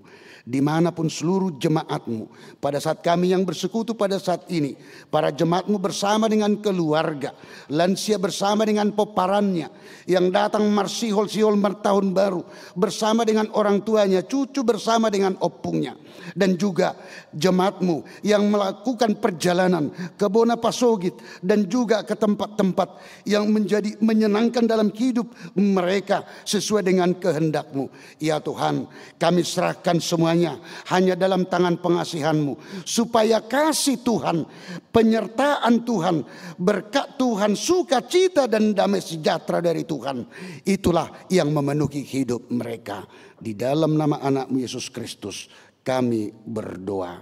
Dimanapun seluruh jemaat-Mu, pada saat kami yang bersekutu pada saat ini, para jemaat-Mu bersama dengan keluarga, lansia bersama dengan peparannya, yang datang marsihol-sihol tahun baru, bersama dengan orang tuanya, cucu bersama dengan opungnya, dan juga jemaat-Mu yang melakukan perjalanan ke Bonapasogit dan juga ke tempat-tempat yang menjadi menyenangkan dalam hidup mereka sesuai dengan kehendak-Mu. Ya Tuhan, kami serahkan semuanya hanya dalam tangan pengasihan-Mu, supaya kasih Tuhan, penyertaan Tuhan, berkat Tuhan, sukacita dan damai sejahtera dari Tuhan, itulah yang memenuhi hidup mereka. Di dalam nama anak-Mu Yesus Kristus kami berdoa.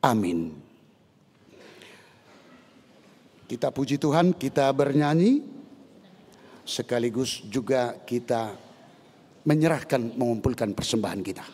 Amin. Kita puji Tuhan, kita bernyanyi, sekaligus juga kita menyerahkan, mengumpulkan persembahan kita.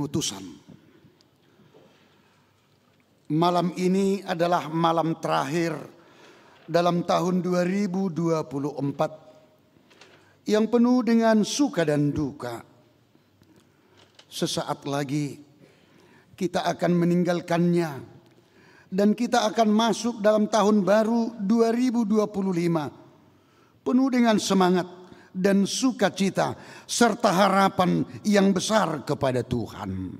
pengutusan. Malam ini adalah malam terakhir dalam tahun 2024 yang penuh dengan suka dan duka. Sesaat lagi kita akan meninggalkannya dan kita akan masuk dalam tahun baru 2025 penuh dengan semangat dan sukacita serta harapan yang besar kepada Tuhan.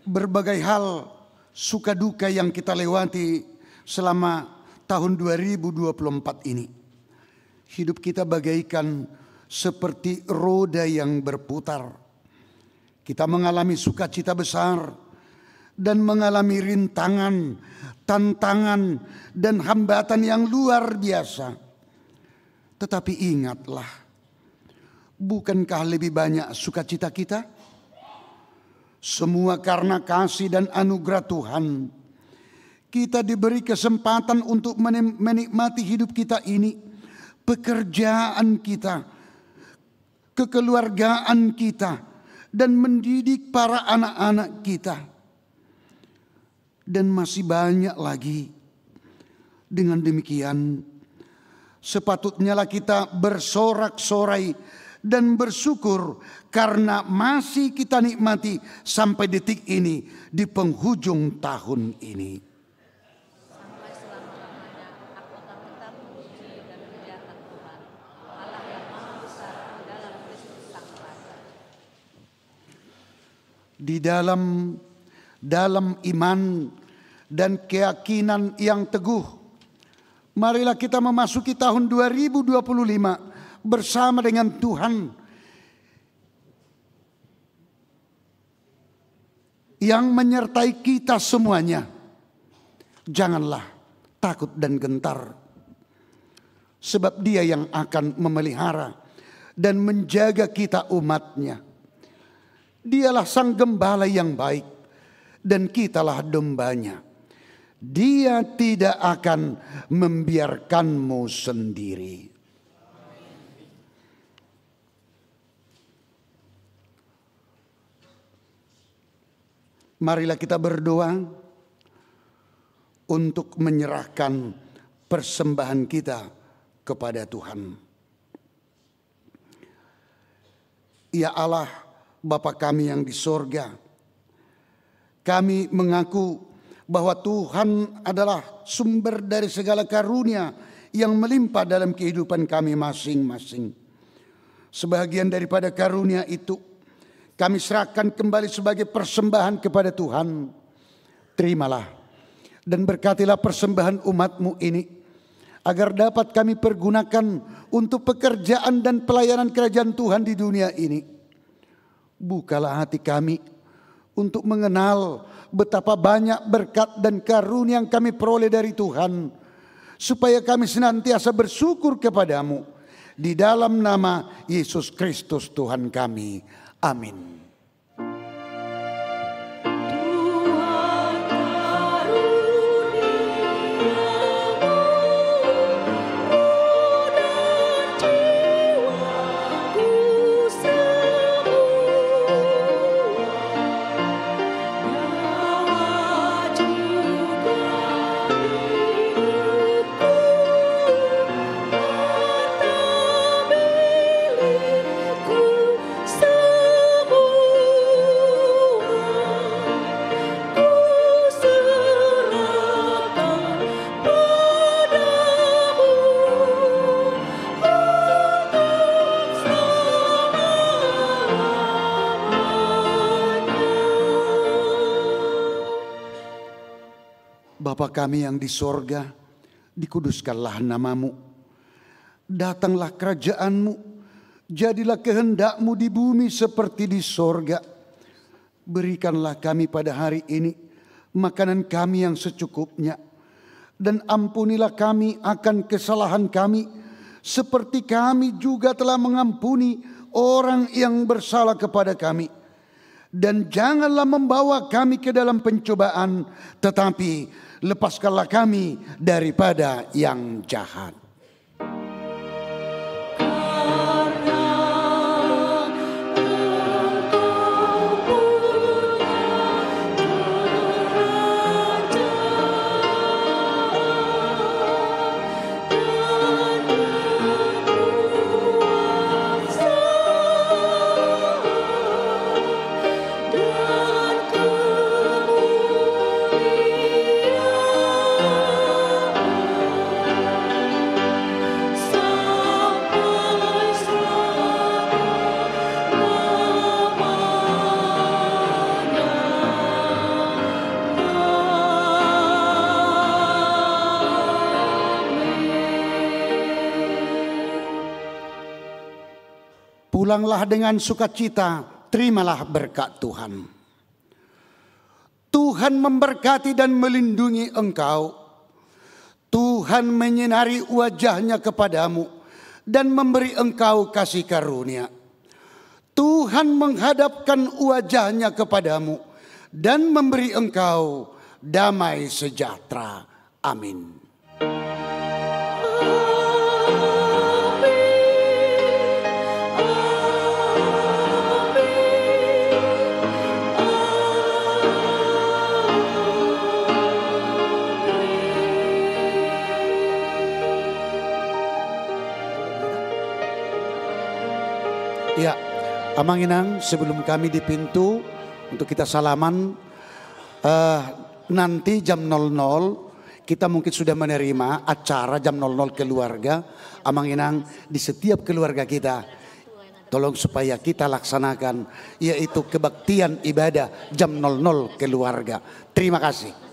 Berbagai hal suka duka yang kita lewati selama tahun 2024 ini. Hidup kita bagaikan seperti roda yang berputar. Kita mengalami sukacita besar dan mengalami rintangan, tantangan, dan hambatan yang luar biasa. Tetapi ingatlah, bukankah lebih banyak sukacita kita? Semua karena kasih dan anugerah Tuhan. Kita diberi kesempatan untuk menikmati hidup kita ini, pekerjaan kita, kekeluargaan kita, dan mendidik para anak-anak kita. Dan masih banyak lagi. Dengan demikian, sepatutnyalah kita bersorak-sorai dan bersyukur karena masih kita nikmati sampai detik ini di penghujung tahun ini. Sampai selama-lamanya aku akan tetap memuji dan memuliakan Tuhan, Allah yang Maha Besar dalam Kristus Sang Raja. Di dalam iman dan keyakinan yang teguh, marilah kita memasuki tahun 2025 bersama dengan Tuhan yang menyertai kita semuanya. Janganlah takut dan gentar, sebab Dia yang akan memelihara dan menjaga kita umatnya. Dialah Sang Gembala yang baik dan kitalah dombanya. Dia tidak akan membiarkanmu sendiri. Marilah kita berdoa untuk menyerahkan persembahan kita kepada Tuhan. Ya Allah, Bapa kami yang di sorga, kami mengaku bahwa Tuhan adalah sumber dari segala karunia yang melimpah dalam kehidupan kami masing-masing. Sebagian daripada karunia itu kami serahkan kembali sebagai persembahan kepada Tuhan. Terimalah dan berkatilah persembahan umat-Mu ini, agar dapat kami pergunakan untuk pekerjaan dan pelayanan kerajaan Tuhan di dunia ini. Bukalah hati kami untuk mengenal betapa banyak berkat dan karunia yang kami peroleh dari Tuhan, supaya kami senantiasa bersyukur kepadamu. Di dalam nama Yesus Kristus Tuhan kami. Amin. Bapa kami yang di sorga, dikuduskanlah namamu. Datanglah kerajaanmu, jadilah kehendak-Mu di bumi seperti di sorga. Berikanlah kami pada hari ini makanan kami yang secukupnya. Dan ampunilah kami akan kesalahan kami, seperti kami juga telah mengampuni orang yang bersalah kepada kami. Dan janganlah membawa kami ke dalam pencobaan, tetapi lepaskanlah kami daripada yang jahat. pulanglah dengan sukacita, terimalah berkat Tuhan. Tuhan memberkati dan melindungi engkau. Tuhan menyinari wajahnya kepadamu dan memberi engkau kasih karunia. Tuhan menghadapkan wajahnya kepadamu dan memberi engkau damai sejahtera. Amin. Ya, Amanginang, sebelum kami di pintu untuk kita salaman, nanti jam 00 kita mungkin sudah menerima acara jam 00 keluarga. Amanginang, di setiap keluarga kita, tolong supaya kita laksanakan, yaitu kebaktian ibadah jam 00 keluarga. Terima kasih.